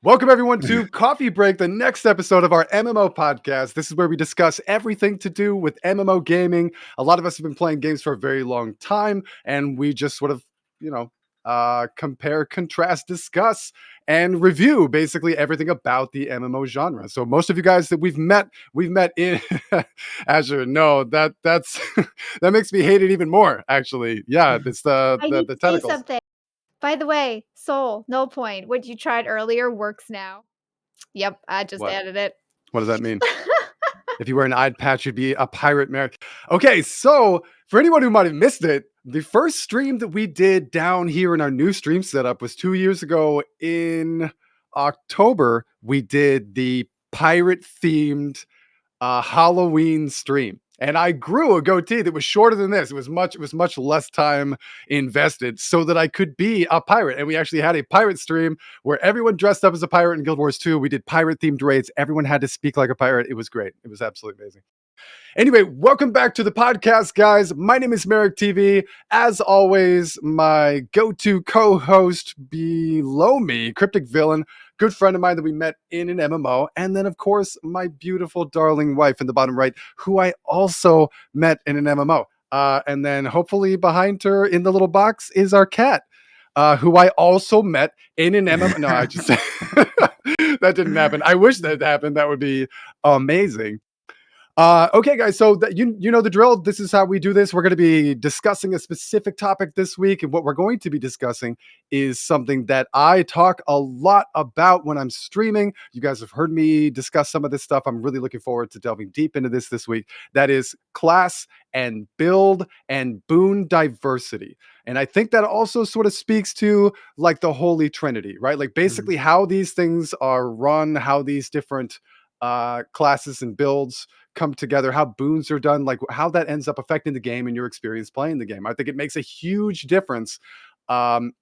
Welcome, everyone, to Coffee Break, the next episode of our MMO podcast. This is where we discuss everything to do with MMO gaming. A lot of us have been playing games for a very long time, and we just sort of, compare, contrast, discuss, and review basically everything about the MMO genre. So most of you guys that we've met in Azure. No, that's that makes me hate it even more, actually. Yeah, it's I need the to say tentacles. something. By the way, Soul, no point. What you tried earlier works now. Yep, I just What? added it. What does that mean? If you wear an eye patch, you'd be a pirate mare. Okay, so for anyone who might have missed it, the first stream that we did down here in our new stream setup was 2 years ago in October. We did the pirate themed Halloween stream. And I grew a goatee that was shorter than this. It was much less time invested so that I could be a pirate. And we actually had a pirate stream where everyone dressed up as a pirate in Guild Wars 2. We did pirate themed raids. Everyone had to speak like a pirate. It was great. It was absolutely amazing. Anyway, welcome back to the podcast, guys. My name is Merrick TV. As always, my go-to co-host below me, Cryptic Villain, good friend of mine that we met in an MMO, and then, of course, my beautiful, darling wife in the bottom right, who I also met in an MMO. And then, hopefully, behind her in the little box is our cat, who I also met in an MMO. No, I just that didn't happen. I wish that happened. That would be amazing. Okay, guys, so you know the drill. This is how we do this. We're going to be discussing a specific topic this week, and what we're going to be discussing is something that I talk a lot about when I'm streaming. You guys have heard me discuss some of this stuff. I'm really looking forward to delving deep into this week. That is class and build and boon diversity. And I think that also sort of speaks to like the Holy Trinity, right? Like basically how these things are run, how these different classes and builds come together, how boons are done, like how that ends up affecting the game and your experience playing the game. I think it makes a huge difference on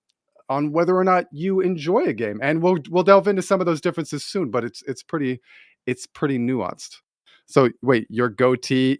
whether or not you enjoy a game, and we'll delve into some of those differences soon. But it's pretty nuanced. So wait, your goatee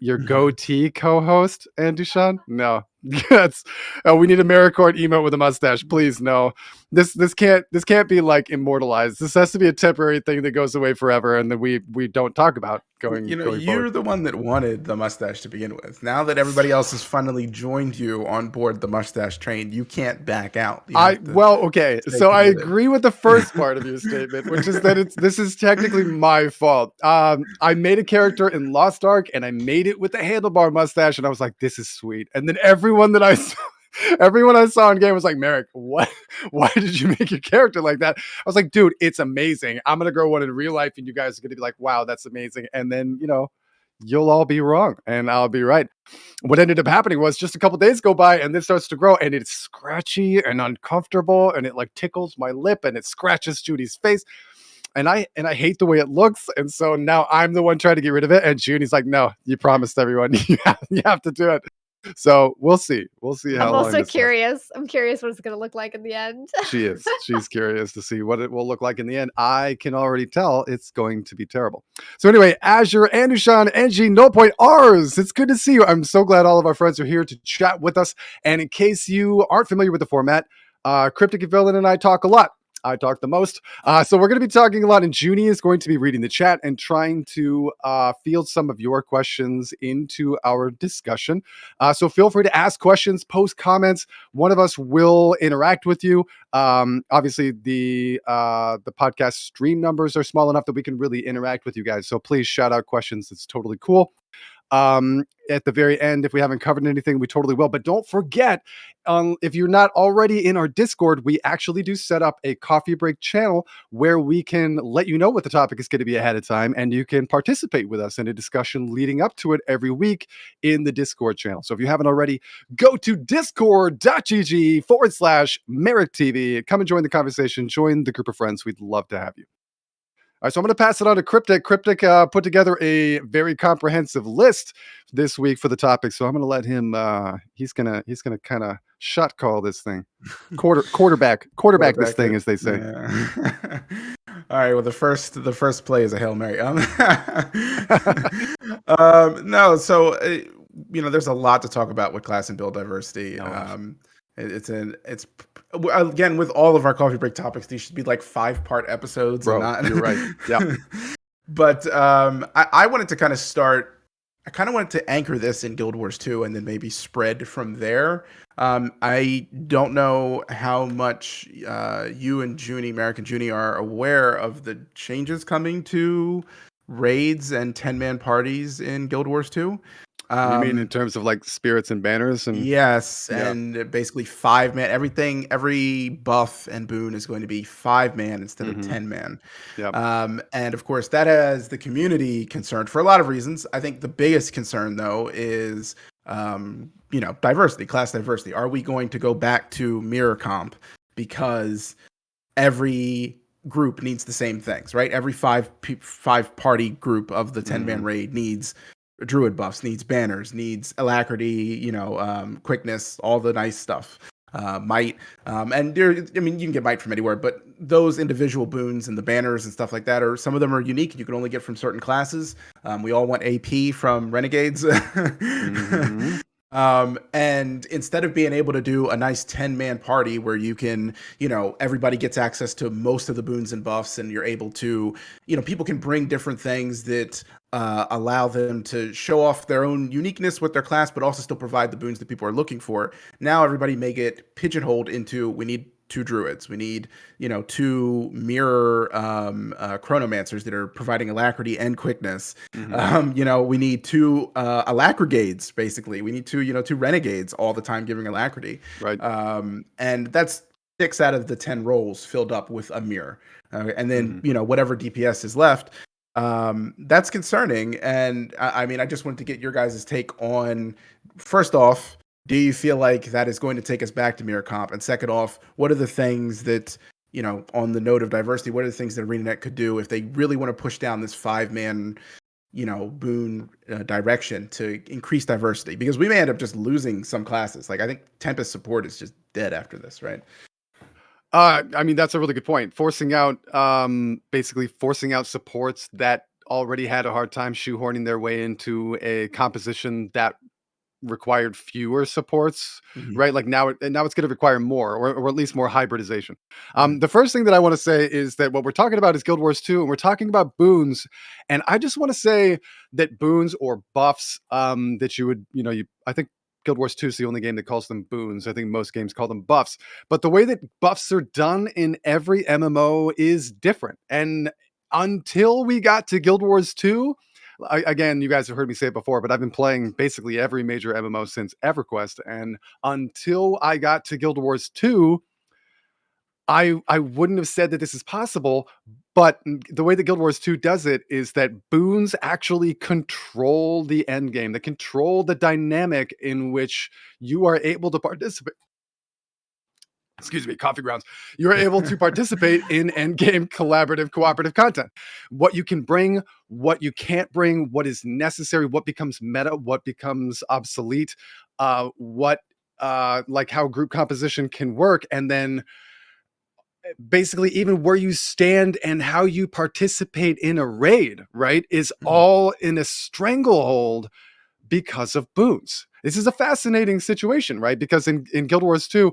co-host, and Dushan? No, that's we need a Maricourt emote with a mustache, please. No, this can't be like immortalized. This has to be a temporary thing that goes away forever, and that we don't talk about going You're forward. the one that wanted the mustache to begin with. Now that everybody else has finally joined you on board the mustache train, you can't back out. Okay. So I agree with the first part of your statement, which is that this is technically my fault. I made a character in Lost Ark, and I made it with a handlebar mustache, and I was like, "This is sweet." And then everyone I saw in game was like, "Merrick, what? Why did you make your character like that?" I was like, "Dude, it's amazing. I'm gonna grow one in real life, and you guys are gonna be like, wow, that's amazing." And then you'll all be wrong, and I'll be right. What ended up happening was just a couple days go by, and this starts to grow, and it's scratchy and uncomfortable, and it like tickles my lip, and it scratches Judy's face. And I hate the way it looks, and so now I'm the one trying to get rid of it. And Judy's like, "No, you promised everyone you have to do it." So we'll see. How I'm long also this curious. I'm curious what it's going to look like in the end. She is. She's curious to see what it will look like in the end. I can already tell it's going to be terrible. So anyway, Azure, Andushan, NG, No Point, ours. It's good to see you. I'm so glad all of our friends are here to chat with us. And in case you aren't familiar with the format, Cryptic Villain and I talk a lot. I talk the most. So we're going to be talking a lot, and Junie is going to be reading the chat and trying to field some of your questions into our discussion. So feel free to ask questions, post comments. One of us will interact with you. Obviously, the podcast stream numbers are small enough that we can really interact with you guys. So please shout out questions. It's totally cool. At the very end, if we haven't covered anything, we totally will. But don't forget, if you're not already in our Discord, we actually do set up a coffee break channel where we can let you know what the topic is going to be ahead of time, and you can participate with us in a discussion leading up to it every week in the Discord channel. So if you haven't already, go to discord.gg/Merrick TV. Come and join the conversation. Join the group of friends. We'd love to have you. All right, so I'm going to pass it on to Cryptic. Cryptic put together a very comprehensive list this week for the topic, so I'm going to let him. He's gonna kind of shot call this thing, quarterback this thing, as they say. Yeah. All right. Well, the first play is a Hail Mary. No, so there's a lot to talk about with class and build diversity. It's again, with all of our coffee break topics, these should be like 5-part episodes and Bro, not. you're right. Yeah. But I wanted to kind of start. I kind of wanted to anchor this in Guild Wars 2 and then maybe spread from there. I don't know how much you and Junie, American Junie, are aware of the changes coming to raids and 10-man parties in Guild Wars 2. You mean in terms of like spirits and banners and Yes, yeah. and basically 5-man. Every buff and boon is going to be 5-man instead of Mhm. 10-man. Yep. And of course, that has the community concerned for a lot of reasons. I think the biggest concern, though, is diversity, class diversity. Are we going to go back to mirror comp because every group needs the same things, right? Every five party group of the 10-man raid needs druid buffs, needs banners, needs alacrity, quickness, all the nice stuff. Might, and there, I mean, you can get might from anywhere, but those individual boons and the banners and stuff like that some of them are unique and you can only get from certain classes. We all want AP from renegades. Mhm. And instead of being able to do a nice 10-man party where you can, everybody gets access to most of the boons and buffs and you're able to, people can bring different things that allow them to show off their own uniqueness with their class, but also still provide the boons that people are looking for. Now everybody may get pigeonholed into, we need 2 druids. We need, 2 mirror chronomancers that are providing alacrity and quickness. Mhm. We need 2 alacrigades, basically. We need 2 renegades all the time giving alacrity. Right. And that's 6 out of the 10 roles filled up with a mirror. And then, Mhm. whatever DPS is left. That's concerning. And I mean, I just wanted to get your guys' take on, first off, do you feel like that is going to take us back to mirror comp? And second off, what are the things that, on the note of diversity, what are the things that ArenaNet could do if they really want to push down this 5-man, boon direction to increase diversity? Because we may end up just losing some classes. Like I think Tempest support is just dead after this, right? I mean, that's a really good point. Basically forcing out supports that already had a hard time shoehorning their way into a composition that required fewer supports, Mm-hmm. right? Like now it's going to require more, or at least more hybridization. Mm-hmm. The first thing that I want to say is that what we're talking about is Guild Wars 2, and we're talking about boons. And I just want to say that boons or buffs, that you would, I think Guild Wars 2 is the only game that calls them boons. I think most games call them buffs. But the way that buffs are done in every MMO is different. And until we got to Guild Wars 2, again, you guys have heard me say it before, but I've been playing basically every major MMO since EverQuest, and until I got to Guild Wars 2, I wouldn't have said that this is possible. But the way that Guild Wars 2 does it is that boons actually control the end game. They control the dynamic in which you are able to participate. Excuse me, coffee grounds. You're able to participate in end game collaborative cooperative content. What you can bring, what you can't bring, what is necessary, what becomes meta, what becomes obsolete, what like how group composition can work, and then basically even where you stand and how you participate in a raid, right, is all in a stranglehold because of boons. This is a fascinating situation, right? Because in Guild Wars 2,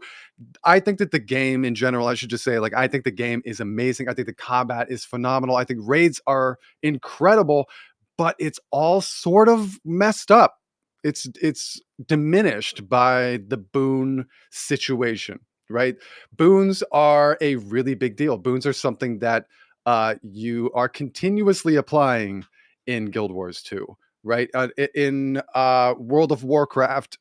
I think that the game in general, I should just say, like, I think the game is amazing. I think the combat is phenomenal. I think raids are incredible, but it's all sort of messed up. It's diminished by the boon situation, right? Boons are a really big deal. Boons are something that you are continuously applying in Guild Wars 2, right? In World of Warcraft,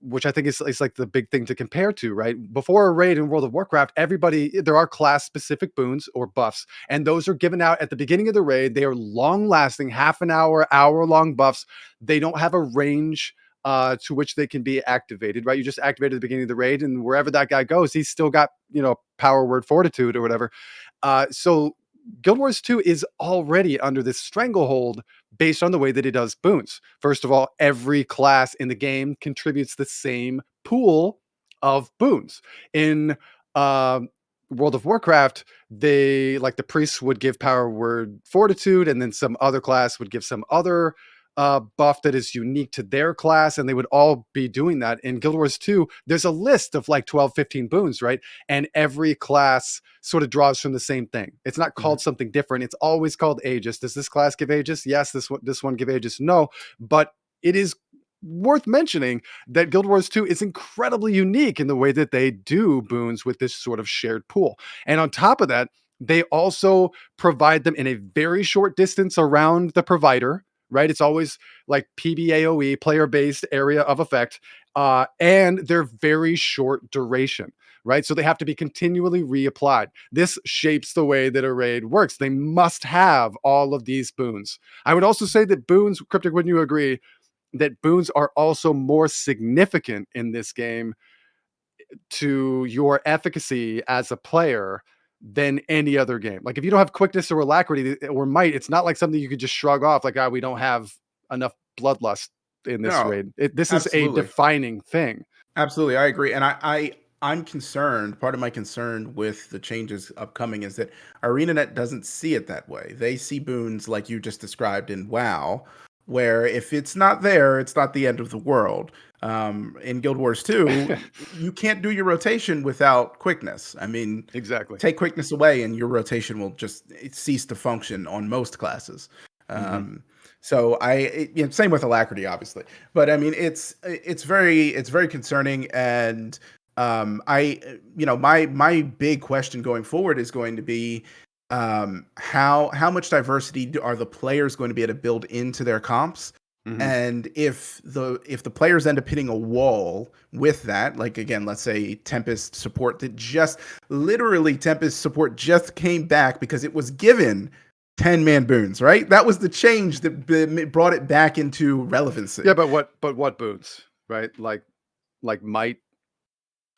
which I think is like the big thing to compare to, right? Before a raid in World of Warcraft, there are class specific boons or buffs, and those are given out at the beginning of the raid. They are long lasting, half an hour long buffs. They don't have a range to which they can be activated, right? You just activate at the beginning of the raid, and wherever that guy goes, he's still got, power word fortitude or whatever. So Guild Wars 2 is already under this stranglehold based on the way that it does boons. First of all, every class in the game contributes the same pool of boons. In World of Warcraft, they, like, the priests would give power word fortitude, and then some other class would give some other buff that is unique to their class, and they would all be doing that. In Guild Wars 2, there's a list of like 12, 15 boons, right? And every class sort of draws from the same thing. It's not called something different. It's always called Aegis. Does this class give Aegis? Yes. This one give Aegis? No. But it is worth mentioning that Guild Wars 2 is incredibly unique in the way that they do boons with this sort of shared pool. And on top of that, they also provide them in a very short distance around the provider, right? It's always like PBAOE, player-based area of effect, and they're very short duration, right? So they have to be continually reapplied. This shapes the way that a raid works. They must have all of these boons. I would also say that boons, Cryptic, wouldn't you agree, that boons are also more significant in this game to your efficacy as a player than any other game? Like if you don't have quickness or alacrity or might, it's not like something you could just shrug off like, we don't have enough bloodlust in this No, raid. This is a absolutely. defining thing. Absolutely, I agree, and I'm concerned. Part of my concern with the changes upcoming is that ArenaNet doesn't see it that way. They see boons like you just described in WoW, where if it's not there, it's not the end of the world. In Guild Wars 2, you can't do your rotation without quickness. I mean, Exactly. take quickness away, and your rotation will just cease to function on most classes. So same with alacrity, obviously, but I mean it's very concerning, and my big question going forward is going to be how much diversity are the players going to be able to build into their comps. And if the players end up hitting a wall with that, like again, let's say Tempest support that just literally Tempest support just came back because it was given 10-man boons, right? That was the change that brought it back into relevancy. Yeah, but what boons, right? Like might.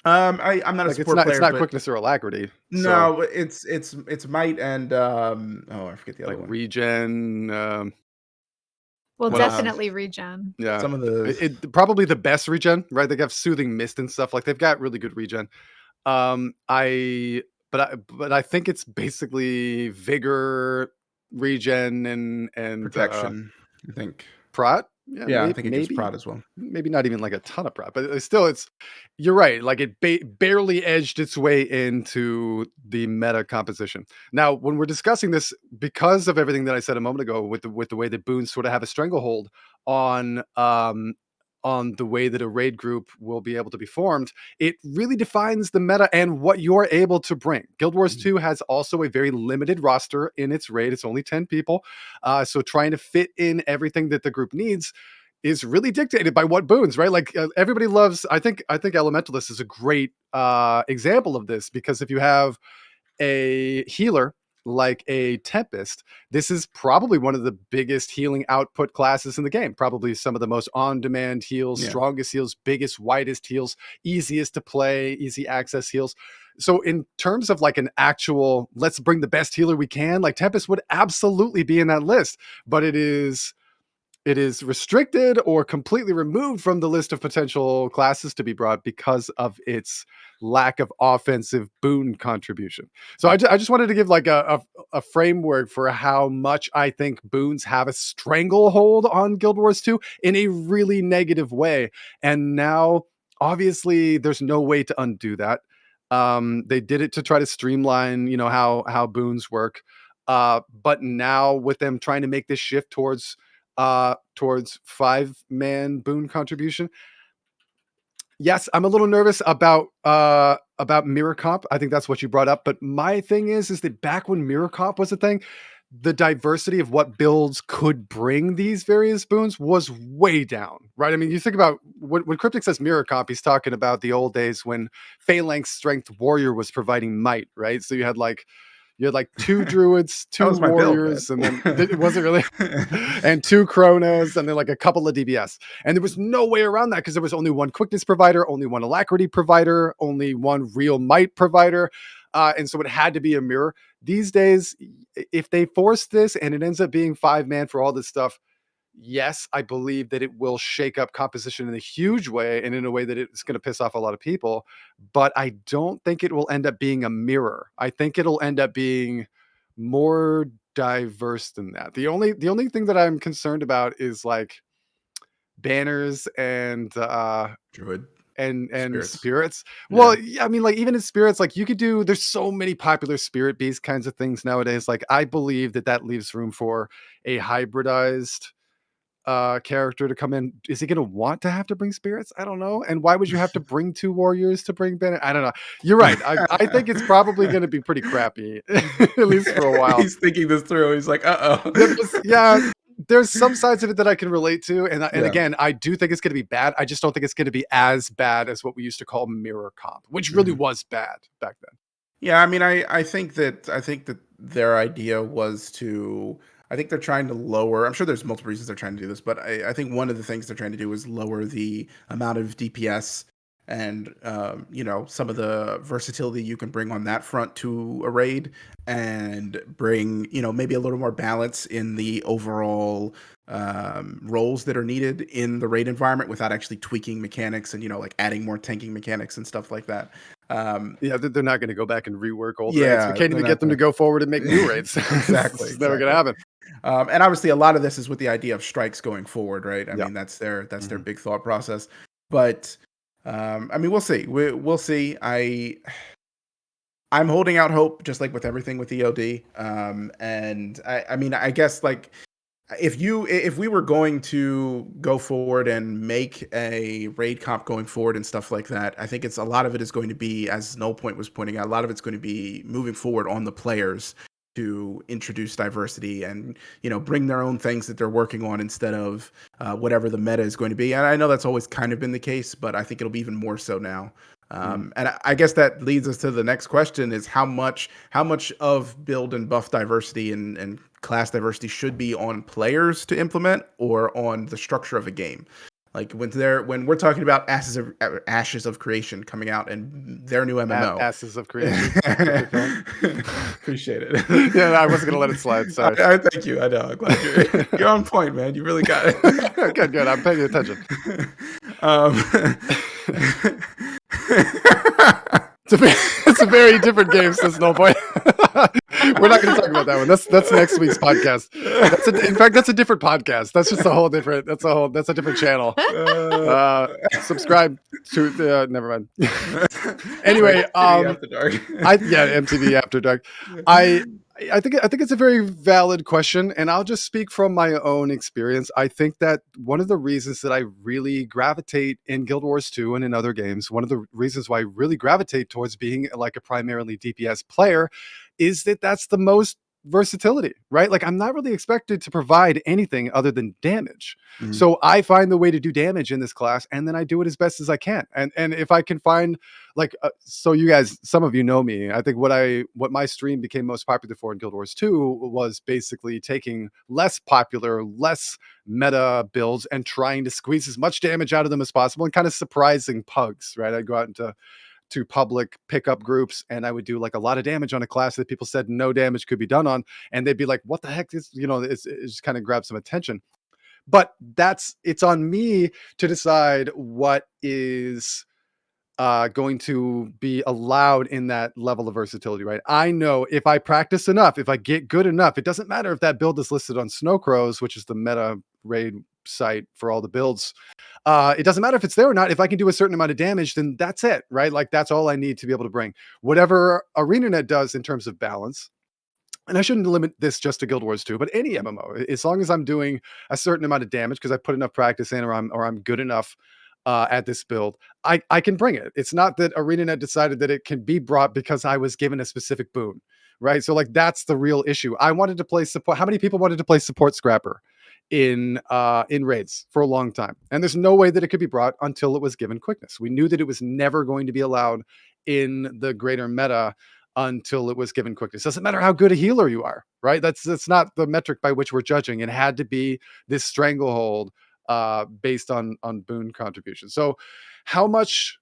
I'm not a Like support player, it's not but quickness or alacrity. So no, it's might and I forget the other like one. regen. Well, What else? definitely regen. Yeah, Some of the probably the best regen, right? They have soothing mist and stuff. Like they've got really good regen. I but I think it's basically vigor, regen, and protection, I think. prot. Yeah, Yeah, I think it gives maybe prod as well. maybe not even like a ton of prot, but it's you're right. Like it barely edged its way into the meta composition. Now, when we're discussing this, because of everything that I said a moment ago, with the way that boons sort of have a stranglehold on the way that a raid group will be able to be formed, it really defines the meta and what you're able to bring. Guild Wars 2 has also a very limited roster in its raid. It's only 10 people. So trying to fit in everything that the group needs is really dictated by what boons, right? Like everybody loves, I think Elementalist is a great example of this, because if you have a healer like a Tempest, this is probably one of the biggest healing output classes in the game. Probably some of the most on-demand heals, Yeah. strongest heals, biggest, widest heals, easiest to play, easy access heals. So in terms of like an actual, let's bring the best healer we can, like Tempest would absolutely be in that list, but it is restricted or completely removed from the list of potential classes to be brought because of its lack of offensive boon contribution. So I just wanted to give like a framework for how much I think boons have a stranglehold on Guild Wars 2 in a really negative way. And now, obviously, there's no way to undo that. They did it to try to streamline, how boons work. But now with them trying to make this shift towards 5-man boon contribution. Yes, I'm a little nervous about mirror comp. I think that's what you brought up. But my thing is that back when mirror comp was a thing, the diversity of what builds could bring these various boons was way down, right? I mean, you think about when Cryptic says mirror comp, he's talking about the old days when Phalanx Strength Warrior was providing might, right? So you had like 2 druids, That 2 was my build, man. warriors, and then it wasn't really, and 2 chronos, and then like a couple of DBS. And there was no way around that because there was only one quickness provider, only one alacrity provider, only one real might provider. And so it had to be a mirror. These days, if they force this and it ends up being 5-man for all this stuff, yes, I believe that it will shake up composition in a huge way and in a way that it's going to piss off a lot of people. But I don't think it will end up being a mirror. I think it'll end up being more diverse than that. The only thing that I'm concerned about is like banners Druid and spirits. spirits. Yeah. Well, yeah, I mean, like even in spirits, like you could do. There's so many popular spirit beast kinds of things nowadays. Like I believe that leaves room for a hybridized character to come in. Is he going to want to have to bring spirits? I don't know. And why would you have to bring two warriors to bring banner? I don't know. You're right. I think it's probably going to be pretty crappy, at least for a while. He's thinking this through. He's like, uh-oh. There's some sides of it that I can relate to, and Yeah. again, I do think it's going to be bad. I just don't think it's going to be as bad as what we used to call mirror comp, which really was bad back then. Yeah, I mean, I think that their idea was to. I think they're trying to lower. I'm sure there's multiple reasons they're trying to do this, but I think one of the things they're trying to do is lower the amount of DPS and some of the versatility you can bring on that front to a raid, and bring maybe a little more balance in the overall roles that are needed in the raid environment without actually tweaking mechanics and like adding more tanking mechanics and stuff like that. Yeah, they're not going to go back and rework old raids. Yeah, We can't they're even not get them to gonna- go forward and make new raids. Exactly, It's never going to happen. And obviously, a lot of this is with the idea of strikes going forward, right? I Yeah. mean, that's their big thought process. But I mean, we'll see. We'll see. I'm holding out hope, just like with everything with EOD. And I mean, I guess like if we were going to go forward and make a raid comp going forward and stuff like that, I think a lot of it is going to be, as Null Point was pointing out, a lot of it's going to be moving forward on the players to introduce diversity and bring their own things that they're working on instead of whatever the meta is going to be. And I know that's always kind of been the case, but I think it'll be even more so now. And I guess that leads us to the next question: is how much of build and buff diversity and class diversity should be on players to implement, or on the structure of a game? Like when we're talking about Ashes of Creation coming out and their new MMO. Asses of Creation. Appreciate it. Yeah, I wasn't gonna let it slide. Sorry. I thank you. I know. I'm glad you're on point, man. You really got it. Good. I'm paying attention. It's a very different game, says No Boy. We're not going to talk about that one. That's next week's podcast. In fact, that's a different podcast. That's just a whole different. That's a different channel. Subscribe to. Never mind. Anyway, After Dark. MTV After Dark. I think it's a very valid question, and I'll just speak from my own experience. I think that one of the reasons that I really gravitate in Guild Wars 2 and in other games, one of the reasons why I really gravitate towards being like a primarily DPS player, is that that's the most versatility, right? Like I'm not really expected to provide anything other than damage. So I find the way to do damage in this class, and then I do it as best as I can. And if I can find so you guys, some of you know me. I think what my stream became most popular for in Guild Wars 2 was basically taking less popular, less meta builds and trying to squeeze as much damage out of them as possible, and kind of surprising pugs, right? I'd go out into public pickup groups, and I would do like a lot of damage on a class that people said no damage could be done on, and they'd be like, what the heck is, it's just kind of grab some attention. But it's on me to decide what is going to be allowed in that level of versatility, right? I know if I practice enough, if I get good enough, it doesn't matter if that build is listed on Snowcrows, which is the meta raid site for all the builds. It doesn't matter if it's there or not. If I can do a certain amount of damage, then that's it, right? Like that's all I need to be able to bring. Whatever ArenaNet does in terms of balance, and I shouldn't limit this just to Guild Wars 2, but any MMO, as long as I'm doing a certain amount of damage because I put enough practice in, or I'm good enough at this build, I can bring it. It's not that ArenaNet decided that it can be brought because I was given a specific boon, right? So like that's the real issue. I wanted to play support. How many people wanted to play support Scrapper in raids for a long time? And there's no way that it could be brought until it was given quickness. We knew that it was never going to be allowed in the greater meta until it was given quickness. Doesn't matter how good a healer you are, right? That's not the metric by which we're judging. It had to be this stranglehold based on boon contribution. So how much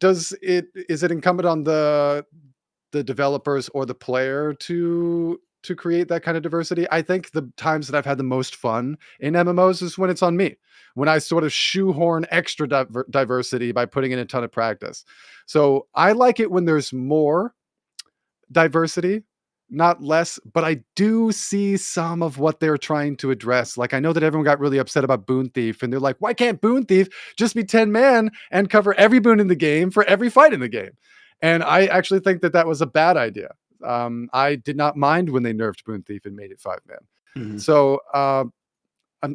is it incumbent on the developers or the player to create that kind of diversity? I think the times that I've had the most fun in MMOs is when it's on me, when I sort of shoehorn extra diversity by putting in a ton of practice. So I like it when there's more diversity not less, but I do see some of what they're trying to address. Like, I know that everyone got really upset about Boon Thief, and they're like, why can't Boon Thief just be 10 man and cover every boon in the game for every fight in the game? And I actually think that that was a bad idea. I did not mind when they nerfed Boon Thief and made it 5 man. Mhm. So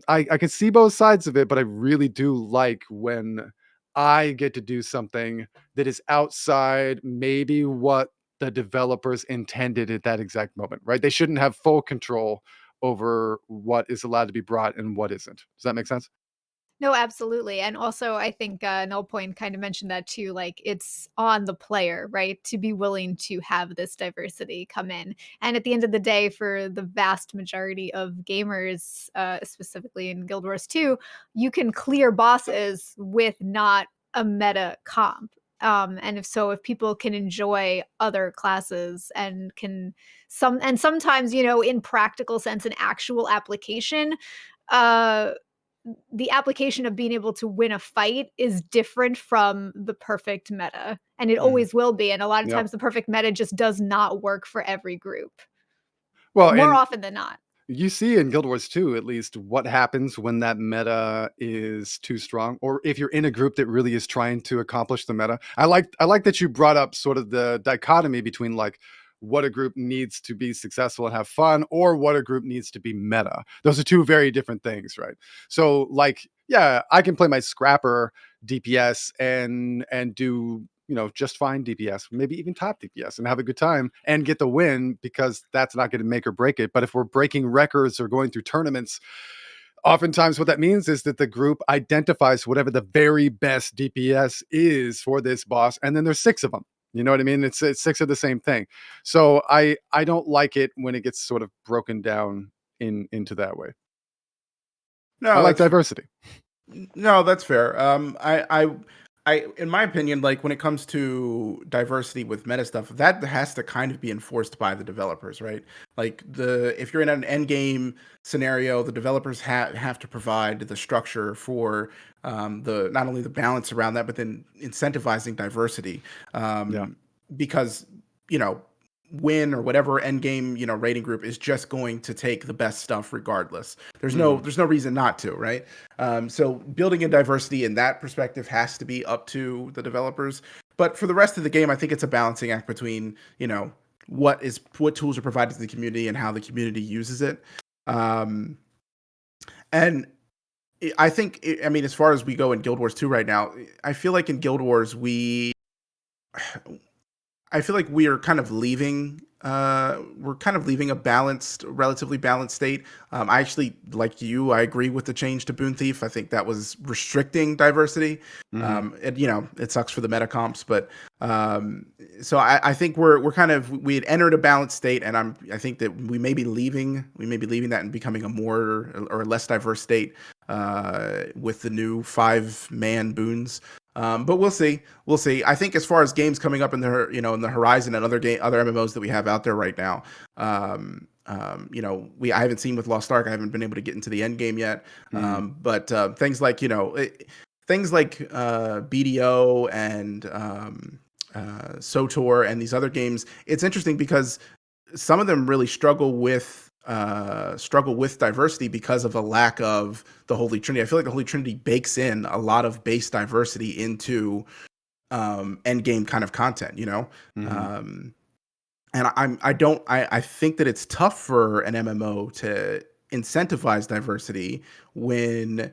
I can see both sides of it, but I really do like when I get to do something that is outside maybe what the developers intended at that exact moment, right? They shouldn't have full control over what is allowed to be brought and what isn't. Does that make sense? No, absolutely. And also, I think Null Point kind of mentioned that too. Like, it's on the player, right, to be willing to have this diversity come in. And at the end of the day, for the vast majority of gamers, specifically in Guild Wars 2, you can clear bosses with not a meta comp. And if so, if people can enjoy other classes and can sometimes, in practical sense, an actual application, uh the application of being able to win a fight is different from the perfect meta, and it Mhm. always will be, and a lot of Yeah. times the perfect meta just does not work for every group, Well, more and often than not. you see in Guild Wars 2, at least, what happens when that meta is too strong, or if you're in a group that really is trying to accomplish the meta. I like that you brought up sort of the dichotomy between like what a group needs to be successful and have fun, or what a group needs to be meta. Those are two very different things, right? So, like, yeah, I can play my scrapper DPS and do just fine DPS, maybe even top DPS, and have a good time and get the win because that's not going to make or break it. But if we're breaking records or going through tournaments, oftentimes what that means is that the group identifies whatever the very best DPS is for this boss, and then there's 6 of them. You know what I mean? It's 6 of the same thing. So I don't like it when it gets sort of broken down into that way. I No, like that's diversity. No, that's fair. In my opinion, like when it comes to diversity with meta stuff, that has to kind of be enforced by the developers, right? Like if you're in an end game scenario, the developers have to provide the structure for the not only the balance around that, but then incentivizing diversity, Yeah. because you know win or whatever end game rating group is just going to take the best stuff regardless. Mhm. There's no reason not to, right? So building in diversity in that perspective has to be up to the developers. But for the rest of the game, I think it's a balancing act between what tools are provided to the community and how the community uses it. Um, and I think, I mean, as far as we go in Guild Wars 2 right now, I feel like in Guild Wars I feel like we are kind of leaving. We're kind of leaving a relatively balanced state. I actually, like you, I agree with the change to Boon Thief. I think that was restricting diversity. Mhm. It sucks for the meta comps, but so I think we had entered a balanced state, and I think that we may be leaving that and becoming a more or a less diverse state with the new 5 man boons. But we'll see. We'll see. I think as far as games coming up in the horizon and other MMOs that we have out there right now, I haven't seen with Lost Ark. I haven't been able to get into the end game yet. Mhm. But things like BDO and SOTOR and these other games, it's interesting because some of them really struggle with diversity because of a lack of the Holy Trinity. I feel like the Holy Trinity bakes in a lot of base diversity into end game kind of content, Mhm. um, and I think that it's tough for an MMO to incentivize diversity when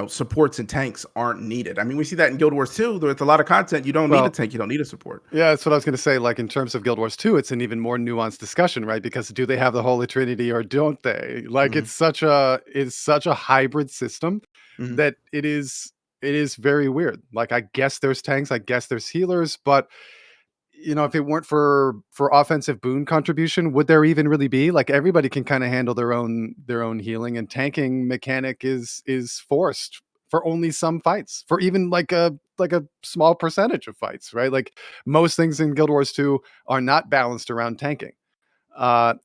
supports and tanks aren't needed. I mean, we see that in Guild Wars 2. With a lot of content, you don't need a Well, tank, you don't need a support. yeah, that's what I was gonna say, like, in terms of Guild Wars 2, it's an even more nuanced discussion, right? Because do they have the Holy Trinity or don't they? Like, Hmm. it's such a hybrid system Hmm. that it is very weird. Like, I guess there's tanks, I guess there's healers, but, if it weren't for offensive boon contribution, would there even really be? Like, everybody can kinda handle their own healing, and tanking mechanic is forced for only some fights, for even like a small percentage of fights, right? Like, most things in Guild Wars 2 are not balanced around tanking.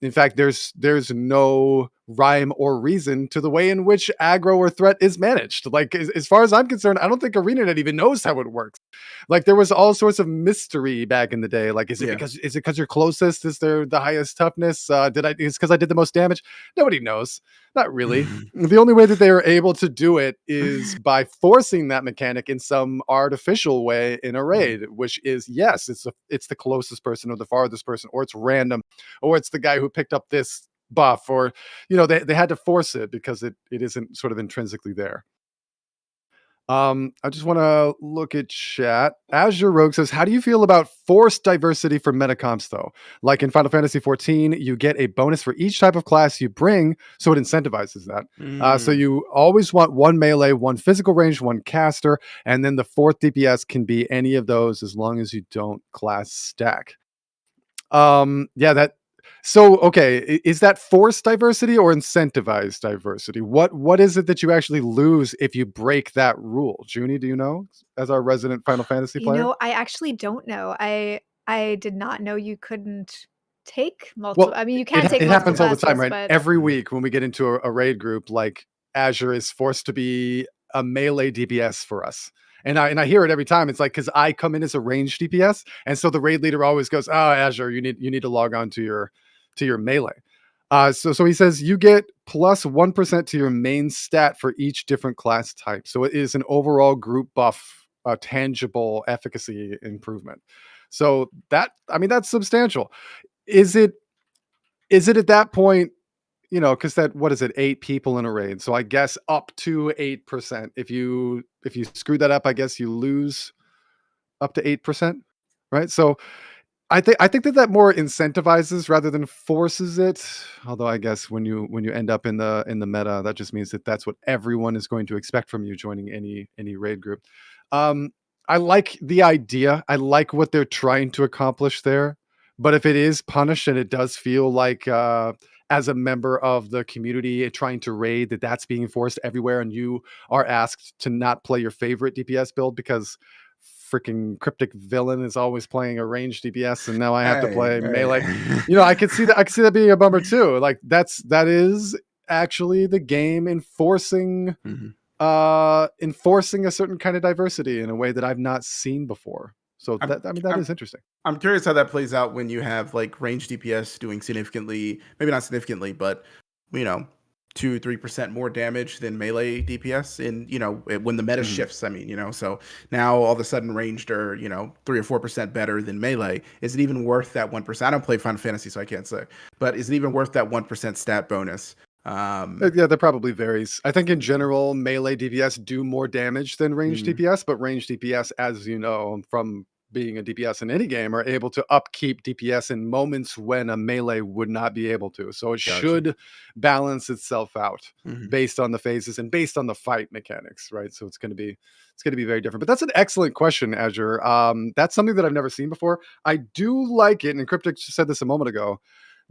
In fact, there's no rhyme or reason to the way in which aggro or threat is managed. Like, as far as I'm concerned, I don't think ArenaNet even knows how it works. Like there was all sorts of mystery back in the day. Like, Yeah. is it because you're closest? Is there the highest toughness? Is because I did the most damage? Nobody knows. Not really. The only way that they are able to do it is by forcing that mechanic in some artificial way in a raid, which is yes, it's the closest person or the farthest person, or it's random, or it's the guy who picked up this buff, or they had to force it because it isn't sort of intrinsically there. I just want to look at chat. Azure Rogue says, "How do you feel about forced diversity for metacomps, though? Like in Final Fantasy 14, you get a bonus for each type of class you bring, so it incentivizes that. So you always want one melee, one physical range, one caster, and then the fourth DPS can be any of those as long as you don't class stack." Yeah, that so okay, is that forced diversity or incentivized diversity? What is it that you actually lose if you break that rule? Junie, do you know? As our resident Final Fantasy player? I actually don't know. I did not know you couldn't take multiple. Well, I mean, you can take it multiple happens all the time, classes, right? but Every week when we get into a raid group, like Azure is forced to be a melee DPS for us. And I hear it every time. It's like because I come in as a ranged DPS, and so the raid leader always goes, "Oh, Azure, you need to log on to your melee." So he says you get plus 1% to your main stat for each different class type. So it is an overall group buff, a tangible efficacy improvement. So that's substantial. Is it at that point, because that what is it, 8 people in a raid. So I guess up to 8%. If you screw that up, I guess you lose up to 8%. Right. So I think that more incentivizes rather than forces it. Although I guess when you end up in the meta, that just means that that's what everyone is going to expect from you joining any raid group. Um, I like the idea. I like what they're trying to accomplish there. But if it is punished and it does feel like as a member of the community trying to raid that's being forced everywhere, and you are asked to not play your favorite DPS build because freaking cryptic villain is always playing a ranged DPS, and now I have to play melee. Hey. I could see that. I could see that being a bummer too. Like that is actually the game enforcing a certain kind of diversity in a way that I've not seen before. So I'm, that I'm is interesting. I'm curious how that plays out when you have like range DPS doing significantly, maybe not significantly, but you know, 2-3% more damage than melee DPS. In when the meta Mhm. shifts. I mean, so now all of a sudden ranged are 3 or 4% better than melee. Is it even worth that 1%? I don't play Final Fantasy, so I can't say. But is it even worth that 1% stat bonus? Yeah, that probably varies. I think in general, melee DPS do more damage than ranged mm, DPS, but ranged DPS, as you know from being a DPS in any game, are able to upkeep DPS in moments when a melee would not be able to. So it Gotcha. should balance itself out Mhm. based on the phases and based on the fight mechanics, right? So it's going to be very different. But that's an excellent question, Azure. That's something that I've never seen before. I do like it, and Cryptic said this a moment ago,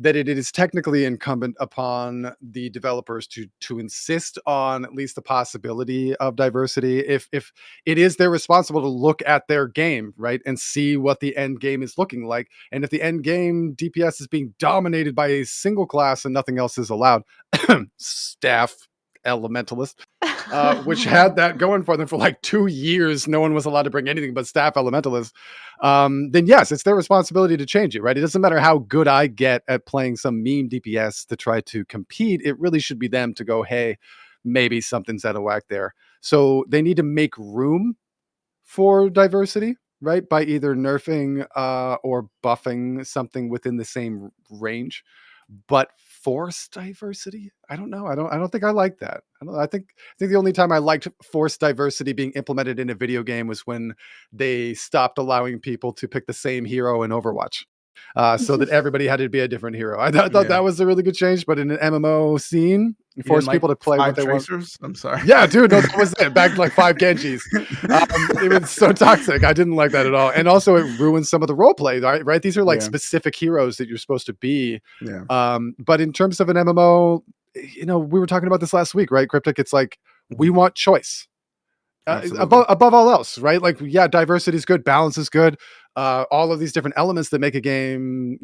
that it is technically incumbent upon the developers to insist on at least the possibility of diversity. If it is their responsible to look at their game, right, and see what the end game is looking like, and if the end game DPS is being dominated by a single class and nothing else is allowed, staff elementalist, which had that going for them for like 2 years. No one was allowed to bring anything but staff elementalists. Then yes, it's their responsibility to change it, right? It doesn't matter how good I get at playing some meme DPS to try to compete. It really should be them to go, hey, maybe something's out of whack there. So they need to make room for diversity, right? By either nerfing or buffing something within the same range. But forced diversity, I don't know. I don't think I like that. I don't. I think the only time I liked forced diversity being implemented in a video game was when they stopped allowing people to pick the same hero in Overwatch. So that everybody had to be a different hero. I thought Yeah. that was a really good change, but in an MMO scene, You didn't force like people to play what five they want. tracers? I'm sorry. Yeah, dude, no, that was it. Back like 5 Genjis. It was so toxic. I didn't like that at all. And also it ruins some of the role play, right? These are like Yeah. specific heroes that you're supposed to be. Yeah. But in terms of an MMO, we were talking about this last week, right? Cryptic, it's like we Mhm. want choice. Absolutely. Above all else, right? Like, yeah, diversity is good, balance is good. All of these different elements that make a game,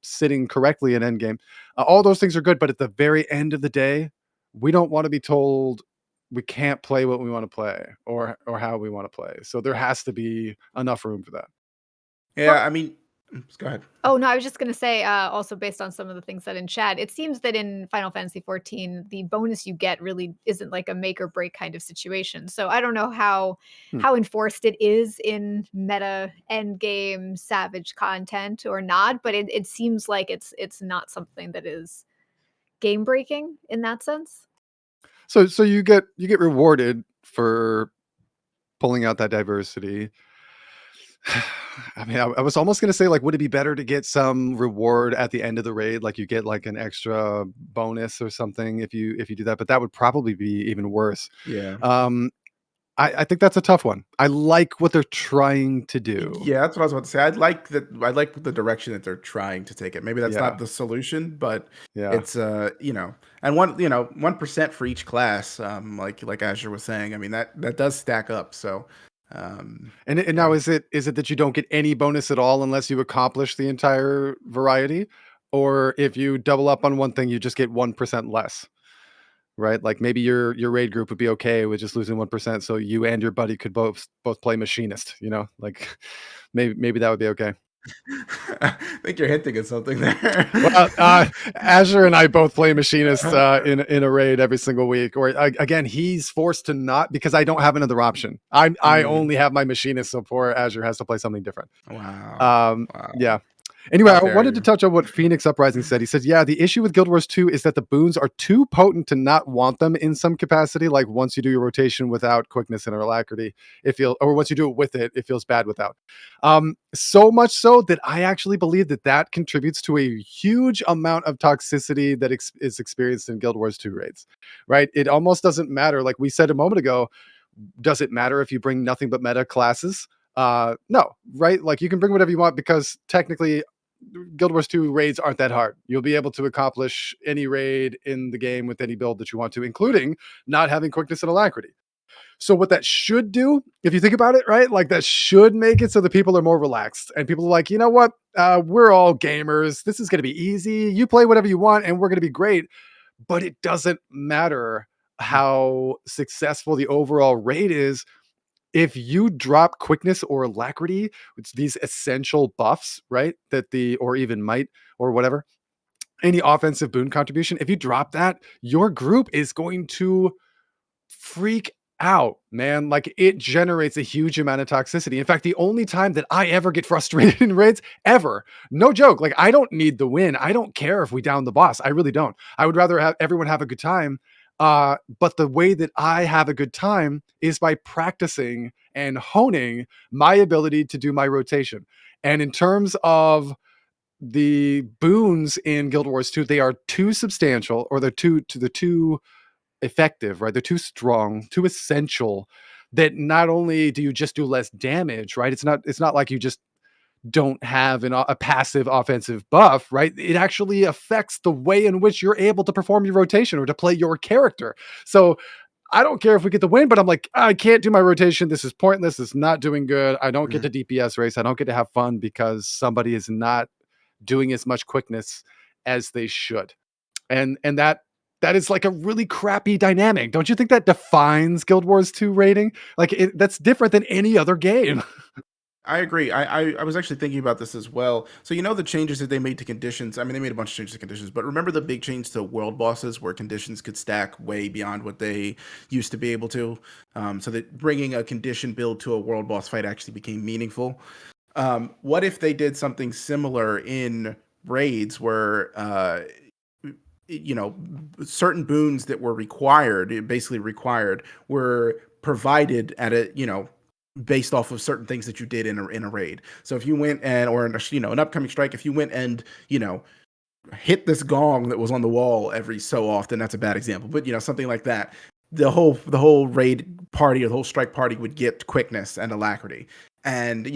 sitting correctly in endgame, all those things are good. But at the very end of the day, we don't want to be told we can't play what we want to play or how we want to play. So there has to be enough room for that. Yeah, Well, I mean, go ahead. oh, no, I was just gonna say, also based on some of the things said in chat, it seems that in Final Fantasy 14, the bonus you get really isn't like a make or break kind of situation. So I don't know Hmm. how enforced it is in meta endgame savage content or not, but it seems like it's not something that is game breaking in that sense. So you get rewarded for pulling out that diversity. I mean, I was almost gonna say, like, would it be better to get some reward at the end of the raid, like you get like an extra bonus or something if you do that, but that would probably be even worse. Yeah. Um, I think that's a tough one. I like what they're trying to do. Yeah, that's what I was about to say. I like the direction that they're trying to take it. Maybe that's not Yeah, the solution, but yeah. it's and 1% for each class, like Azure was saying. I mean that does stack up. So And now yeah. is it that you don't get any bonus at all unless you accomplish the entire variety? Or if you double up on one thing, you just get 1% less, right? Like maybe your raid group would be okay with just losing 1%, so you and your buddy could both play machinist, you know? Like maybe that would be okay. I think you're hinting at something there. Well, Azure and I both play machinist in a raid every single week. Or again, he's forced to not because I don't have another option. I Mm, only have my machinist, so poor Azure has to play something different. wow. Wow. Yeah. Anyway, How I dare wanted to you? touch on what Phoenix Uprising said. He said, "Yeah, the issue with Guild Wars 2 is that the boons are too potent to not want them in some capacity. Like once you do your rotation without quickness and alacrity, or once you do it with it, it feels bad without. So much so that I actually believe that that contributes to a huge amount of toxicity that is experienced in Guild Wars 2 raids. Right? It almost doesn't matter. Like we said a moment ago, does it matter if you bring nothing but meta classes? No, right? Like you can bring whatever you want because technically Guild Wars 2 raids aren't that hard. You'll be able to accomplish any raid in the game with any build that you want to, including not having quickness and alacrity. So what that should do, if you think about it, right? Like that should make it so that people are more relaxed and people are like, you know what? We're all gamers. This is going to be easy. You play whatever you want and we're going to be great. But it doesn't matter how successful the overall raid is if you drop quickness or alacrity, it's these essential buffs, right? That or even might or whatever, any offensive boon contribution, if you drop that, your group is going to freak out, man. Like it generates a huge amount of toxicity. In fact, the only time that I ever get frustrated in raids, ever, no joke, like I don't need the win. I don't care if we down the boss. I really don't. I would rather have everyone have a good time. But the way that I have a good time is by practicing and honing my ability to do my rotation. And in terms of the boons in Guild Wars 2, they are too substantial, or they're too effective, right? They're too strong, too essential, that not only do you just do less damage, right? It's not like you just don't have a passive offensive buff, right? It actually affects the way in which you're able to perform your rotation or to play your character. So I don't care if we get the win, but I'm like, I can't do my rotation. This is pointless. This is not doing good. I don't get Mhm. to DPS race. I don't get to have fun because somebody is not doing as much quickness as they should. And that is like a really crappy dynamic. Don't you think that defines Guild Wars 2 rating? Like that's different than any other game. I agree. I was actually thinking about this as well. So the changes that they made to conditions. I mean, they made a bunch of changes to conditions, but remember the big change to world bosses, where conditions could stack way beyond what they used to be able to. So that bringing a condition build to a world boss fight actually became meaningful. What if they did something similar in raids, where you know certain boons that were basically required, were provided at a based off of certain things that you did in a raid. So if you went and or in a, an upcoming strike, if you went and hit this gong that was on the wall every so often, that's a bad example, but something like that, the whole raid party or the whole strike party would get quickness and alacrity, and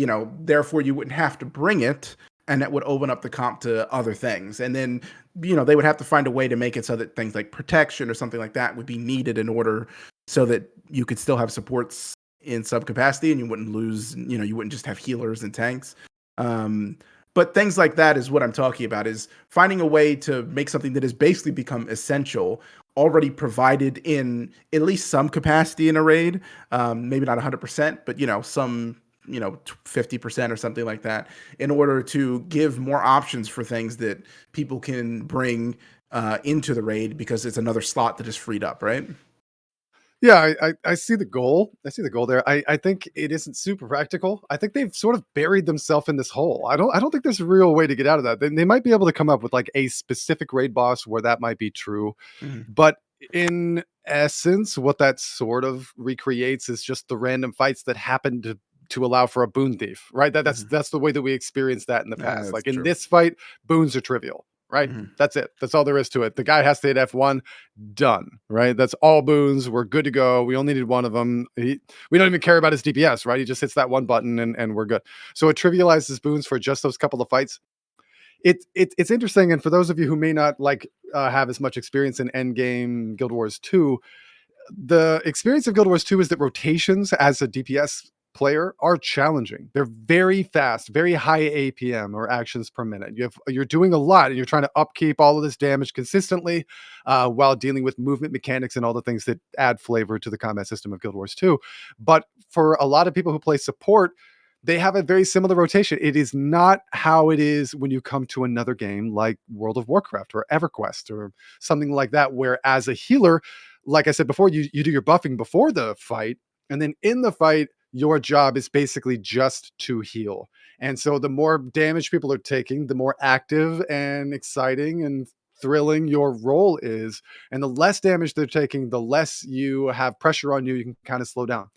therefore you wouldn't have to bring it, and that would open up the comp to other things. And then they would have to find a way to make it so that things like protection or something like that would be needed in order, so that you could still have supports in sub capacity and you wouldn't lose, you wouldn't just have healers and tanks. um But things like that is what I'm talking about, is finding a way to make something that has basically become essential already provided in at least some capacity in a raid. Maybe not 100%, but some 50% or something like that, in order to give more options for things that people can bring into the raid, because it's another slot that is freed up, right? Yeah, I see the goal. I see the goal there. I think it isn't super practical. I think they've sort of buried themselves in this hole. I don't think there's a real way to get out of that. They might be able to come up with like a specific raid boss where that might be true, Mhm. but in essence, what that sort of recreates is just the random fights that happen to allow for a boon thief, right? That's Mhm. that's the way that we experienced that in the past. That's Like in true. this fight, boons are trivial, right? Mhm. That's it. That's all there is to it. The guy has to hit F1, done, right? That's all boons. We're good to go. We only need one of them. We don't even care about his DPS, right? He just hits that one button and we're good. So it trivializes boons for just those couple of fights. It's interesting. And for those of you who may not have as much experience in endgame Guild Wars 2, the experience of Guild Wars 2 is that rotations as a DPS player are challenging. They're very fast, very high APM or actions per minute. You're doing a lot and you're trying to upkeep all of this damage consistently while dealing with movement mechanics and all the things that add flavor to the combat system of Guild Wars 2. But for a lot of people who play support, they have a very similar rotation. It is not how it is when you come to another game like World of Warcraft or EverQuest or something like that, where as a healer, like I said before, you do your buffing before the fight, and then in the fight, your job is basically just to heal. And so the more damage people are taking, the more active and exciting and thrilling your role is. And the less damage they're taking, the less you have pressure on you. You can kind of slow down.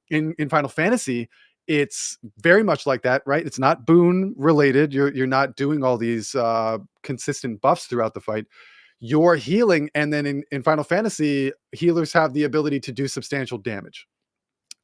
In Final Fantasy, it's very much like that, right? It's not boon related. You're not doing all these consistent buffs throughout the fight. You're healing, and then in Final Fantasy, healers have the ability to do substantial damage.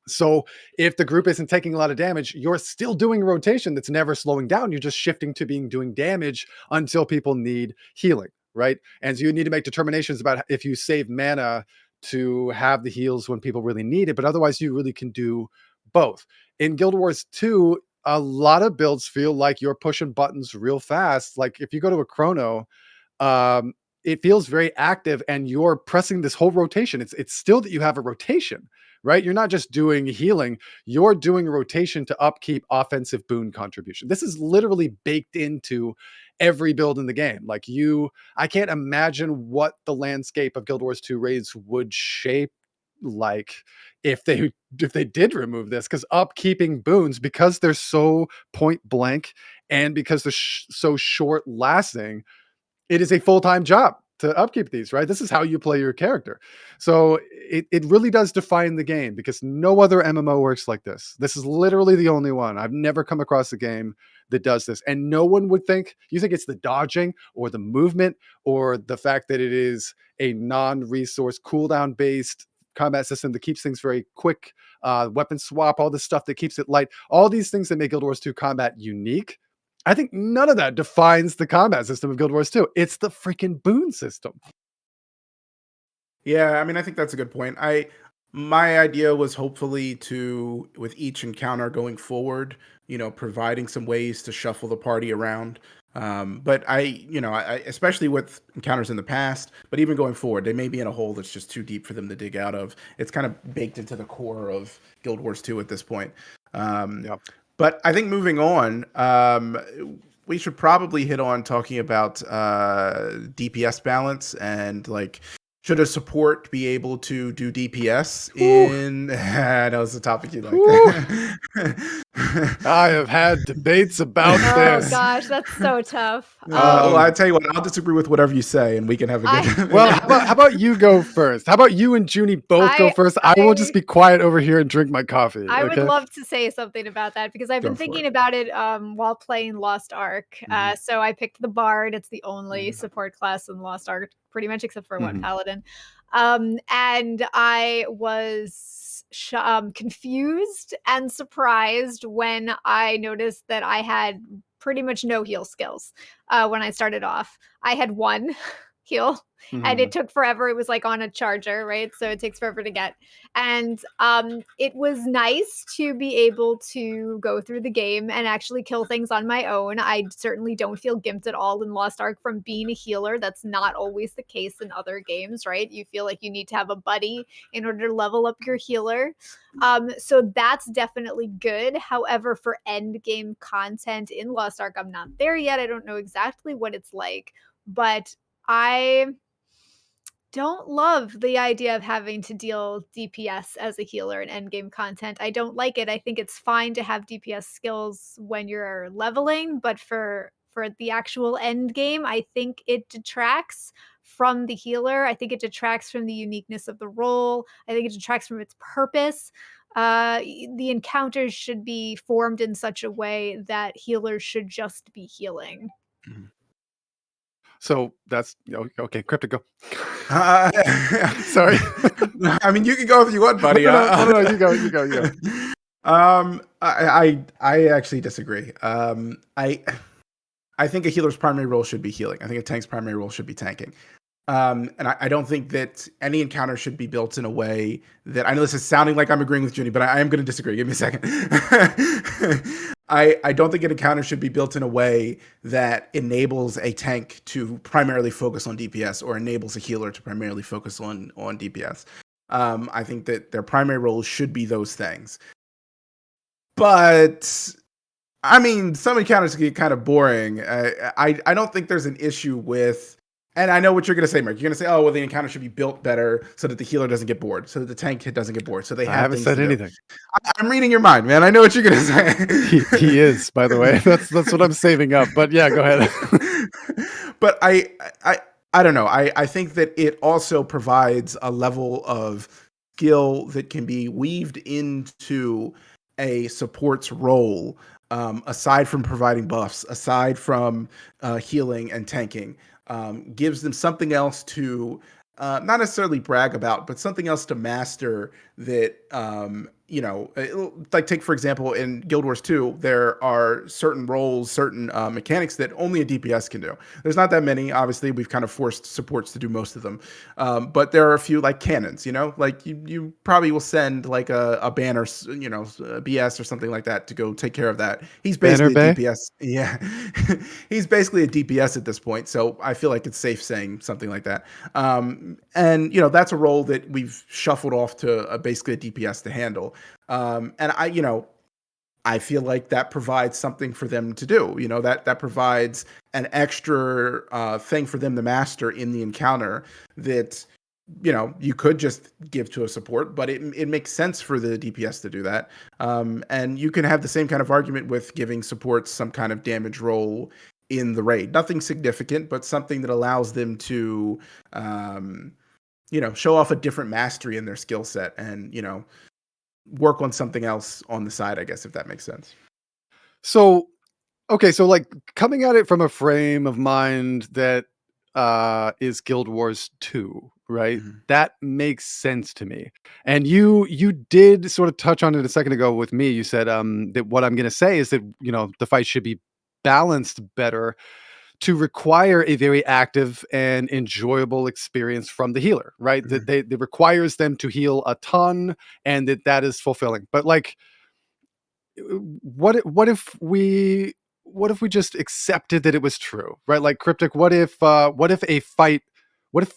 So if the group isn't taking a lot of damage, you're still doing a rotation that's never slowing down. You're just shifting to being doing damage until people need healing, right? And so you need to make determinations about if you save mana to have the heals when people really need it, but otherwise you really can do both. In Guild Wars 2, a lot of builds feel like you're pushing buttons real fast. Like if you go to a chrono, um, it feels very active and you're pressing this whole rotation. It's still that you have a rotation, right? You're not just doing healing, you're doing a rotation to upkeep offensive boon contribution. This is literally baked into every build in the game. I can't imagine what the landscape of Guild Wars 2 raids would shape like if they did remove this, because upkeeping boons, because they're so point blank and because they're so short lasting, it is a full-time job to upkeep these, right? This is how you play your character. So it really does define the game, because no other MMO works like this. This is literally the only one. I've never come across a game that does this. And no one would think, you think it's the dodging or the movement or the fact that it is a non-resource cooldown based combat system that keeps things very quick, weapon swap, all this stuff that keeps it light, all these things that make Guild Wars 2 combat unique. I think none of that defines the combat system of Guild Wars 2. It's the freaking boon system. Yeah, I mean, I think that's a good point. My idea was hopefully to, with each encounter going forward, providing some ways to shuffle the party around. But I especially with encounters in the past, but even going forward, they may be in a hole that's just too deep for them to dig out of. It's kind of baked into the core of Guild Wars 2 at this point. Um, Yeah. but I think moving on, we should probably hit on talking about DPS balance, and like, should a support be able to do DPS Whew. in? I know it's a topic you like. I have had debates about Oh this. gosh, that's so tough. Well, I tell you what, I'll disagree with whatever you say, and we can have a I good. Well, how about you go first? How about you and Junie both go I first? I will just I be quiet over here and drink my coffee. I would Okay. love to say something about that, because I've Go been for thinking it. about it while playing Lost Ark. Mhm. So I picked the Bard. It's the only Mhm. support class in Lost Ark, pretty much, except for one Mhm. Paladin. And I was confused and surprised when I noticed that I had pretty much no heal skills when I started off. I had one. heal, and Mhm. it took forever. It was like on a charger, right? So it takes forever to get. And it was nice to be able to go through the game and actually kill things on my own. I certainly don't feel gimped at all in Lost Ark from being a healer. That's not always the case in other games, right? You feel like you need to have a buddy in order to level up your healer. So that's definitely good. However, for end game content in Lost Ark, I'm not there yet. I don't know exactly what it's like, but I don't love the idea of having to deal DPS as a healer in endgame content. I don't like it. I think it's fine to have DPS skills when you're leveling, but for the actual end game, I think it detracts from the healer. I think it detracts from the uniqueness of the role. I think it detracts from its purpose. The encounters should be formed in such a way that healers should just be healing. Mhm. So that's okay. Cryptic, go. Uh, Sorry. I mean, you can go if you want, buddy. No. You go. You go. I actually disagree. I think a healer's primary role should be healing. I think a tank's primary role should be tanking. And I don't think that any encounter should be built in a way that, I know this is sounding like I'm agreeing with Junie, but I am going to disagree. Give me a second. I don't think an encounter should be built in a way that enables a tank to primarily focus on DPS or enables a healer to primarily focus on DPS. I think that their primary roles should be those things. But I mean, some encounters get kind of boring. I don't think there's an issue with, and I know what you're going to say, Mark. You're going to say, oh, well, the encounter should be built better so that the healer doesn't get bored, so that the tank doesn't get bored, so they have I haven't things said to do. anything. I'm reading your mind, man. I know what you're going to say. He is, by the way. That's what I'm saving up. But yeah, go ahead. But I don't know. I think that it also provides a level of skill that can be weaved into a support's role, aside from providing buffs, aside from healing and tanking, gives them something else to not necessarily brag about, but something else to master that, like take, for example, in Guild Wars 2, there are certain roles, certain mechanics that only a DPS can do. There's not that many. Obviously, we've kind of forced supports to do most of them. But there are a few like cannons, like you probably will send like a banner, a BS or something like that to go take care of that. He's basically a DPS. Yeah. He's basically a DPS at this point. So I feel like it's safe saying something like that. And that's a role that we've shuffled off to basically a DPS to handle. And I feel like that provides something for them to do. That provides an extra thing for them to master in the encounter that you could just give to a support, but it makes sense for the DPS to do that. And you can have the same kind of argument with giving supports some kind of damage role in the raid. Nothing significant, but something that allows them to show off a different mastery in their skill set and work on something else on the side, I guess, if that makes sense. So, okay, so like coming at it from a frame of mind that is Guild Wars 2, right? Mhm. That makes sense to me. And you did sort of touch on it a second ago with me. You said that what I'm going to say is that, the fight should be balanced better to require a very active and enjoyable experience from the healer, right? Mhm. That requires them to heal a ton and that is fulfilling. But like what if we just accepted that it was true, right? Like Cryptic, what if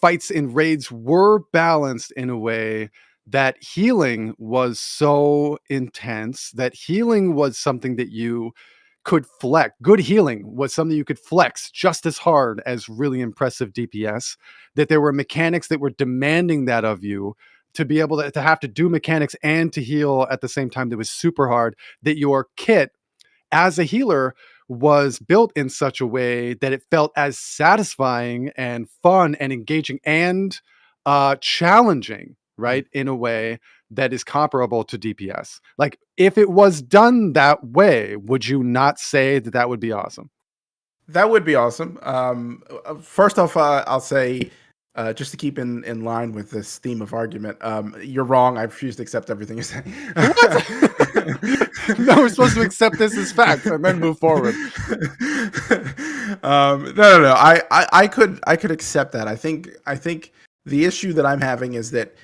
fights in raids were balanced in a way that healing was so intense, that healing was something that you could flex. Good healing was something you could flex just as hard as really impressive DPS, that there were mechanics that were demanding that of you to be able to have to do mechanics and to heal at the same time, that was super hard, that your kit as a healer was built in such a way that it felt as satisfying and fun and engaging and challenging, right? In a way that is comparable to DPS. Like, if it was done that way, would you not say that that would be awesome? That would be awesome. First off, I'll say, just to keep in line with this theme of argument, you're wrong. I refuse to accept everything you're saying. No, we're supposed to accept this as fact and then move forward. No. I could accept that. I think the issue that I'm having is that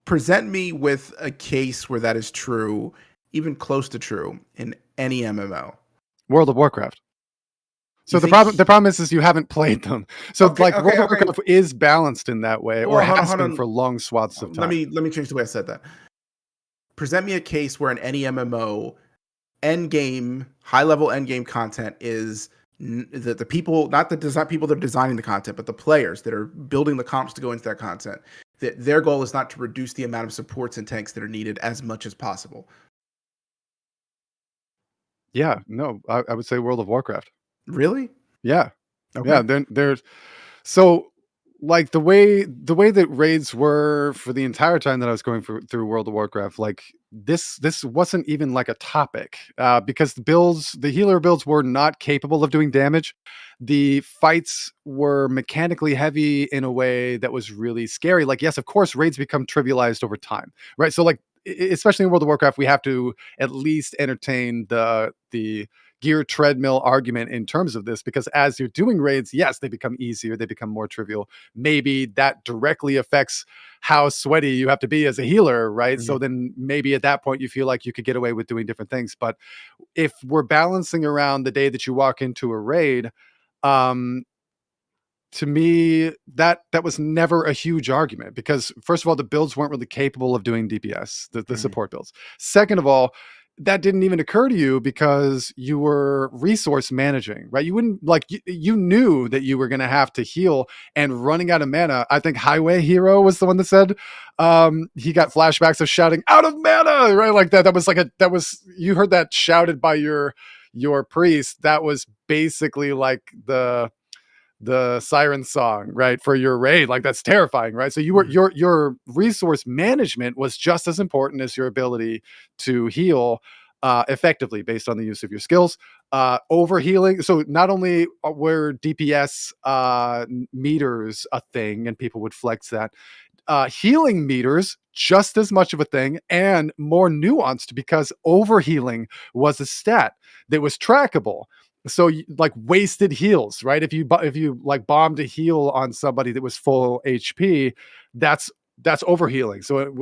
present me with a case where that is true, even close to true in any MMO. World of Warcraft. So You the think? problem is you haven't played them. So Okay, like World of okay. Warcraft is balanced in that way, or Well, has hold been on. for long swaths of time. Let me change the way I said that. Present me a case where in any MMO, end game, high level end game content is the people, not the design people that are designing the content, but the players that are building the comps to go into that content. That their goal is not to reduce the amount of supports and tanks that are needed as much as possible. Yeah, no, I would say World of Warcraft. Really? Yeah, Okay. yeah. There's so like the way that raids were for the entire time that I was going through World of Warcraft, like this wasn't even like a topic because the healer builds were not capable of doing damage. The fights were mechanically heavy in a way that was really scary. Like, yes, of course, raids become trivialized over time, right? So, like, especially in World of Warcraft, we have to at least entertain the gear treadmill argument in terms of this because as you're doing raids, yes, they become easier, they become more trivial. Maybe that directly affects how sweaty you have to be as a healer, right? Mhm. So then maybe at that point you feel like you could get away with doing different things. But if we're balancing around the day that you walk into a raid, um, to me, that was never a huge argument because first of all, the builds weren't really capable of doing DPS, the Mhm. support builds. Second of all, that didn't even occur to you because you were resource managing, right? You wouldn't like you knew that you were going to have to heal and running out of mana. I think Highway Hero was the one that said he got flashbacks of shouting out of mana, right? Like that. That was you heard that shouted by your priest. That was basically like the siren song, right, for your raid. Like that's terrifying, right? So you were Mhm. your resource management was just as important as your ability to heal effectively based on the use of your skills. Overhealing. So not only were DPS meters a thing, and people would flex that, healing meters just as much of a thing and more nuanced because overhealing was a stat that was trackable. So like wasted heals, right? If you like bombed a heal on somebody that was full HP, that's overhealing. So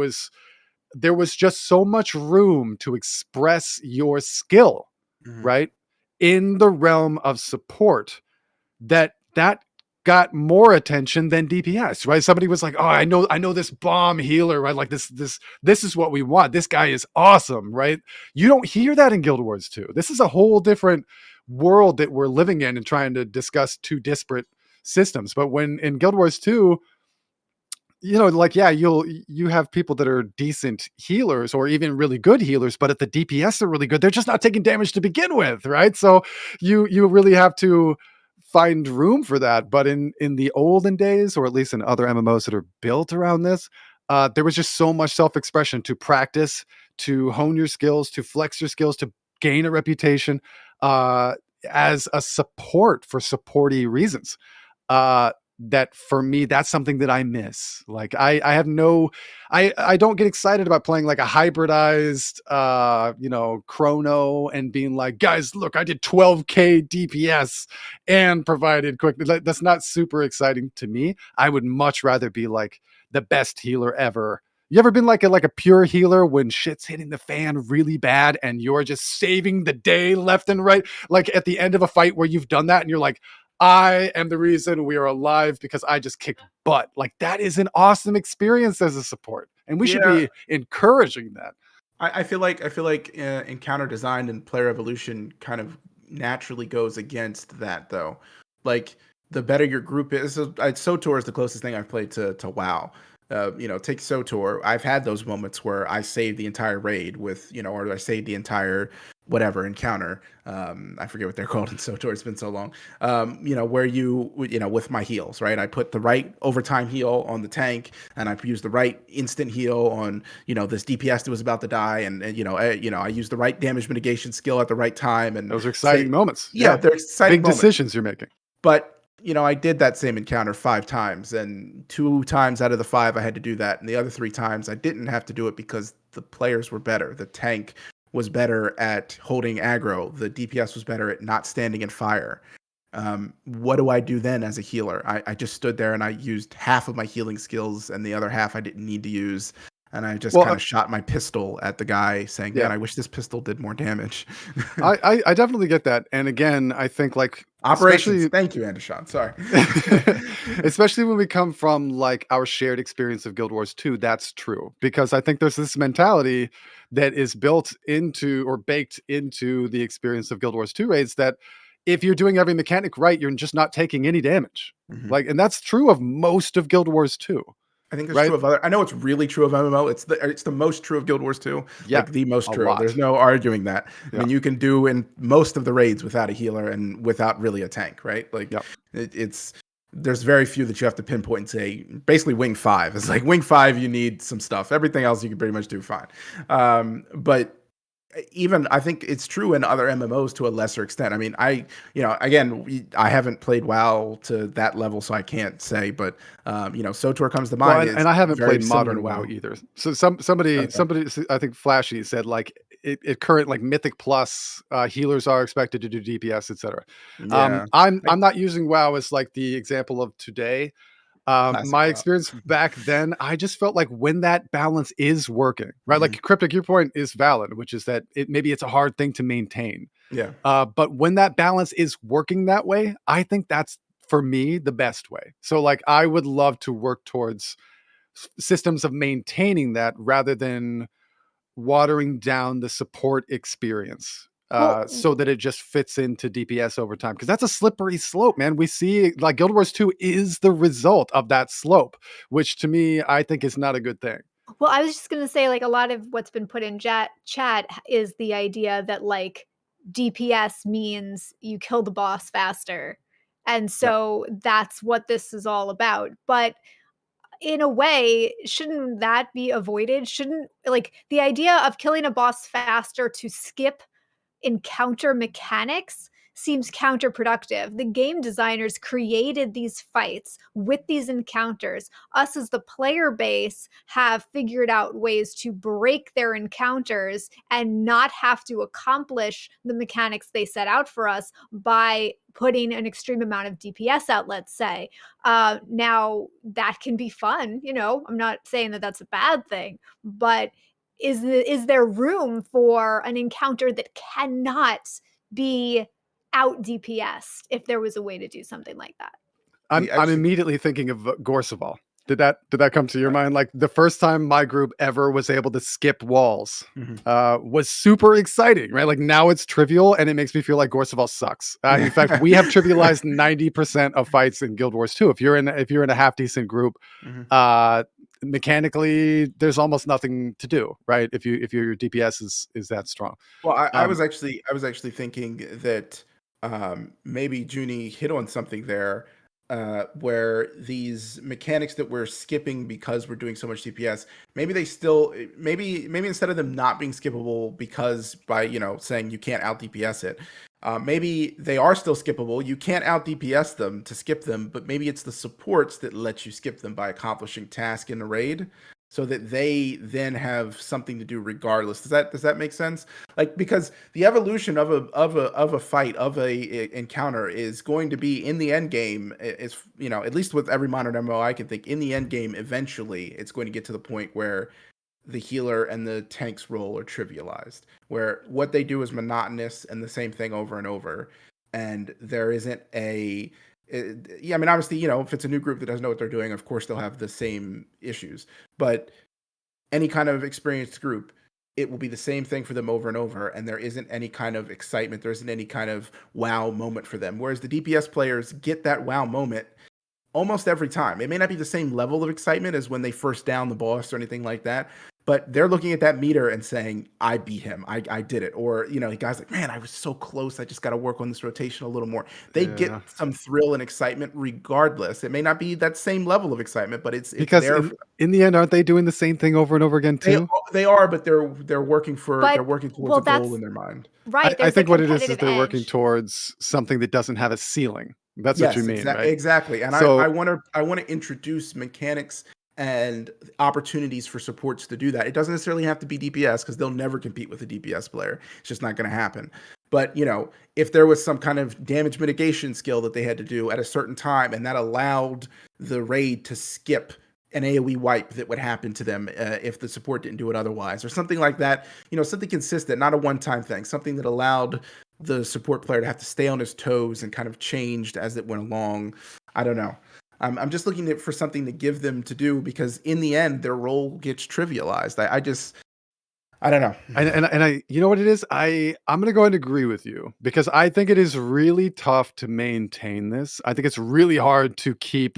there was just so much room to express your skill, Mhm. right? In the realm of support that got more attention than DPS, right? Somebody was like, "Oh, I know this bomb healer, right? Like this is what we want. This guy is awesome, right?" You don't hear that in Guild Wars 2. This is a whole different world that we're living in and trying to discuss two disparate systems. But when in Guild Wars 2, like yeah, you have people that are decent healers or even really good healers, but at the DPS are really good. They're just not taking damage to begin with, right? So you really have to find room for that. But in the olden days, or at least in other MMOs that are built around this, there was just so much self-expression to practice, to hone your skills, to flex your skills, to gain a reputation uh, as a support for supporty reasons. Uh, that for me, that's something that I miss. Like I have no, I don't get excited about playing like a hybridized, chrono and being like, guys, look, I did 12k DPS and provided quick. That's not super exciting to me. I would much rather be like the best healer ever. You ever been like a pure healer when shit's hitting the fan really bad and you're just saving the day left and right? Like at the end of a fight where you've done that and you're like, I am the reason we are alive because I just kicked butt. Like that is an awesome experience as a support, and we should Yeah, be encouraging that. I feel like encounter design and player evolution kind of naturally goes against that though. Like the better your group is, SOTOR is the closest thing I've played to WoW. Take SOTOR. I've had those moments where I saved the entire raid with, or I saved the entire whatever encounter. I forget what they're called in SOTOR. It's been so long. Where with my heals, right? I put the right overtime heal on the tank, and I used the right instant heal on, this DPS that was about to die, and I used the right damage mitigation skill at the right time, and Those are exciting say, moments. yeah, Yeah, they're exciting big moments. decisions you're making. But I did that same encounter 5 times, and 2 times out of the 5 I had to do that, and the other 3 times I didn't have to do it because the players were better. The tank was better at holding aggro. The DPS was better at not standing in fire. What do I do then as a healer? I just stood there and I used half of my healing skills and the other half I didn't need to use. And I just Well, kind of shot my pistol at the guy saying, yeah. man, I wish this pistol did more damage. I definitely get that. And again, I think like Operations. Thank you, Andershon. Sorry. Especially when we come from like our shared experience of Guild Wars 2, that's true. Because I think there's this mentality that is built into or baked into the experience of Guild Wars 2 raids that if you're doing every mechanic right, you're just not taking any damage. Like, and that's true of most of Guild Wars 2. I think that's right? true of other. I know it's really true of MMO. It's the most true of Guild Wars 2. Yeah, like the most a true. lot. There's no arguing that. Yeah. I mean, you can do in most of the raids without a healer and without really a tank, right? Like it's there's very few that you have to pinpoint and say basically wing 5. It's like wing 5 you need some stuff. Everything else you can pretty much do fine. But even I think it's true in other MMOs to a lesser extent. I mean, I haven't played WoW to that level, so I can't say. But SOTOR comes to mind. Well, and I haven't played modern WoW either. So somebody, I think Flashy said like it current like Mythic Plus healers are expected to do DPS, etc. Yeah. I'm not using WoW as like the example of today. My experience back then, I just felt like when that balance is working, right? Like Cryptic, your point is valid, which is that maybe it's a hard thing to maintain. Yeah. But when that balance is working that way, I think that's for me the best way. So like I would love to work towards systems of maintaining that rather than watering down the support experience. So that it just fits into DPS over time. Because that's a slippery slope, man. We see like Guild Wars 2 is the result of that slope, which to me, I think is not a good thing. Well, I was just going to say like a lot of what's been put in chat is the idea that like DPS means you kill the boss faster. And so that's what this is all about. But in a way, shouldn't that be avoided? Shouldn't like the idea of killing a boss faster to skip encounter mechanics seems counterproductive. The game designers created these fights with these encounters. Us as the player base have figured out ways to break their encounters and not have to accomplish the mechanics they set out for us by putting an extreme amount of DPS out, let's say. Now, that can be fun. I'm not saying that that's a bad thing, but is there room for an encounter that cannot be out DPS if there was a way to do something like that? I'm immediately thinking of Gorseval. Did that come to your mind? Like the first time my group ever was able to skip walls was super exciting, right? Like now it's trivial and it makes me feel like Gorseval sucks. In fact, we have trivialized 90% of fights in Guild Wars 2. If you're in a half decent group, mechanically there's almost nothing to do, right? If your DPS is that strong. Well, I was actually thinking that maybe Junie hit on something there. Where these mechanics that we're skipping because we're doing so much DPS, maybe instead of them not being skippable because by saying you can't out DPS it, maybe they are still skippable. You can't out DPS them to skip them, but maybe it's the supports that let you skip them by accomplishing task in the raid, so that they then have something to do regardless. Does that make sense? Like, because the evolution of a fight, of a encounter is going to be in the end game, is at least with every modern MMO I can think, in the end game eventually it's going to get to the point where the healer and the tank's role are trivialized, where what they do is monotonous and the same thing over and over, and there isn't a I mean, obviously, if it's a new group that doesn't know what they're doing, of course they'll have the same issues. But any kind of experienced group, it will be the same thing for them over and over, and there isn't any kind of excitement. There isn't any kind of wow moment for them. Whereas the DPS players get that wow moment almost every time. It may not be the same level of excitement as when they first down the boss or anything like that, but they're looking at that meter and saying, I beat him. I did it. Or, the guy's like, man, I was so close. I just got to work on this rotation a little more. They get some thrill and excitement regardless. It may not be that same level of excitement, but it's because there. In the end, aren't they doing the same thing over and over again too? They are, but they're working towards a goal in their mind. Right. I think what it is they're working towards something that doesn't have a ceiling. That's what you mean, right? Exactly. And I want to introduce mechanics and opportunities for supports to do that. It doesn't necessarily have to be DPS because they'll never compete with a DPS player. It's just not going to happen. But, if there was some kind of damage mitigation skill that they had to do at a certain time and that allowed the raid to skip an AoE wipe that would happen to them if the support didn't do it otherwise, or something like that, something consistent, not a one-time thing, something that allowed the support player to have to stay on his toes and kind of changed as it went along. I don't know. I'm just looking for something to give them to do, because in the end, their role gets trivialized. I don't know. And I, you know what it is? I'm going to go and agree with you, because I think it is really tough to maintain this. I think it's really hard to keep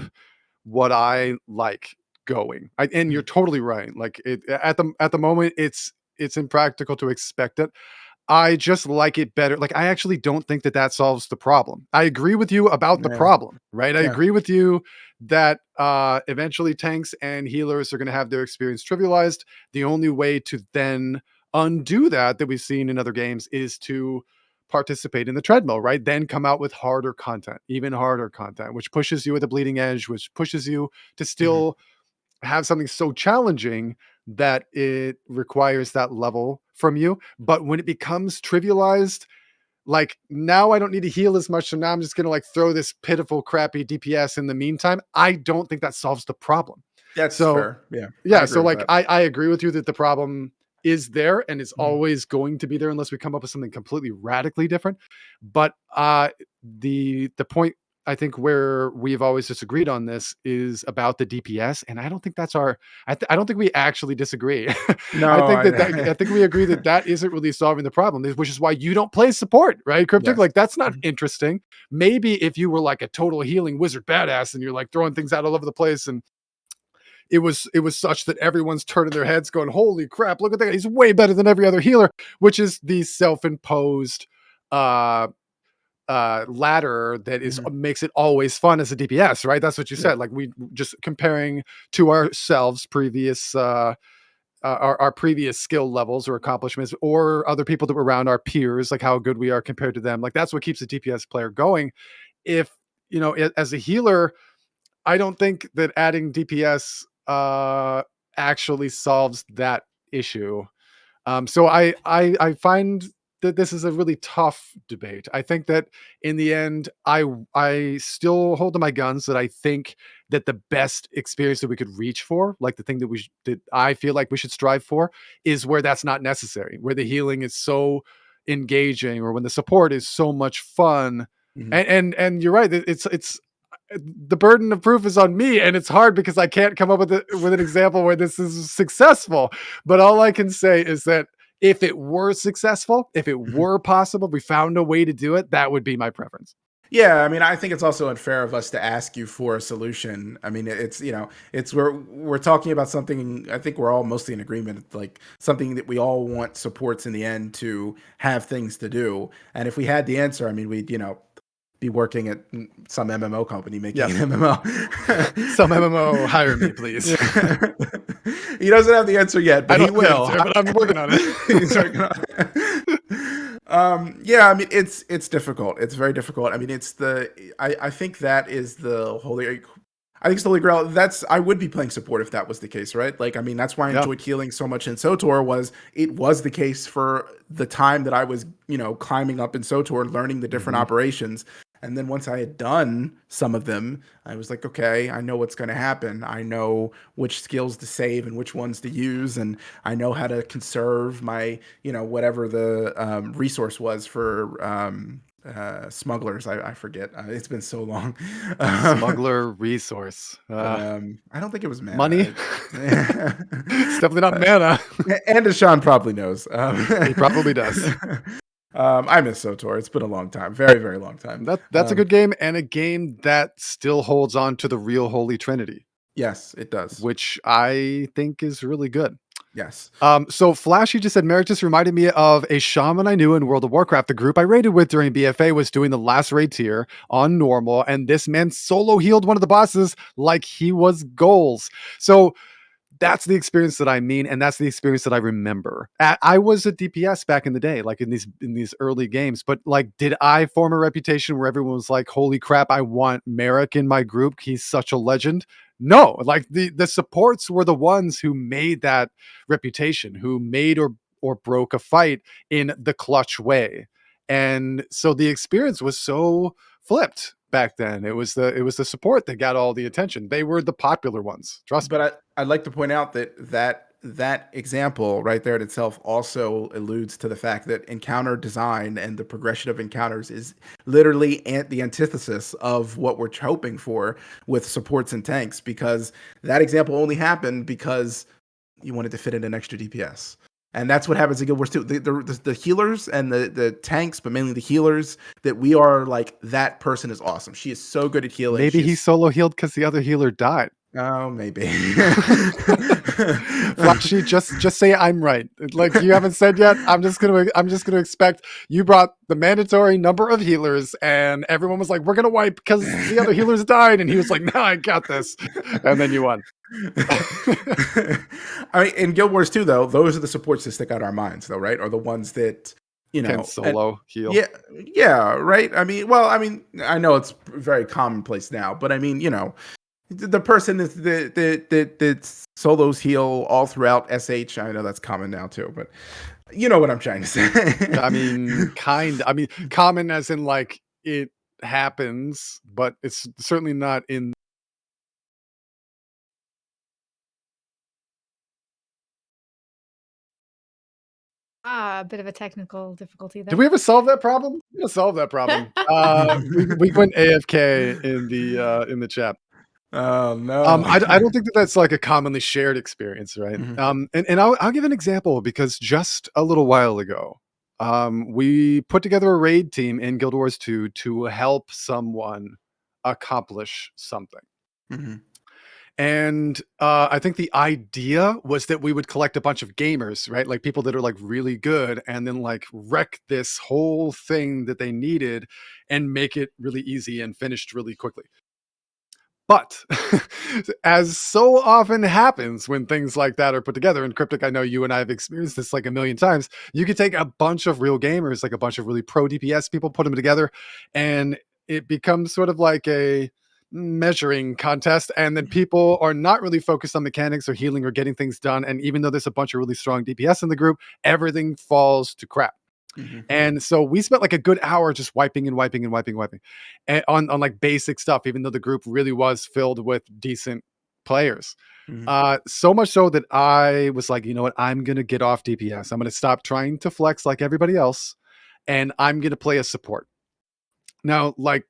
what I like going. And you're totally right. Like at the moment, it's impractical to expect it. I just like it better. Like, I actually don't think that solves the problem. I agree with you about the problem, right? I agree with you that eventually tanks and healers are going to have their experience trivialized. The only way to then undo that we've seen in other games is to participate in the treadmill, right? Then come out with harder content, even harder content, which pushes you at the bleeding edge, which pushes you to still have something so challenging that it requires that level from you. But when it becomes trivialized, like, now I don't need to heal as much, so now I'm just gonna like throw this pitiful, crappy DPS in the meantime. I don't think that solves the problem. That's So fair. Yeah. yeah, so like I agree with you that the problem is there and is always going to be there unless we come up with something completely radically different. But the point, I think, where we've always disagreed on this is about the DPS, and I don't think that's our. I don't think we actually disagree. No, I think we agree that isn't really solving the problem, which is why you don't play support, right, Cryptic? Yes. Like, that's not interesting. Maybe if you were like a total healing wizard badass and you're like throwing things out all over the place, and it was such that everyone's turning their heads, going, "Holy crap! Look at that! He's way better than every other healer," which is the self-imposed ladder that is makes it always fun as a DPS, right? That's what you said. Like, we just comparing to ourselves previous our previous skill levels or accomplishments, or other people that were around, our peers, like how good we are compared to them. Like, that's what keeps a DPS player going. If as a healer, I don't think that adding DPS actually solves that issue. So I find that this is a really tough debate. I think that in the end, I still hold to my guns that I think that the best experience that we could reach for, like the thing that I feel like we should strive for, is where that's not necessary, where the healing is so engaging, or when the support is so much fun. And you're right. It's the burden of proof is on me, and it's hard because I can't come up with an example where this is successful. But all I can say is that if it were successful, if it were possible, we found a way to do it, that would be my preference. Yeah, I mean, I think it's also unfair of us to ask you for a solution. I mean, it's we're talking about something. I think we're all mostly in agreement, like something that we all want supports in the end to have things to do. And if we had the answer, I mean, we'd be working at some MMO company making an MMO. Some MMO, hire me, please. He doesn't have the answer yet, but he will. But I'm working on it. He's working on it. Yeah, I mean, it's difficult. It's very difficult. I mean, I think that is the holy. I think it's the holy grail. I would be playing support if that was the case, right? Like, I mean, that's why I enjoyed healing so much in SOTOR. It was the case for the time that I was, climbing up in SOTOR, learning the different operations. And then once I had done some of them, I was like, okay, I know what's going to happen. I know which skills to save and which ones to use. And I know how to conserve my, whatever the resource was for smugglers. I forget. It's been so long. Smuggler resource. I don't think it was mana. Money? It's definitely not mana. And Deshaun probably knows. He probably does. I miss SOTOR. It's been a long time. Very, very long time. That's a good game, and a game that still holds on to the real Holy Trinity. Yes, it does. Which I think is really good. Yes. So Flashy just said, Meritus reminded me of a shaman I knew in World of Warcraft. The group I raided with during BFA was doing the last raid tier on normal, and this man solo healed one of the bosses like he was goals. So That's the experience that I mean, and that's the experience that I remember. I was a DPS back in the day, like in these early games. But like, did I form a reputation where everyone was like, "Holy crap, I want Merrick in my group. He's such a legend." No, like the supports were the ones who made that reputation, who made or broke a fight in the clutch way. And so the experience was so flipped back then. It was the support that got all the attention. They were the popular ones. Trust me. But I'd like to point out that example right there in itself also alludes to the fact that encounter design and the progression of encounters is literally the antithesis of what we're hoping for with supports and tanks, because that example only happened because you wanted to fit in an extra DPS. And that's what happens in Guild Wars 2. The healers and the tanks, but mainly the healers, that we are like, that person is awesome. She is so good at healing. Maybe he solo healed because the other healer died. Oh, maybe. Flashy, just say I'm right. Like, you haven't said yet. I'm just gonna expect you brought the mandatory number of healers, and everyone was like, "We're gonna wipe because the other healers died," and he was like, "No, I got this," and then you won. I mean, in Guild Wars 2, though, those are the supports that stick out in our minds, though, right? Are the ones that, you know, can solo heal. Yeah, right. I mean, I know it's very commonplace now, but I mean, you know, the person that solos heal all throughout SH. I know that's common now too, but you know what I'm trying to say. I mean, common as in like it happens, but it's certainly not in. A bit of a technical difficulty there. Did we ever solve that problem? We gotta solve that problem. We went AFK in the chat. Oh no. I don't think that's like a commonly shared experience, right? Mhm. And I'll give an example, because just a little while ago, we put together a raid team in Guild Wars 2 to help someone accomplish something. Mhm. And I think the idea was that we would collect a bunch of gamers, right? Like people that are like really good, and then like wreck this whole thing that they needed and make it really easy and finished really quickly. But as so often happens when things like that are put together, and Cryptic, I know you and I have experienced this like a million times, you could take a bunch of real gamers, like a bunch of really pro DPS people, put them together, and it becomes sort of like a measuring contest. And then people are not really focused on mechanics or healing or getting things done. And even though there's a bunch of really strong DPS in the group, everything falls to crap. Mhm. And so we spent like a good hour just wiping and wiping and wiping and on like basic stuff, even though the group really was filled with decent players. Mhm. So much so that I was like, you know what? I'm going to get off DPS. I'm going to stop trying to flex like everybody else, and I'm going to play a support. Now, like,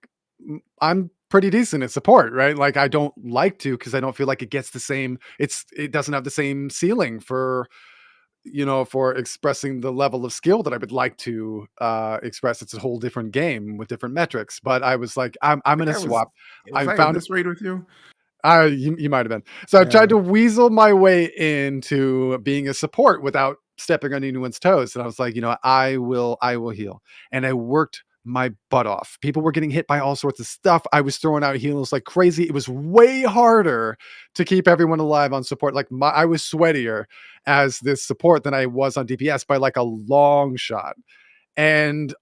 I'm pretty decent at support, right? Like, I don't like to, because I don't feel like it gets the same, it doesn't have the same ceiling for, for expressing the level of skill that I would like to express. It's a whole different game with different metrics. But I was like, I'm I going think to swap. was I I in found this raid with you? you might have been. So I Yeah. tried to weasel my way into being a support without stepping on anyone's toes. And I was like, I will heal. And I worked my butt off. People were getting hit by all sorts of stuff. I was throwing out heals like crazy. It was way harder to keep everyone alive on support. Like I was sweatier as this support than I was on DPS by like a long shot. And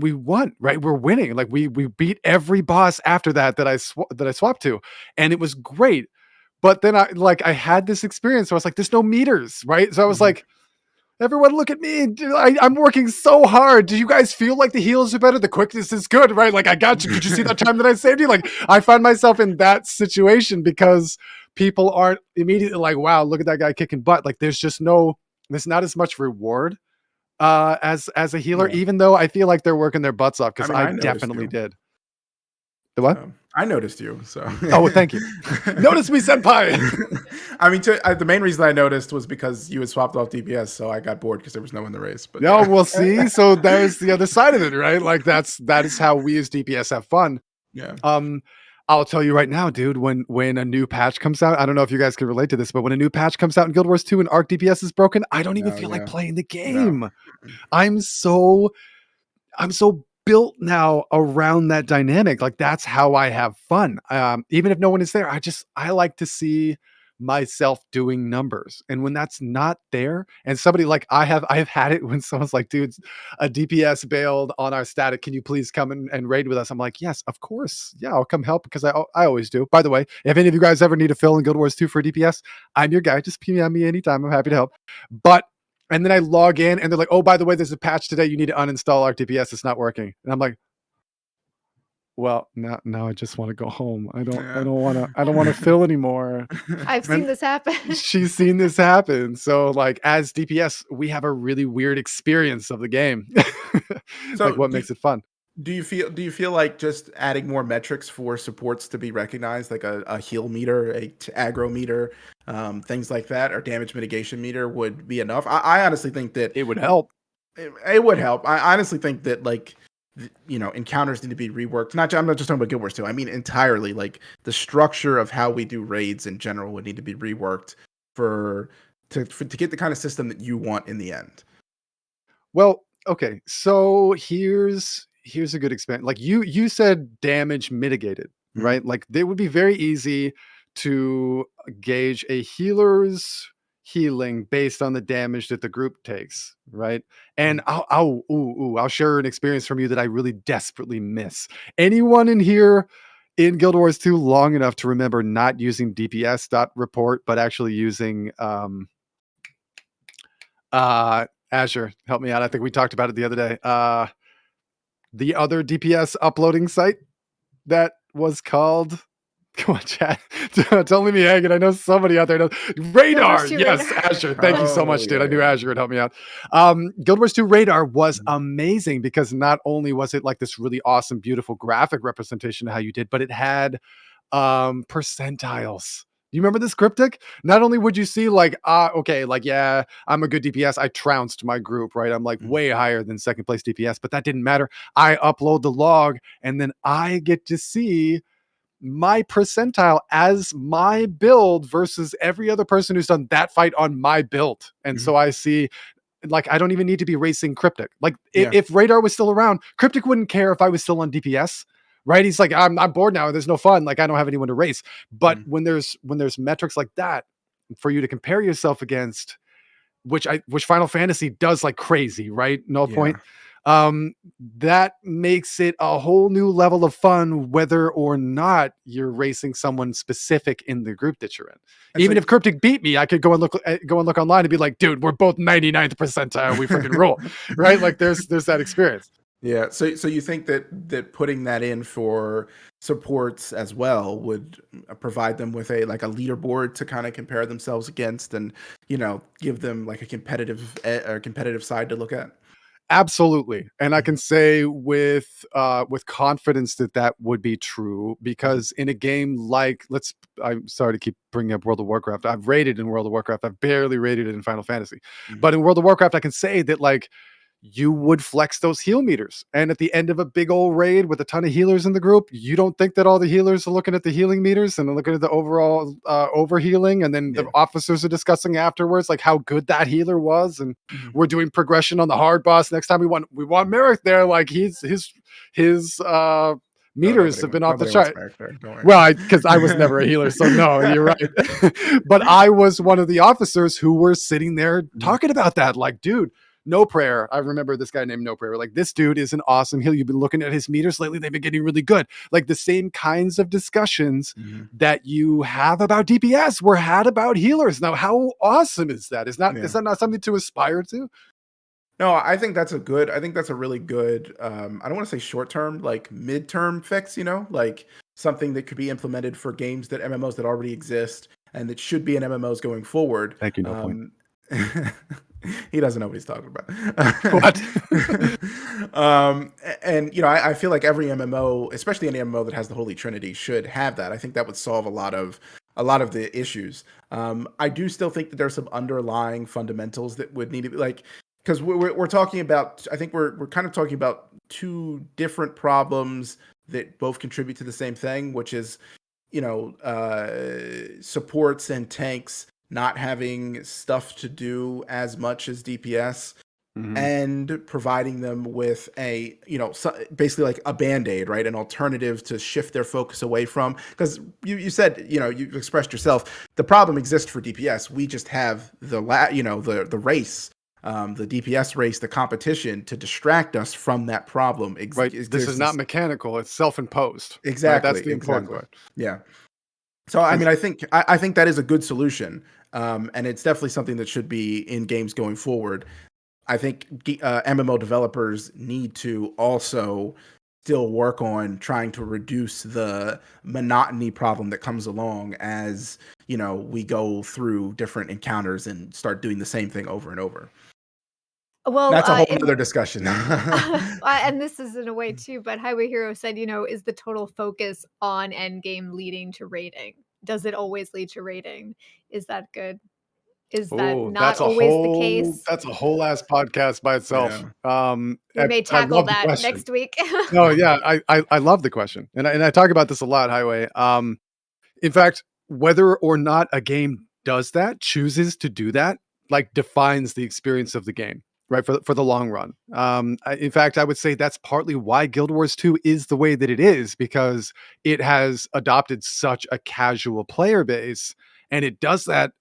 we won, right? We're winning. Like we beat every boss after that I swapped to, and it was great. But then I had this experience. So I was like, there's no meters, right? So I was Mhm. like, everyone look at me. I'm working so hard. Do you guys feel like the heals are better? The quickness is good, right? Like I got you. Did you see that time that I saved you? Like I find myself in that situation because people aren't immediately like, wow, look at that guy kicking butt. Like there's not as much reward as a healer, Yeah. even though I feel like they're working their butts off, I because mean, I I noticed definitely you. did. The what? I noticed you. So. Oh, thank you. Notice me, senpai. I mean, the main reason I noticed was because you had swapped off DPS, so I got bored because there was no one in the race. But No, yeah. we'll see. So there's the other side of it, right? Like that is how we as DPS have fun. Yeah. I'll tell you right now, dude, when a new patch comes out, I don't know if you guys can relate to this, but when a new patch comes out in Guild Wars 2 and Arc DPS is broken, I don't even No. feel like Yeah. playing the No. game. I'm so built now around that dynamic. Like that's how I have fun. Even if no one is there, I like to see myself doing numbers. And when that's not there, and somebody like I have had it when someone's like, dude, a DPS bailed on our static. Can you please come and raid with us? I'm like, yes, of course. Yeah, I'll come help because I always do. By the way, if any of you guys ever need a fill in Guild Wars 2 for DPS, I'm your guy. Just PM me anytime. I'm happy to help. But and then I log in and they're like, oh, by the way, there's a patch today. You need to uninstall our DPS. It's not working. And I'm like, well, now I just want to go home. I don't want to fill anymore. I've seen this happen. She's seen this happen. So like as DPS, we have a really weird experience of the game. So like what makes it fun. Do you feel like just adding more metrics for supports to be recognized, like a heal meter, aggro meter, things like that, or damage mitigation meter would be enough? I honestly think that It would help. It would help. I honestly think that like encounters need to be reworked. I'm not just talking about Guild Wars 2. I mean entirely. Like the structure of how we do raids in general would need to be reworked to get the kind of system that you want in the end. Well, okay. So here's a good experiment. Like you said damage mitigated, right? Like it would be very easy to gauge a healer's healing based on the damage that the group takes, right? And I'll share an experience from you that I really desperately miss. Anyone in here in Guild Wars 2 long enough to remember not using DPS.report, but actually using Azure, help me out. I think we talked about it the other day. The other DPS uploading site that was called. Come on, chat. Don't leave me hanging. I know somebody out there knows. Radar. Yes, Radar. Azure. Thank you so much, dude. I knew Azure would help me out. Guild Wars 2 Radar was amazing because not only was it like this really awesome, beautiful graphic representation of how you did, but it had percentiles. You remember this cryptic? Not only would you see like, okay, like, yeah, I'm a good DPS. I trounced my group, right? I'm like way higher than second place DPS, but that didn't matter. I upload the log and then I get to see my percentile as my build versus every other person who's done that fight on my build. And so I see like, I don't even need to be racing Cryptic. Like if Radar was still around, Cryptic wouldn't care if I was still on DPS. Right? He's like, I'm bored now. There's no fun. Like I don't have anyone to race. But when there's metrics like that for you to compare yourself against, which Final Fantasy does like crazy, right? No point. That makes it a whole new level of fun, whether or not you're racing someone specific in the group that you're in. And even if Cryptic beat me, I could go and look online and be like, dude, we're both 99th percentile. We freaking roll, right? Like there's that experience. Yeah, so you think that putting that in for supports as well would provide them with a leaderboard to kind of compare themselves against, and give them like a competitive side to look at? Absolutely. And I can say with confidence that would be true, because in a game like, I'm sorry to keep bringing up World of Warcraft. I've raided in World of Warcraft. I've barely raided in Final Fantasy. But in World of Warcraft, I can say that like you would flex those heal meters. And at the end of a big old raid with a ton of healers in the group, you don't think that all the healers are looking at the healing meters and looking at the overall overhealing. And then the officers are discussing afterwards, like how good that healer was. And we're doing progression on the hard boss. Next time we want Merrick there. Like his meters have been off the chart. Well, because I was never a healer, so no, you're right. But I was one of the officers who were sitting there talking about that. Like, dude, No Prayer. I remember this guy named No Prayer. Like, this dude is an awesome healer. You've been looking at his meters lately. They've been getting really good. Like the same kinds of discussions that you have about DPS were had about healers. Now, how awesome is that? Is that not something to aspire to? No, I think that's a really good, I don't want to say short-term, like mid-term fix, like something that could be implemented for games MMOs that already exist and that should be in MMOs going forward. Thank you, No Point. He doesn't know what he's talking about. What? And I feel like every MMO, especially an MMO that has the Holy Trinity, should have that. I think that would solve a lot of the issues. I do still think that there's some underlying fundamentals that would need to be like, because we're talking about, I think we're kind of talking about two different problems that both contribute to the same thing, which is supports and tanks not having stuff to do as much as DPS. and providing them with a, basically like a Band-Aid, right? An alternative to shift their focus away from, because you said, you expressed yourself, the problem exists for DPS. We just have the race, the DPS race, the competition to distract us from that problem. Right. This is not mechanical. It's self-imposed. Exactly. Right? That's the important part. Yeah. So, I mean, I think that is a good solution. And it's definitely something that should be in games going forward. I think MMO developers need to also still work on trying to reduce the monotony problem that comes along as, we go through different encounters and start doing the same thing over and over. Well, that's a whole other discussion. And this is in a way too, but Highway Hero said, is the total focus on endgame leading to rating? Does it always lead to rating? Is that good? Is that not always the case? That's a whole ass podcast by itself. Yeah. We may tackle that next week. No, yeah, I love the question, and I talk about this a lot, Highway. In fact, whether or not a game does that, chooses to do that, like defines the experience of the game, right? For the long run. In fact, I would say that's partly why Guild Wars 2 is the way that it is, because it has adopted such a casual player base, and it does that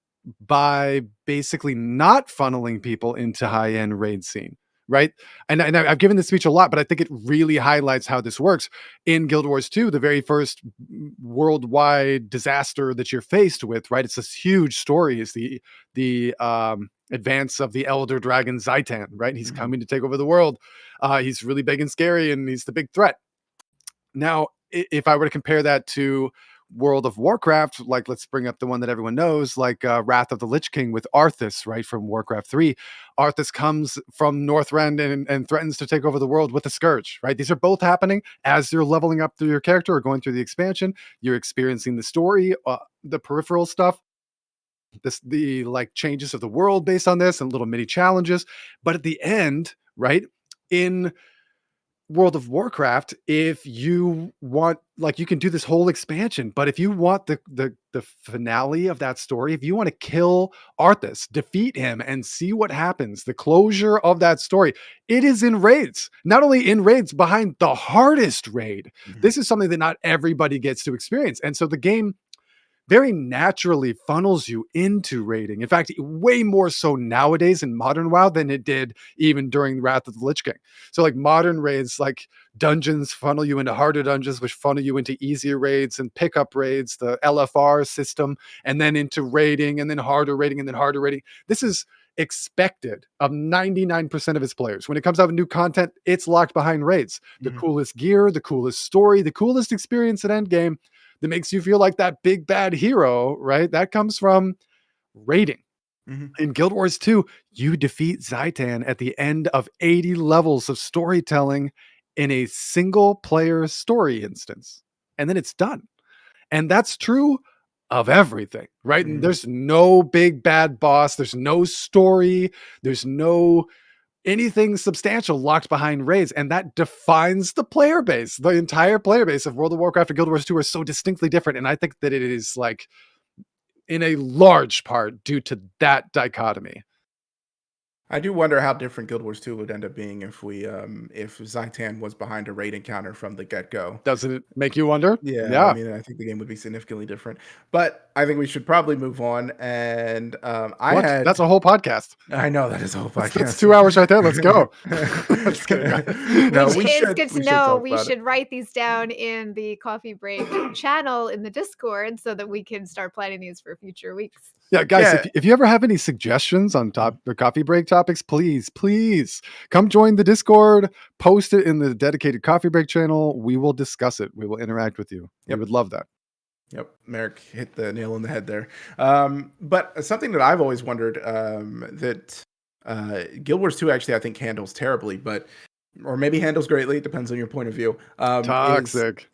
by basically not funneling people into high-end raid scene, right? And I've given this speech a lot, but I think it really highlights how this works. In Guild Wars 2, the very first worldwide disaster that you're faced with, right? It's this huge story, is the advance of the elder dragon Zaitan, right? He's coming to take over the world. He's really big and scary, and he's the big threat. Now, if I were to compare that to World of Warcraft, like let's bring up the one that everyone knows, like Wrath of the Lich King with Arthas, right, from Warcraft 3. Arthas comes from Northrend and threatens to take over the world with a Scourge, right? These are both happening as you're leveling up through your character or going through the expansion. You're experiencing the story, the peripheral stuff, the like changes of the world based on this, and little mini challenges. But at the end, right, in World of Warcraft, if you want, like, you can do this whole expansion, but if you want the finale of that story, if you want to kill Arthas, defeat him, and see what happens, the closure of that story, it is in raids. Not only in raids, behind the hardest raid. This is something that not everybody gets to experience, and so the game very naturally funnels you into raiding. In fact, way more so nowadays in modern WoW than it did even during Wrath of the Lich King. So like modern raids, like dungeons funnel you into harder dungeons, which funnel you into easier raids and pickup raids, the LFR system, and then into raiding, and then harder raiding, and then harder raiding. This is expected of 99% of its players. When it comes out with new content, it's locked behind raids. The coolest gear, the coolest story, the coolest experience at endgame that makes you feel like that big bad hero, right? That comes from raiding. In Guild Wars 2, you defeat Zaitan at the end of 80 levels of storytelling in a single player story instance. And then it's done. And that's true of everything, right? And there's no big bad boss. There's no story. There's no anything substantial locked behind raids, and that defines the player base. The entire player base of World of Warcraft and Guild Wars 2 are so distinctly different, and I think that it is like in a large part due to that dichotomy. I do wonder how different Guild Wars 2 would end up being if Zaitan was behind a raid encounter from the get-go. Doesn't it make you wonder? Yeah. I mean, I think the game would be significantly different. But I think we should probably move on. And that's a whole podcast. I know, that is a whole podcast. That's 2 hours right there. Let's go. Just kidding. No, it's good to know. We should write these down in the Coffee Break channel in the Discord so that we can start planning these for future weeks. Yeah, guys, if you ever have any suggestions on the Coffee Break topics, please come join the Discord, post it in the dedicated Coffee Break channel. We will discuss it. We will interact with you. We would love that. Yep, Merrick hit the nail on the head there. But something that I've always wondered that Guild Wars 2 actually I think handles terribly, or maybe handles greatly, it depends on your point of view. Toxic.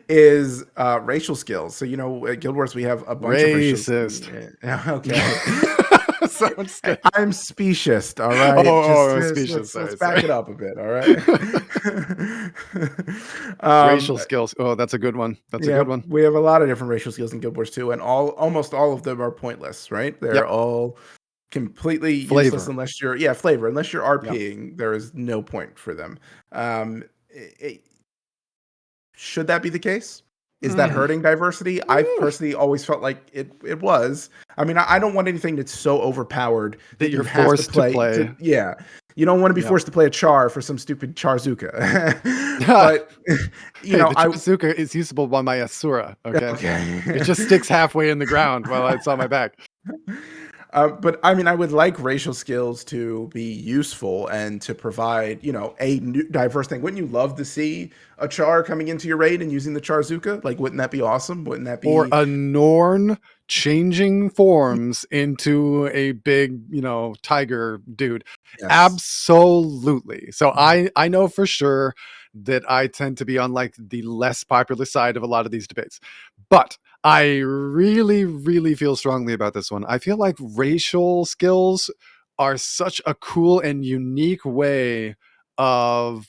Is racial skills. So, at Guild Wars, we have a bunch racist. of racial. Okay. I'm specious, all right? Specious. Let's back it up a bit, all right? Racial skills. Oh, that's a good one. That's a good one. We have a lot of different racial skills in Guild Wars 2, and almost all of them are pointless, right? They're all completely useless Flavor. unless you're flavor. Unless you're Yeah. RPing, there is no point for them. Um, should that be the case? Is that Mm. hurting diversity? I've personally always felt like it was. I mean, I don't want anything that's so overpowered That that you you're have to forced to play. play. Yeah, you don't want to be Yeah. forced to play a char for some stupid charzuka. Hey, But you know, the Chazuka is usable by my Asura, okay? It okay. just sticks halfway in the ground while it's on my back. But I mean, I would like racial skills to be useful and to provide, a new, diverse thing. Wouldn't you love to see a char coming into your raid and using the charzuka? Like, wouldn't that be awesome? Wouldn't that Or be? a Norn changing forms into a big, tiger dude. Yes. Absolutely. So Mhm. I know for sure that I tend to be on like the less popular side of a lot of these debates. But I really, really feel strongly about this one. I feel like racial skills are such a cool and unique way of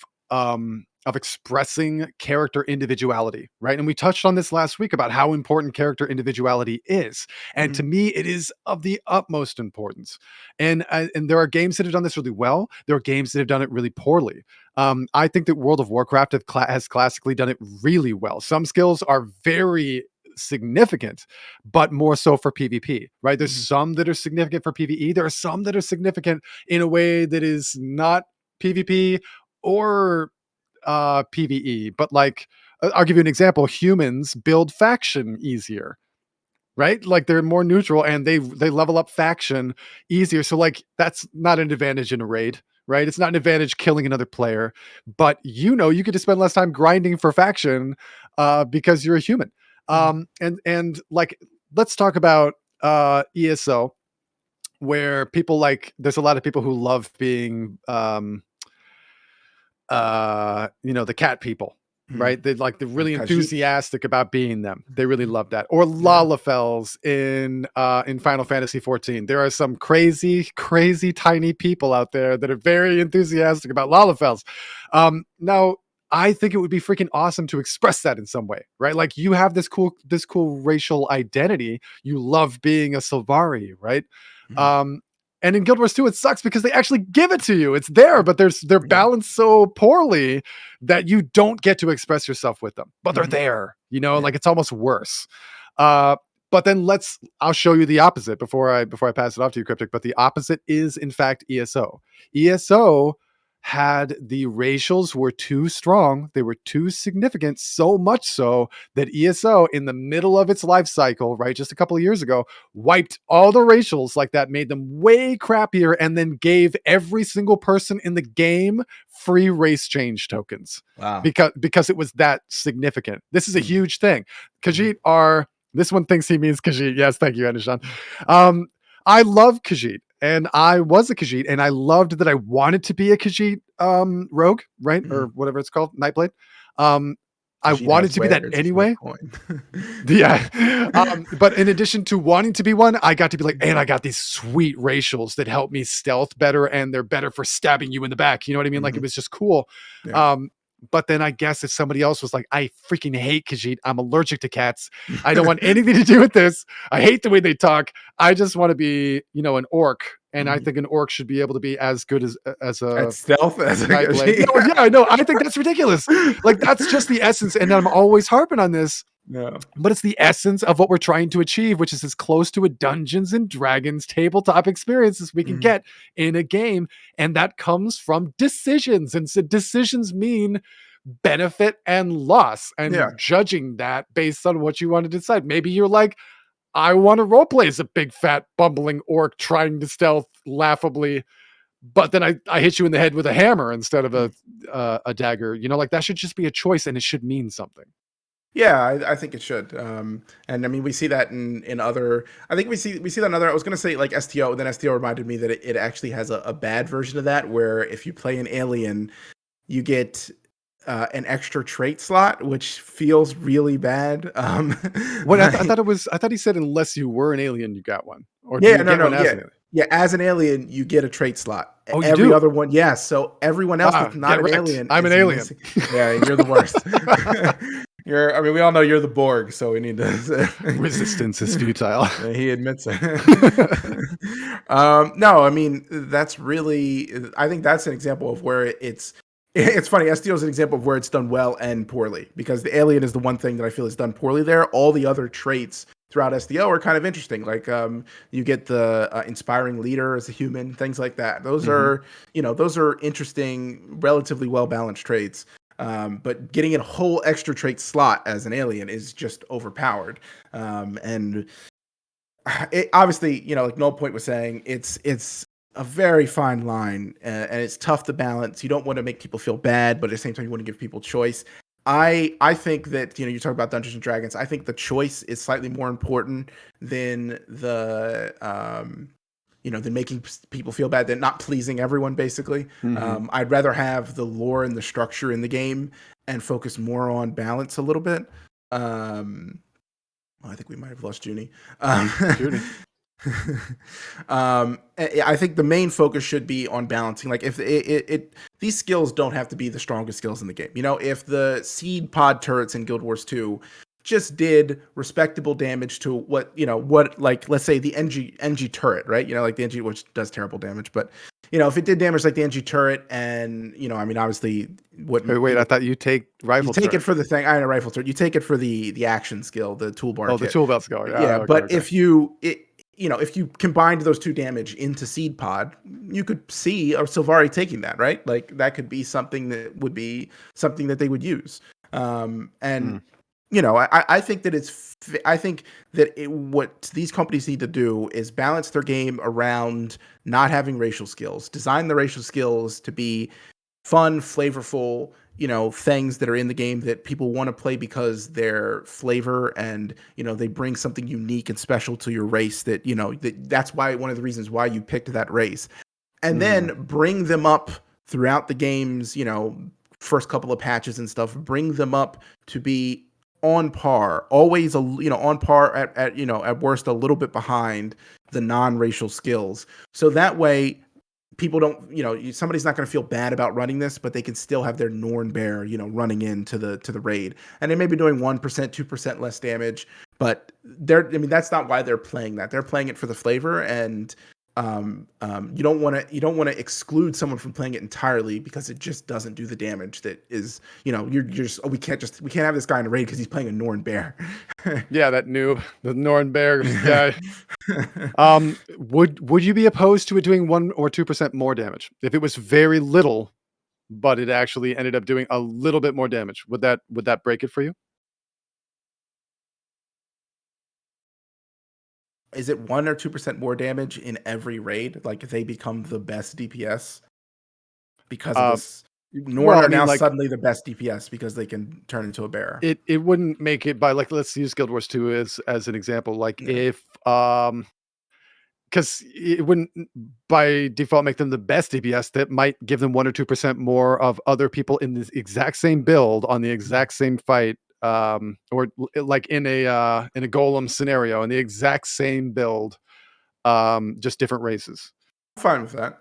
expressing character individuality, right? And we touched on this last week about how important character individuality is, and to Mhm. me, it is of the utmost importance. And there are games that have done this really well. There are games that have done it really poorly. I think that World of Warcraft has classically done it really well. Some skills are very significant, but more so for PvP, right? There's Mhm. some that are significant for PvE. There are some that are significant in a way that is not PvP or PvE, but like I'll give you an example. Humans build faction easier, right? Like they're more neutral and they level up faction easier. So like that's not an advantage in a raid, right? It's not an advantage killing another player, but you get to spend less time grinding for faction because you're a human. Mhm. And like let's talk about ESO, where people like there's a lot of people who love being the cat people, Mhm. right? They're really Khajiit. enthusiastic about being them. They really love that. Or Yeah. Lalafels in Final Fantasy 14. There are some crazy, crazy tiny people out there that are very enthusiastic about Lalafels. Now I think it would be freaking awesome to express that in some way, right? Like you have this cool racial identity. You love being a Sylvari, right? Mhm. Um, and in Guild Wars 2, it sucks because they actually give it to you. It's there, but they're Yeah. balanced so poorly that you don't get to express yourself with them. But they're Mhm. there, Yeah. like it's almost worse. Uh, but then I'll show you the opposite before I pass it off to you, Cryptic. But the opposite is in fact ESO. ESO had the racials were too strong, they were too significant, so much so that ESO in the middle of its life cycle, right, just a couple of years ago, wiped all the racials like that, made them way crappier, and then gave every single person in the game free race change tokens Wow. because it was that significant. This is a Mhm. huge thing. Mhm. Khajiit are this one thinks he means Khajiit. Yes, thank you, Anishan. Um, I love Khajiit, and I was a Khajiit, and I loved that I wanted to be a Khajiit rogue, right, or Mhm. whatever it's called, Nightblade. Um, I Khajiit wanted has to be that wares. It's worth anyway. coin. Yeah. But in addition to wanting to be one, I got to be like, and I got these sweet racials that help me stealth better, and they're better for stabbing you in the back. You know what I mean? Like it Mhm. was just cool. Yeah. Um, but then I guess if somebody else was like, I freaking hate Khajiit. I'm allergic to cats. I don't want anything to do with this. I hate the way they talk. I just want to be, an orc. And I Mhm. think an orc should be able to be as good as At a stealth as a Nightblade. Khajiit. No, yeah, I know. I think that's ridiculous. Like that's just the essence. And I'm always harping on this, No. but it's the essence of what we're trying to achieve, which is as close to a Dungeons and Dragons tabletop experience as we can Mhm. get in a game. And that comes from decisions. And so decisions mean benefit and loss, Yeah. and judging that based on what you want to decide. Maybe you're like, I want to roleplay as a big fat bumbling orc trying to stealth laughably, but then I hit you in the head with a hammer instead of Mhm. a dagger. Like that should just be a choice, and it should mean something. Yeah, I think it should. And I mean, we see that in other. I think we see that in other. I was going to say like STO, and then STO reminded me that it actually has a bad version of that, where if you play an alien, you get an extra trait slot, which feels really bad. What Like, I thought he said unless you were an alien, you got one, or do yeah, you no, get one no, as yeah, an alien? yeah. As an alien, you get a trait slot. Oh, you Every do. other one, yes. So everyone else that's not Get an wrecked. alien I'm an is alien. missing. Yeah, you're the worst. I mean, we all know you're the Borg, so we need to. Resistance is futile. He admits it. No, I mean that's really. I think that's an example of where it's. It's funny. STO is an example of where it's done well and poorly, because the alien is the one thing that I feel is done poorly there. All the other traits throughout STO are kind of interesting. Like you get the inspiring leader as a human, things like that. Those are those are interesting, relatively well balanced traits. But getting a whole extra trait slot as an alien is just overpowered. And it, obviously, like Null Point was saying, it's a very fine line, and it's tough to balance. You don't want to make people feel bad, but at the same time, you want to give people choice. I think that you talk about Dungeons and Dragons. I think the choice is slightly more important than the than making people feel bad, than not pleasing everyone, basically. I'd rather have the lore and the structure in the game and focus more on balance a little bit. I think we might have lost Junie. Junie. I think the main focus should be on balancing. Like if these skills don't have to be the strongest skills in the game. If the seed pod turrets in Guild Wars 2 just did respectable damage to what like, let's say the NG turret, right? Like the NG, which does terrible damage, but if it did damage like the NG turret, and I mean, obviously, wait, I thought you take rifle. You take it for the thing. I know rifle turret. You take it for the action skill, the toolbar. Oh, kit. the toolbar skill. Yeah, but okay. If you combined those two damage into seed pod, you could see a Sylvari taking that, right? Like that could be something that would be something that they would use. I think that what these companies need to do is balance their game around not having racial skills. Design the racial skills to be fun, flavorful, things that are in the game that people want to play because they're flavor and, they bring something unique and special to your race that, that's why one of the reasons why you picked that race. And then bring them up throughout the game's, first couple of patches and stuff, bring them up to be on par, always on par at worst a little bit behind the non-racial skills. So that way people don't, somebody's not going to feel bad about running this, but they can still have their Norn Bear, running into the raid, and they may be doing 1%, 2% less damage, but that's not why they're playing that. They're playing it for the flavor, and you don't want to exclude someone from playing it entirely because it just doesn't do the damage that is, you're just, we can't have this guy in a raid because he's playing a Norn Bear. Yeah, that noob, the Norn Bear guy. Would you be opposed to it doing 1 or 2% more damage if it was very little, but it actually ended up doing a little bit more damage? Would that break it for you? Is it 1 or 2% more damage in every raid? Like if they become the best DPS because of this? Norn are now suddenly the best DPS because they can turn into a bear. It wouldn't make it by, like, let's use Guild Wars 2 as an example. Like if because it wouldn't by default make them the best DPS. That might give them 1 or 2% more of other people in the exact same build on the exact same fight. Or like in a golem scenario in the exact same build, just different races. I'm fine with that.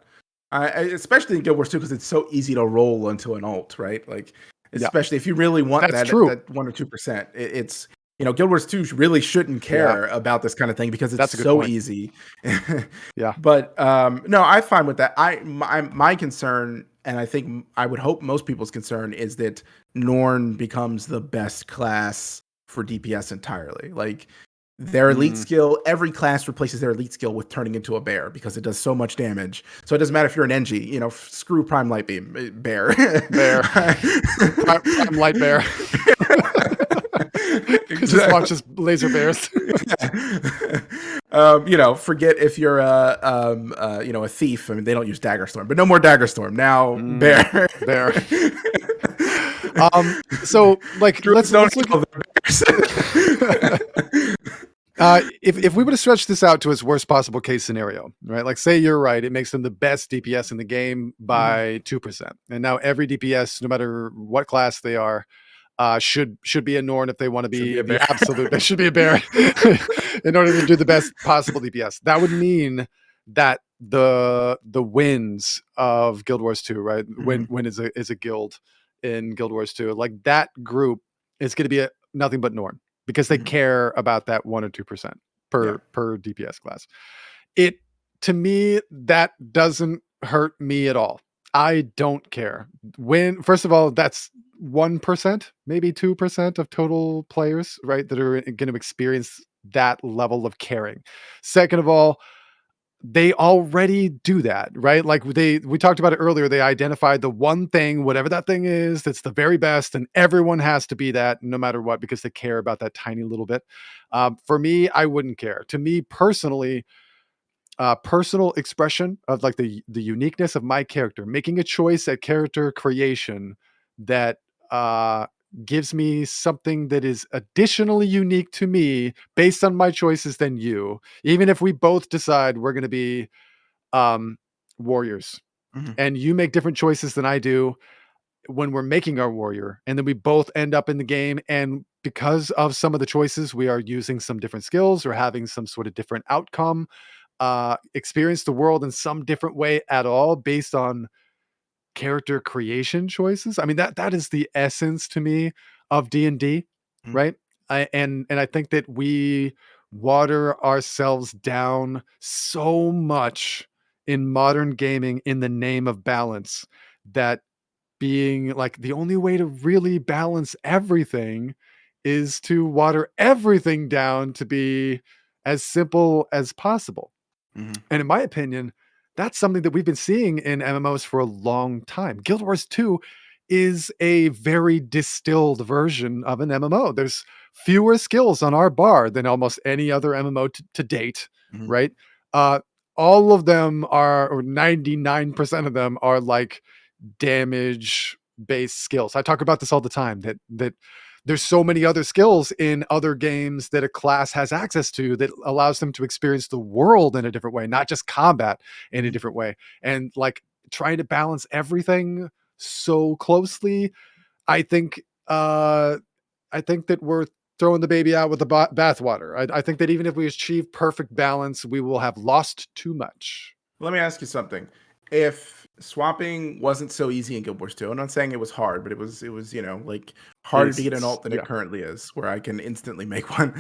I especially in Guild Wars 2 because it's so easy to roll into an ult, right? Like especially if you really want that 1 or 2%. It's Guild Wars 2 really shouldn't care about this kind of thing because it's so easy. Yeah. But no, I'm fine with that. My concern, and I think I would hope most people's concern, is that Norn becomes the best class for DPS entirely. Like their elite skill, every class replaces their elite skill with turning into a bear because it does so much damage. So it doesn't matter if you're an NG, screw Prime Light Beam, bear. Prime Light Bear. Just launches laser bears. Forget if you're a thief. I mean, they don't use Dagger Storm, but no more Dagger Storm now. Bear. So like, let's look if we were to stretch this out to its worst possible case scenario, right? Like, say you're right, it makes them the best DPS in the game by 2%, and now every DPS, no matter what class they are, should be a Norn if they want to be the absolute. They should be a bear in order to do the best possible DPS. That would mean that the wins of Guild Wars 2, right? Win is a guild in Guild Wars 2. Like that group is going to be nothing but Norn because they care about that 1 or 2% per DPS class. To me, that doesn't hurt me at all. I don't care. First of all, that's 1%, maybe 2% of total players, right, that are going to experience that level of caring. Second of all, they already do that, right? Like we talked about it earlier. They identified the one thing, whatever that thing is, that's the very best, and everyone has to be that no matter what, because they care about that tiny little bit. For me, I wouldn't care. To me personally, personal expression of like the uniqueness of my character, making a choice at character creation that gives me something that is additionally unique to me based on my choices than you, even if we both decide we're going to be warriors and you make different choices than I do when we're making our warrior, and then we both end up in the game, and because of some of the choices we are using some different skills or having some sort of different outcome, experience the world in some different way at all based on character creation choices. I mean, that is the essence to me of D&D, right? And I think that we water ourselves down so much in modern gaming in the name of balance, that being like the only way to really balance everything is to water everything down to be as simple as possible. And in my opinion, that's something that we've been seeing in MMOs for a long time. Guild Wars 2 is a very distilled version of an MMO. There's fewer skills on our bar than almost any other MMO to date, right? All of them are, or 99% of them are like damage based skills. I talk about this all the time, that there's so many other skills in other games that a class has access to that allows them to experience the world in a different way, not just combat in a different way. And like trying to balance everything so closely, I think that we're throwing the baby out with the bathwater. I think that even if we achieve perfect balance, we will have lost too much. Let me ask you something. If swapping wasn't so easy in Guild Wars 2, I'm not saying it was hard, but it was like harder to get an alt than it currently is, where I can instantly make one.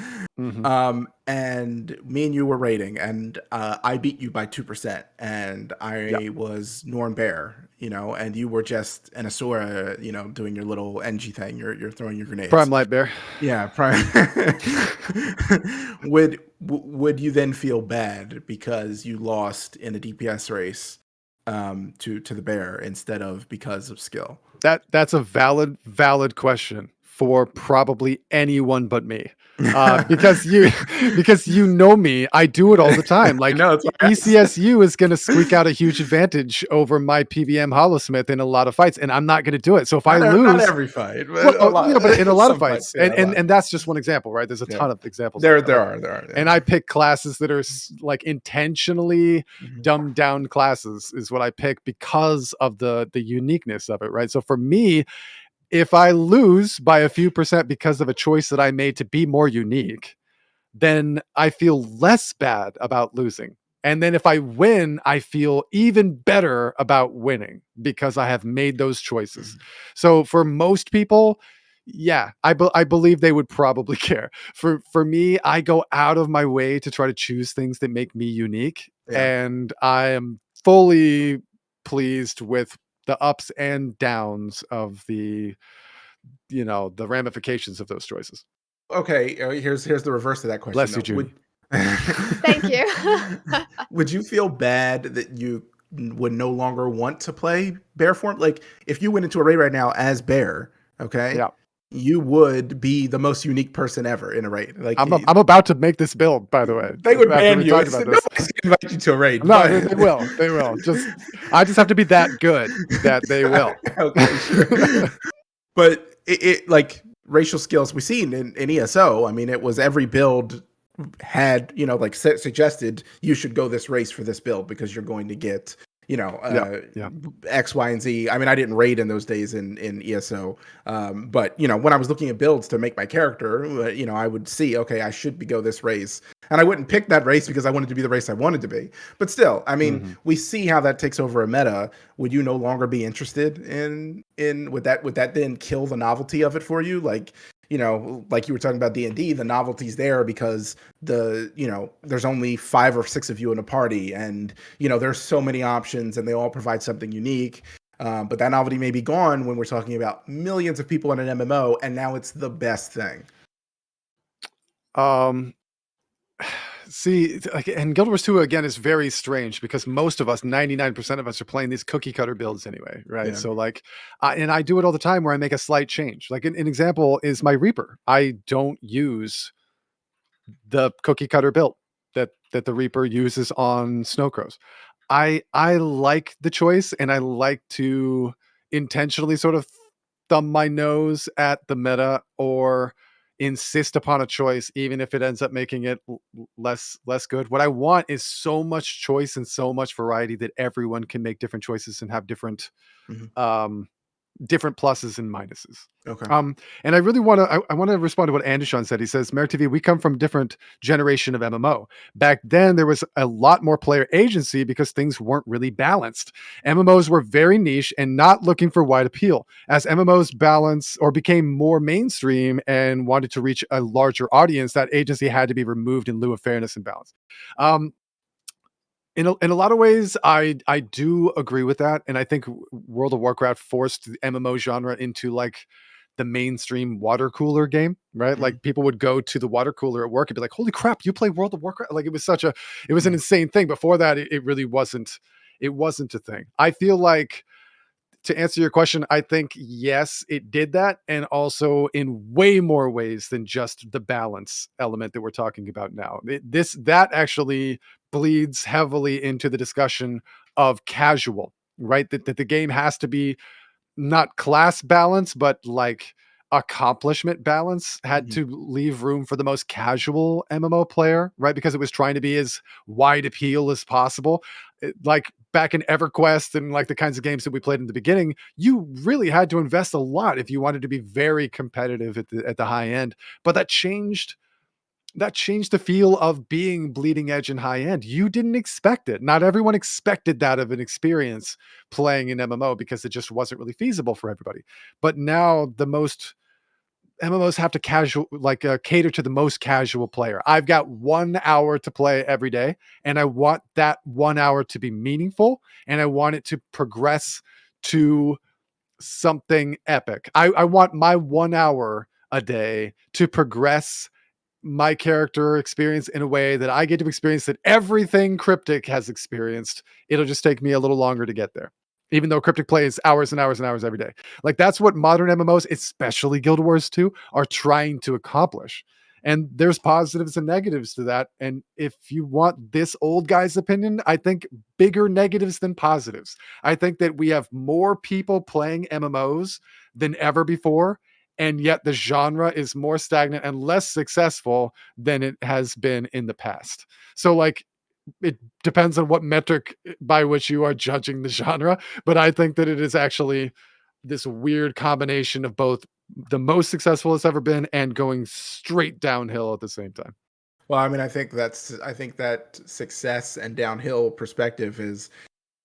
And me and you were raiding, and I beat you by 2%, and I was Norn Bear, and you were just an Asura, doing your little NG thing. You're throwing your grenades. Prime Light Bear. Yeah, prime. Would you then feel bad because you lost in a DPS race to the bear instead of because of skill? That's a valid question for probably anyone but me. Because you know me, I do it all the time. Like ECSU is going to squeak out a huge advantage over my PVM Holosmith in a lot of fights, and I'm not going to do it. So if I lose, not every fight, but but in a lot of fights, and that's just one example, right? There's a ton of examples. There are. And I pick classes that are like intentionally dumbed down classes is what I pick because of the uniqueness of it, right? So for me, if I lose by a few percent because of a choice that I made to be more unique, then I feel less bad about losing. And then if I win, I feel even better about winning because I have made those choices. So for most people, I believe they would probably care. For me, I go out of my way to try to choose things that make me unique. And I am fully pleased with the ups and downs of the ramifications of those choices. Okay, here's the reverse of that question. Bless you, Judy. Thank you. Would you feel bad that you would no longer want to play bear form? Like if you went into a raid right now as bear, okay? You would be the most unique person ever in a raid. Like I'm about to make this build, by the way. They would ban you. Nobody's gonna invite you to a raid. No, they will. They will. I just have to be that good that they will. Okay, sure. But it like racial skills we seen in ESO. I mean, it was every build had suggested you should go this race for this build because you're going to get X, Y, and Z. I mean, I didn't raid in those days in ESO. But, when I was looking at builds to make my character, I would see, okay, I should go this race. And I wouldn't pick that race because I wanted to be the race I wanted to be. But still, I mean, we see how that takes over a meta. Would you no longer be interested in would that then kill the novelty of it for you? Like, like you were talking about D&D, the novelty's there because there's only 5 or 6 of you in a party, and there's so many options, and they all provide something unique. But that novelty may be gone when we're talking about millions of people in an MMO, and now it's the best thing. See, and Guild Wars 2 again is very strange because most of us, 99% of us, are playing these cookie cutter builds anyway, right? Yeah. So and I do it all the time where I make a slight change. Like an example is my Reaper. I don't use the cookie cutter build that the Reaper uses on Snowcrows. I like the choice, and I like to intentionally sort of thumb my nose at the meta or insist upon a choice, even if it ends up making it less good. What I want is so much choice and so much variety that everyone can make different choices and have different Mm-hmm. different pluses and minuses. Okay. And I really want to I want to respond to what Andishan said. He says, Merrick TV, we come from different generation of MMO. Back then, there was a lot more player agency because things weren't really balanced. MMOs were very niche and not looking for wide appeal. As MMOs balance or became more mainstream and wanted to reach a larger audience, that agency had to be removed in lieu of fairness and balance. In a lot of ways, I do agree with that, and I think World of Warcraft forced the MMO genre into like the mainstream water cooler game, right? Mm-hmm. Like people would go to the water cooler at work and be like, "Holy crap, you play World of Warcraft!" Like it was an Mm-hmm. insane thing. Before that, it really wasn't. It wasn't a thing. I feel like, to answer your question, I think yes, it did that, and also in way more ways than just the balance element that we're talking about now. That actually bleeds heavily into the discussion of casual, right? That the game has to be not class balance, but like accomplishment balance, had Mm-hmm. to leave room for the most casual MMO player, right? Because it was trying to be as wide appeal as possible. Like back in EverQuest and like the kinds of games that we played in the beginning, you really had to invest a lot if you wanted to be very competitive at the high end. But that changed the feel of being bleeding edge and high end. You didn't expect it. Not everyone expected that of an experience playing an MMO because it just wasn't really feasible for everybody. But now the most MMOs have to cater to the most casual player. I've got 1 hour to play every day, and I want that 1 hour to be meaningful, and I want it to progress to something epic. I want my 1 hour a day to progress my character experience in a way that I get to experience that everything Cryptic has experienced. It'll just take me a little longer to get there, even though Cryptic plays hours and hours and hours every day. Like that's what modern MMOs, especially Guild Wars 2, are trying to accomplish. And there's positives and negatives to that. And if you want this old guy's opinion, I think bigger negatives than positives. I think that we have more people playing MMOs than ever before, and yet the genre is more stagnant and less successful than it has been in the past. So like it depends on what metric by which you are judging the genre, but I think that it is actually this weird combination of both the most successful it's ever been and going straight downhill at the same time. Well, I mean, I think that success and downhill perspective is,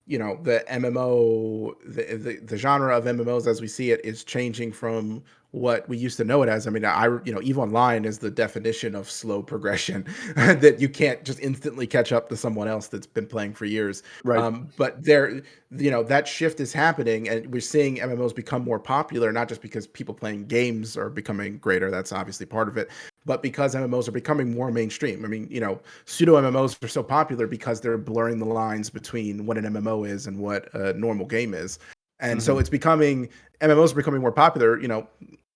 the MMO, the genre of MMOs as we see it is changing from what we used to know it as. I mean, EVE Online is the definition of slow progression that you can't just instantly catch up to someone else that's been playing for years. Right. But that shift is happening, and we're seeing MMOs become more popular, not just because people playing games are becoming greater. That's obviously part of it, but because MMOs are becoming more mainstream. I mean, pseudo MMOs are so popular because they're blurring the lines between what an MMO is and what a normal game is. And so MMOs are becoming more popular,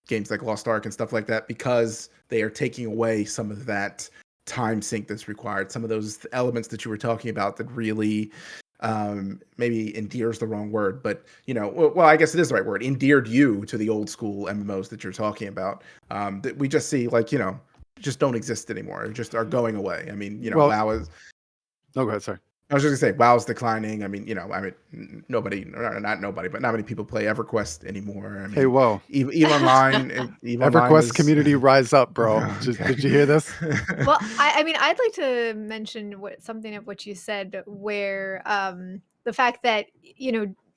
games like Lost Ark and stuff like that, because they are taking away some of that time sink that's required, some of those elements that you were talking about that really maybe endears the wrong word, but well, I guess it is the right word, endeared you to the old school MMOs that you're talking about, that we just see just don't exist anymore, just are going away. I mean, WoW is. Oh, go ahead. Sorry. I was just gonna say WoW's declining. I mean, nobody, not nobody, but not many people play EverQuest anymore. I mean, Hey, whoa. EVE Online, EverQuest community rise up, bro. Okay. Did you hear this? Well, I mean, I'd like to mention something of what you said, where the fact that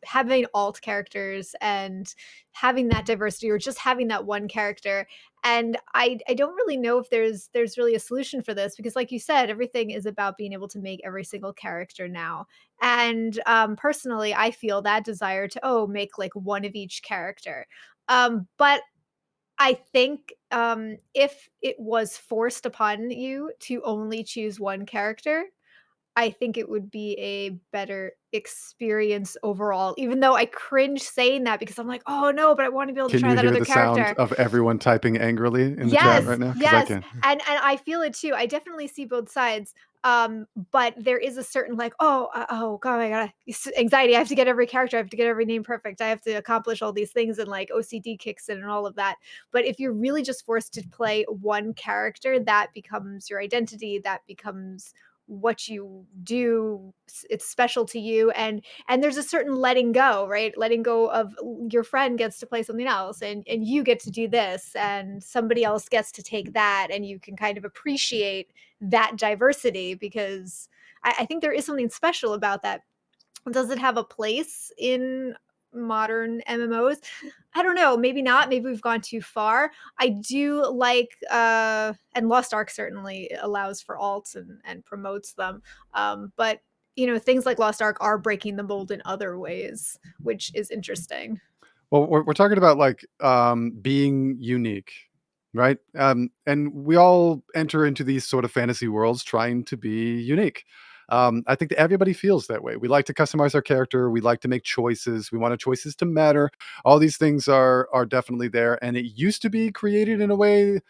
having alt characters and having that diversity, or just having that one character. And I don't really know if there's really a solution for this, because like you said, everything is about being able to make every single character now. And personally, I feel that desire to, make like one of each character. But I think if it was forced upon you to only choose one character, I think it would be a better experience overall, even though I cringe saying that, because I'm like, "Oh, no, but I wanna be able to Can try you that hear other the sound character." of everyone typing angrily in the chat Yes, right now? Because I yes, can. and I feel it too. I definitely see both sides, but there is a certain like, "Oh, god, I gotta anxiety. I have to get every character. I have to get every name perfect. I have to accomplish all these things," and, like, OCD kicks in and all of that. But if you're really just forced to play one character, that becomes your identity, that becomes what you do. It's special to you, and there's a certain letting go, right? Letting go of your friend gets to play something else, and you get to do this, and somebody else gets to take that, and you can kind of appreciate that diversity, because I think there is something special about that. Does it have a place in modern MMOs? I don't know, maybe not, maybe we've gone too far. I do like, and Lost Ark certainly allows for alts and promotes them, but, things like Lost Ark are breaking the mold in other ways, which is interesting. Well, we're talking about like being unique, right? And we all enter into these sort of fantasy worlds trying to be unique. I think that everybody feels that way. We like to customize our character. We like to make choices. We want our choices to matter. All these things are definitely there. And it used to be created in a way,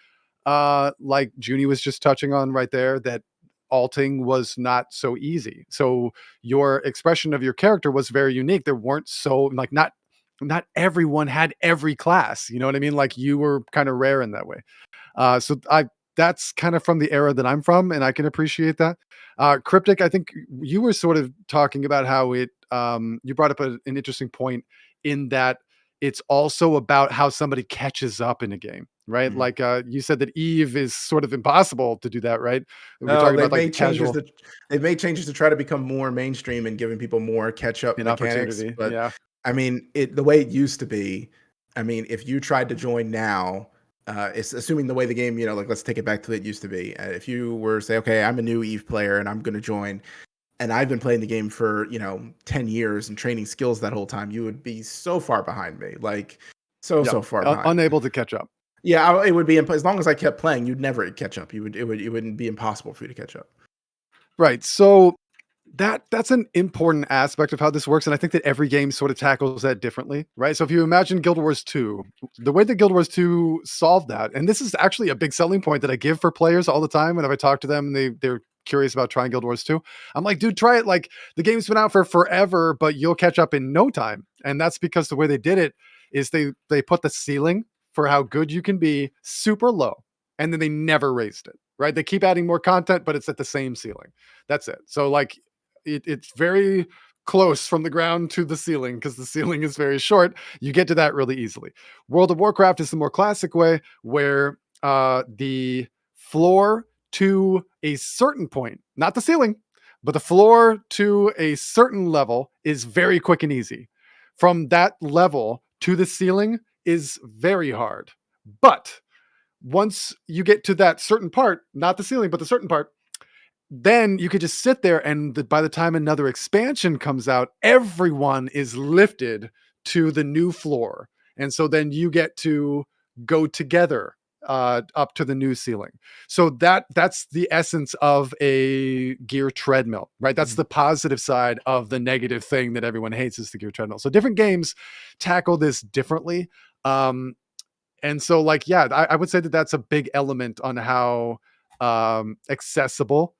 like Junie was just touching on right there, that alting was not so easy. So your expression of your character was very unique. There weren't so like not everyone had every class. You know what I mean? Like you were kind of rare in that way. So I That's kind of from the era that I'm from, and I can appreciate that. Cryptic, I think you were sort of talking about how you brought up an interesting point in that it's also about how somebody catches up in a game, right? Mhm. Like you said that Eve is sort of impossible to do that, right? We're No, talking about like the casual they've made changes to try to become more mainstream and giving people more catch-up in mechanics, opportunity. but, Yeah. I mean, the way it used to be, I mean, if you tried to join now, it's assuming the way the game, like, let's take it back to the way it used to be. If you were to say, "Okay, I'm a new EVE player and I'm gonna join," and I've been playing the game for, 10 years and training skills that whole time, you would be so far behind me, like, Yep. so far behind. Unable to catch up. Yeah, it would be as long as I kept playing, you'd never catch up. It wouldn't be impossible for you to catch up. Right. So that's an important aspect of how this works, and I think that every game sort of tackles that differently, right? So if you imagine Guild Wars 2, the way that Guild Wars 2 solved that, and this is actually a big selling point that I give for players all the time whenever I talk to them and they're curious about trying Guild Wars 2. I'm like, dude, try it. Like the game's been out for forever, but you'll catch up in no time. And that's because the way they did it is they put the ceiling for how good you can be super low, and then they never raised it. Right? They keep adding more content, but it's at the same ceiling. That's it. So like it's very close from the ground to the ceiling because the ceiling is very short. You get to that really easily. World of Warcraft is the more classic way where the floor to a certain point, not the ceiling, but the floor to a certain level is very quick and easy. From that level to the ceiling is very hard. But once you get to that certain part, not the ceiling, but the certain part, then you could just sit there and by the time another expansion comes out, everyone is lifted to the new floor. And so then you get to go together up to the new ceiling. So that's the essence of a gear treadmill, right? That's Mhm. the positive side of the negative thing that everyone hates is the gear treadmill. So different games tackle this differently. And so like, yeah, I would say that that's a big element on how accessible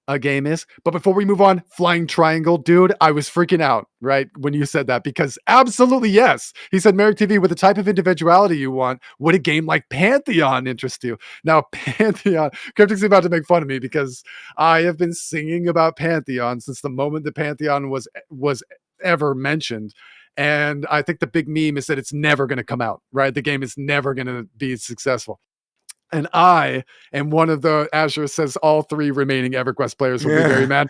a game is. But before we move on, flying triangle, dude, I was freaking out, right, when you said that, because absolutely yes. He said, Merrick TV, with the type of individuality you want, would a game like Pantheon interest you? Now, Pantheon, Cryptic's about to make fun of me because I have been singing about Pantheon since the moment that Pantheon was ever mentioned. And I think the big meme is that it's never going to come out, right? The game is never going to be successful. And I am one of the Azure says all 3 remaining EverQuest players will be very Yeah. mad.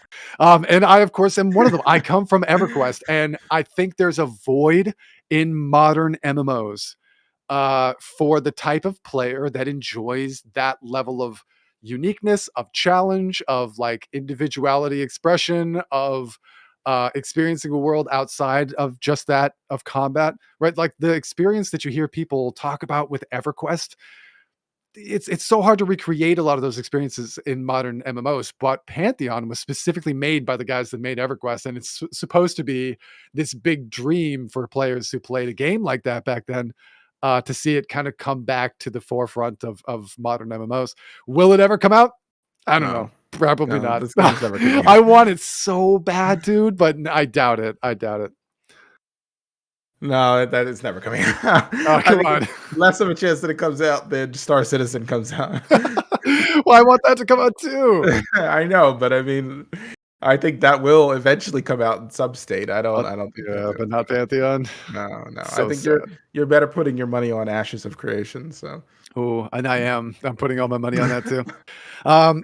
And I, of course, am one of them. I come from EverQuest, and I think there's a void in modern MMOs for the type of player that enjoys that level of uniqueness, of challenge, of like individuality expression, of experiencing a world outside of just that of combat, right? Like the experience that you hear people talk about with EverQuest, it's so hard to recreate a lot of those experiences in modern MMOs, but Pantheon was specifically made by the guys that made EverQuest, and it's supposed to be this big dream for players who played a game like that back then, to see it kind of come back to the forefront of modern MMOs. Will it ever come out? I don't know. No, Probably no, not. this game's never coming I out. want it so bad, dude, but I doubt it. I doubt it. No, that is never coming out. Oh, I come think on. it's less of a chance that it comes out than Star Citizen comes out. Well, I want that to come out too. I know, but I mean, I think that will eventually come out in some state. But I don't think yeah, but Pantheon's not gonna. Pantheon. No, no. I So think sad. you're better putting your money on Ashes of Creation. So Oh, and I am. I'm putting all my money on that too.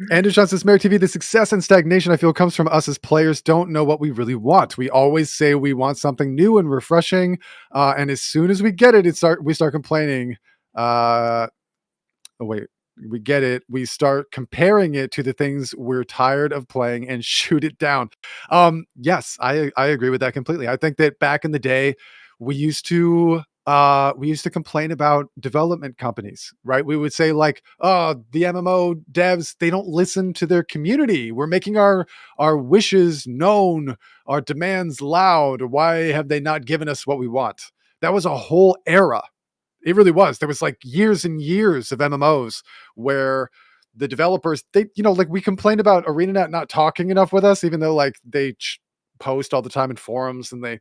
Andrew Johnson, Smear TV, the success and stagnation I feel comes from us as players don't know what we really want. We always say we want something new and refreshing, and as soon as we get it, we start complaining. Oh wait, we get it. We start comparing it to the things we're tired of playing and shoot it down. Yes, I agree with that completely. I think that back in the day, we used to complain about development companies, right? We would say like, "Oh, the MMO devs, they don't listen to their community. We're making our wishes known, our demands loud. Why have they not given us what we want?" That was a whole era. It really was. There was like years and years of MMOs where the developers, they, like we complained about ArenaNet not talking enough with us, even though like they post all the time in forums and they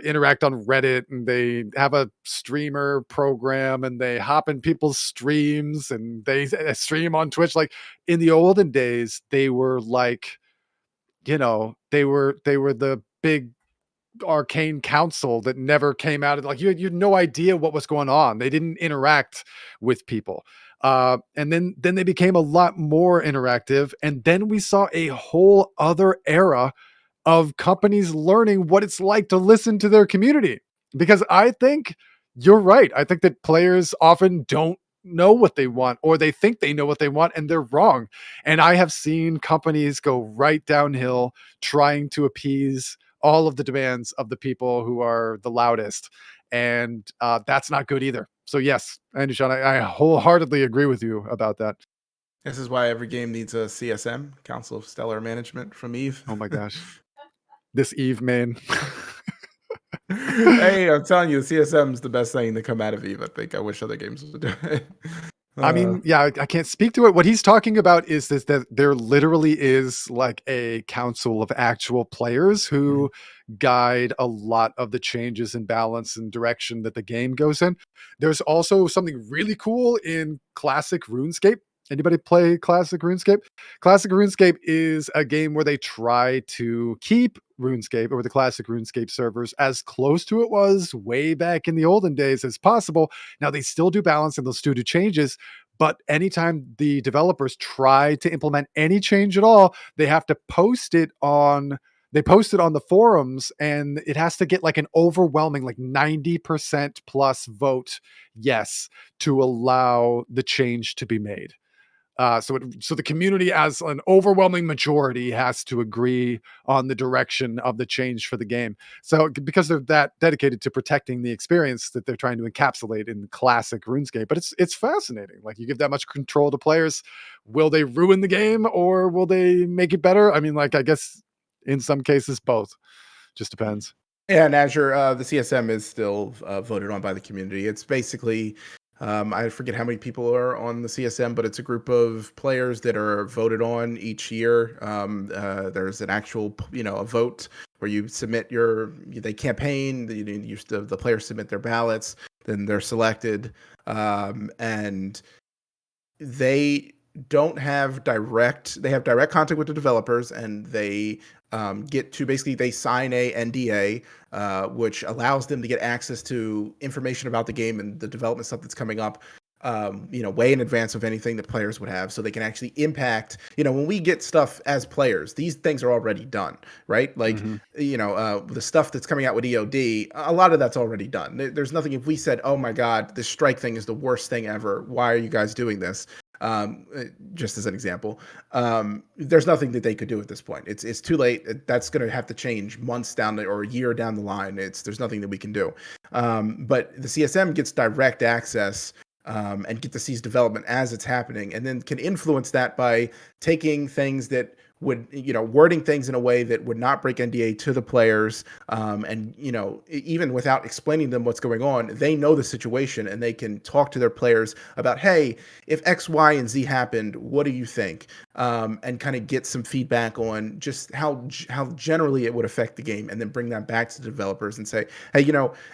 interact on Reddit and they have a streamer program and they hop in people's streams and they stream on Twitch. Like in the olden days, they were like, they were the big arcane council that never came out of like you had no idea what was going on. They didn't interact with people. And then they became a lot more interactive. And then we saw a whole other era of companies learning what it's like to listen to their community. Because I think you're right. I think that players often don't know what they want or they think they know what they want and they're wrong. And I have seen companies go right downhill trying to appease all of the demands of the people who are the loudest. And that's not good either. So yes, Andy Sean, I wholeheartedly agree with you about that. this is why every game needs a CSM, Council of Stellar Management from Eve. Oh my gosh. This Eve main. Hey, I'm telling you, the CSM is the best thing to come out of Eve. I think I wish other games would do it. I mean, yeah, I can't speak to it. What he's talking about is this, that there literally is like a council of actual players who guide a lot of the changes in balance and direction that the game goes in. There's also something really cool in classic RuneScape. Anybody play classic RuneScape? Classic RuneScape is a game where they try to keep RuneScape or the classic RuneScape servers as close to it was way back in the olden days as possible. Now they still do balance and they'll still do changes, but anytime the developers try to implement any change at all, they have to post it on the forums and it has to get like an overwhelming like 90% plus vote yes to allow the change to be made. So the community, as an overwhelming majority, has to agree on the direction of the change for the game. So because they're that dedicated to protecting the experience that they're trying to encapsulate in classic RuneScape, but it's fascinating. Like you give that much control to players, will they ruin the game or will they make it better? I mean, like I guess in some cases both. Just depends. Yeah, and Azure, the CSM is still voted on by the community. It's basically, I forget how many people are on the CSM, but it's a group of players that are voted on each year. There's an actual, a vote where you submit they campaign, the players submit their ballots, then they're selected, and they don't have they have direct contact with the developers and they get to basically they sign a NDA, which allows them to get access to information about the game and the development stuff that's coming up. way in advance of anything that players would have, so they can actually impact. When we get stuff as players, these things are already done, right? Like, the stuff that's coming out with EOD, a lot of that's already done. There's nothing. If we said, "Oh my God, this strike thing is the worst thing ever. Why are you guys doing this?" Just as an example, there's nothing that they could do at this point. It's too late. That's going to have to change months or a year down the line. There's nothing that we can do. But the CSM gets direct access and get to see development as it's happening, and then can influence that by taking things that would, wording things in a way that would not break NDA to the players. And, even without explaining them what's going on, they know the situation and they can talk to their players about, hey, if X, Y, and Z happened, what do you think? And kind of get some feedback on just how generally it would affect the game, and then bring that back to the developers and say, hey,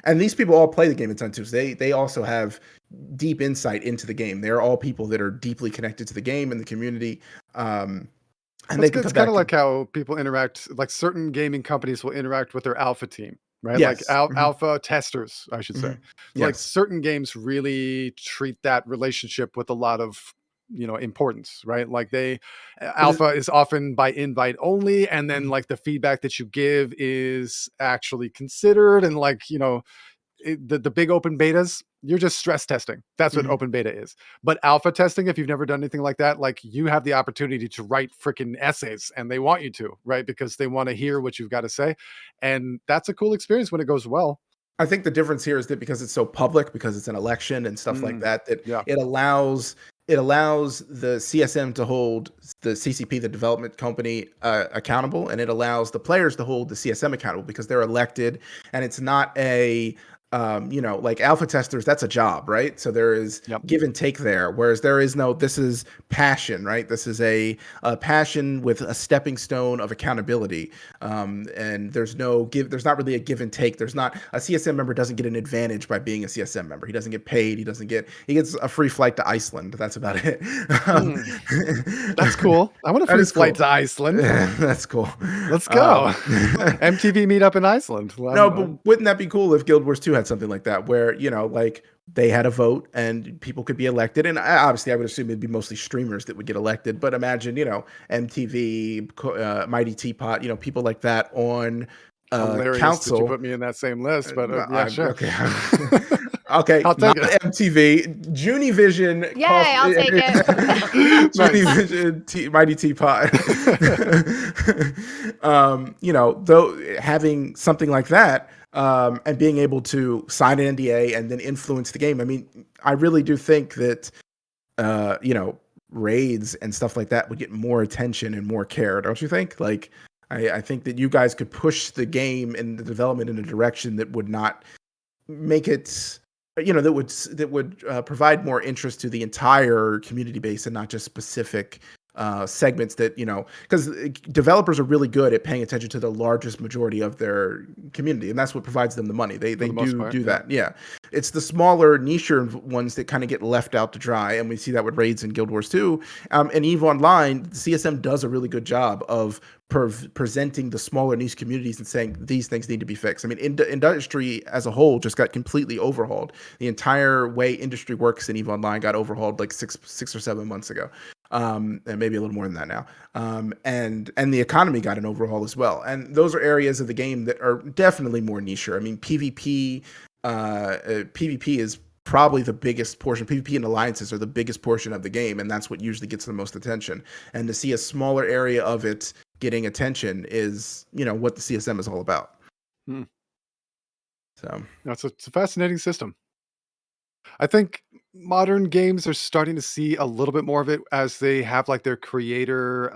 and these people all play the game a ton too. So they also have deep insight into the game. They're all people that are deeply connected to the game and the community. And it's kind of like how people interact, like certain gaming companies will interact with their alpha team, right? Yes. Like alpha testers, I should say. Yes. Like certain games really treat that relationship with a lot of, importance, right? Like alpha is often by invite only. And then like the feedback that you give is actually considered, and like, the big open betas, you're just stress testing. That's what open beta is. But alpha testing, if you've never done anything like that, like you have the opportunity to write freaking essays, and they want you to, right? Because they want to hear what you've got to say. And that's a cool experience when it goes well. I think the difference here is that because it's so public, because it's an election and stuff like that, it allows the CSM to hold the CCP, the development company, accountable, and it allows the players to hold the CSM accountable because they're elected, and it's not a like alpha testers, that's a job, right? So there is give and take there, whereas there is no, this is passion, right? This is a passion with a stepping stone of accountability. And there's not really a give and take. There's not, a CSM member doesn't get an advantage by being a CSM member. He doesn't get paid. He gets a free flight to Iceland. That's about it. That's cool. I want a free flight to Iceland. That's cool. Let's go. MTV meetup in Iceland. But wouldn't that be cool if Guild Wars 2 had something like that, where like they had a vote and people could be elected? And obviously I would assume it'd be mostly streamers that would get elected, but imagine MTV, Mighty Teapot, people like that on council. Did you put me in that same list? But yeah, sure. Okay. Okay, I'll take it. MTV, Junivision. Yay, I'll take it. Junivision, Mighty Teapot. Though having something like that, and being able to sign an NDA and then influence the game. I mean, I really do think that, raids and stuff like that would get more attention and more care. Don't you think? Like, I think that you guys could push the game and the development in a direction that would not make it, that would provide more interest to the entire community base and not just specific segments that, because developers are really good at paying attention to the largest majority of their community, and that's what provides them the money. They do that. Yeah. It's the smaller niche ones that kind of get left out to dry, and we see that with raids in Guild Wars 2. And EVE Online, CSM does a really good job of presenting the smaller niche communities and saying these things need to be fixed. I mean, industry as a whole just got completely overhauled. The entire way industry works in EVE Online got overhauled like six or 7 months ago. And maybe a little more than that now. And the economy got an overhaul as well. And those are areas of the game that are definitely more niche. I mean, PvP is probably the biggest portion. PvP and alliances are the biggest portion of the game, and that's what usually gets the most attention. And to see a smaller area of it getting attention is, what the CSM is all about. So it's a fascinating system. I think modern games are starting to see a little bit more of it as they have like their creator,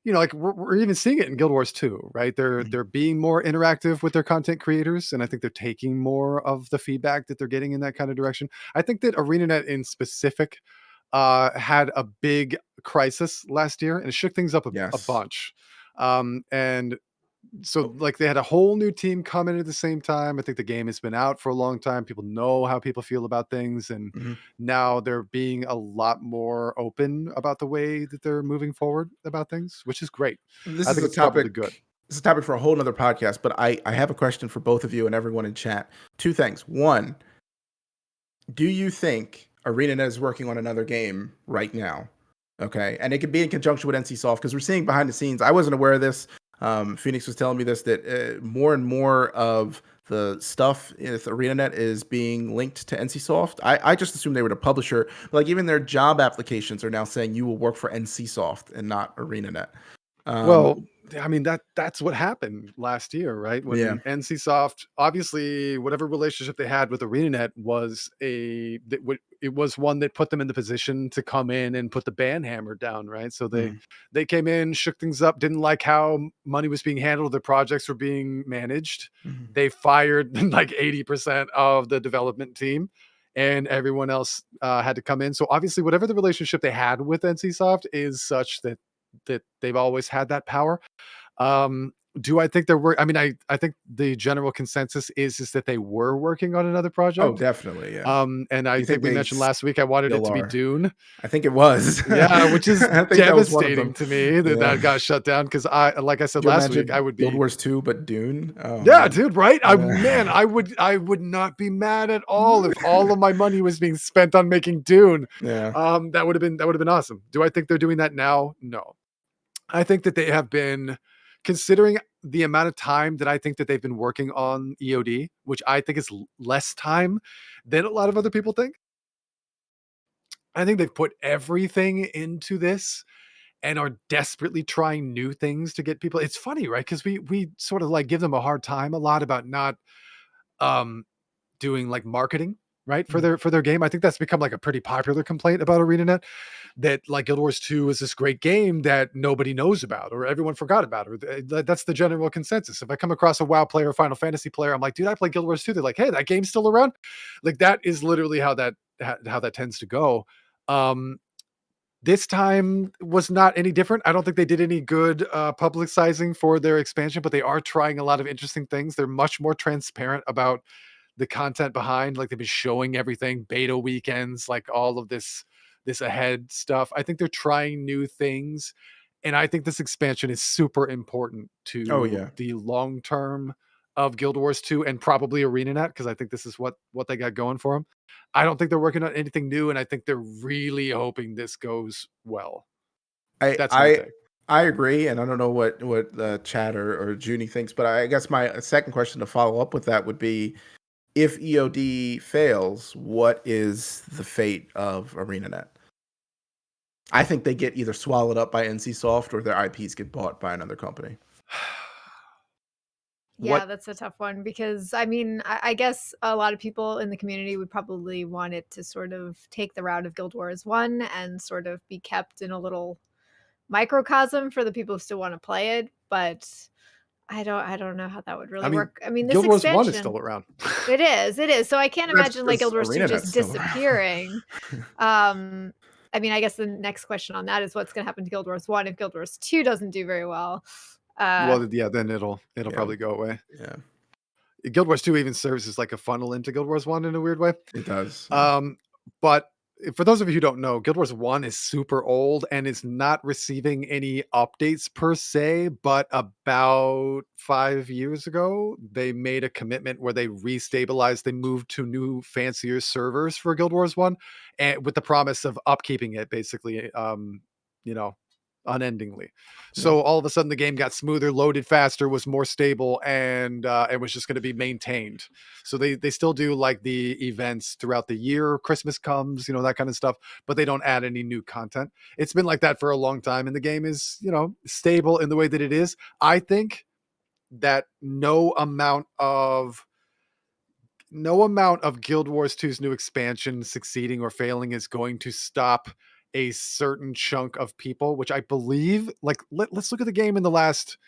like we're even seeing it in Guild Wars 2, right? They're being more interactive with their content creators, and I think they're taking more of the feedback that they're getting in that kind of direction. I think that ArenaNet in specific had a big crisis last year, and it shook things up a bunch. And so like they had a whole new team come in at the same time. I think the game has been out for a long time. People know how people feel about things, and now they're being a lot more open about the way that they're moving forward about things, which is great. This is a topic good. This is a topic for a whole nother podcast, but I have a question for both of you and everyone in chat. Two things. One, Do you think ArenaNet is working on another game right now? Okay, and it could be in conjunction with NCSoft because we're seeing behind the scenes. I wasn't aware of this. Phoenix was telling me this that more and more of the stuff with ArenaNet is being linked to NCSoft. I just assumed they were the publisher. Like even their job applications are now saying you will work for NCSoft and not ArenaNet. Um, Well, I mean that's what happened last year, right? yeah. When NCSoft, obviously, whatever relationship they had with ArenaNet was it was one that put them in the position to come in and put the ban hammer down, right? So Mm, they came in, shook things up, didn't like how money was being handled, their projects were being managed. mhm. They fired like 80% of the development team, and everyone else had to come in. So obviously, whatever the relationship they had with NCSoft is such that they've always had that power. Do I think they're I mean, I think the general consensus is that they were working on another Oh, project. definitely. Yeah. And Do I you think think we they mentioned last week I wanted it still to be are? Dune. I think it was. Yeah, which is I think that was one of them. devastating to me that Yeah. that got shut down because like I said Could you last week, I imagine would Guild be Wars 2, but Dune? Oh yeah, man. dude, right? Man, Yeah. I would not be mad at all if all of my money was being spent on making Dune. Yeah. That would have been awesome. Do I think they're doing that now? No. I think that they have been, considering the amount of time that I think that they've been working on EOD, which I think is less time than a lot of other people think. I think they've put everything into this and are desperately trying new things to get people. It's funny, right? Because we sort of like give them a hard time a lot about not um doing like marketing, right, for Mm. their game. I think that's become like a pretty popular complaint about ArenaNet, that like Guild Wars 2 is this great game that nobody knows about or everyone forgot about, or that's the general consensus. If I come across a WoW player, Final Fantasy player, I'm like, dude, I play Guild Wars 2. They're like, hey, that game's still around. Like that is literally how that tends to go. Um, this time was not any different. I don't think they did any good publicizing for their expansion, but they are trying a lot of interesting things. They're much more transparent about the content behind. Like they've been showing everything, beta weekends, like all of this ahead stuff. I think they're trying new things, and I think this expansion is super important Oh to yeah. the long term of Guild Wars 2 and probably ArenaNet, because I think this is what they got going for them. I don't think they're working on anything new, and I think they're really hoping this goes well. I That's my I take. I agree, and I don't know what Chad or Junie thinks, but I guess my second question to follow up with that would be, if EOD fails, what is the fate of ArenaNet? I think they get either swallowed up by NCSoft or their IPs get bought by another company. Yeah, What that's a tough one because I mean, I guess a lot of people in the community would probably want it to sort of take the route of Guild Wars 1 and sort of be kept in a little microcosm for the people who still want to play it, but I don't know how that would I really mean, work. I mean, this Guild Wars 1 is expansion still around. it is. So I can't That's imagine like because Guild Wars 2 ArenaNet's just still around. disappearing. Um, I mean, I guess the next question on that is what's gonna happen to Guild Wars 1 if Guild Wars 2 doesn't do very well. Uh, Well, yeah, then it'll Yeah, probably go away. yeah, Guild Wars 2 even serves as like a funnel into Guild Wars 1 in a weird way. it does. Yeah. Um, but for those of you who don't know, Guild Wars 1 is super old and is not receiving any updates per se, but about 5 years ago, they made a commitment where they restabilized, they moved to new fancier servers for Guild Wars 1, and with the promise of upkeeping it basically, you know, unendingly. Yeah. So all of a sudden the game got smoother, loaded faster, was more stable, and it was just going to be maintained. So they still do like the events throughout the year. Christmas comes, that kind of stuff, but they don't add any new content. It's been like that for a long time, and the game is, stable in the way that it is. I think that no amount of Guild Wars 2's new expansion succeeding or failing is going to stop a certain chunk of people, which I believe, like, let's look at the game in the last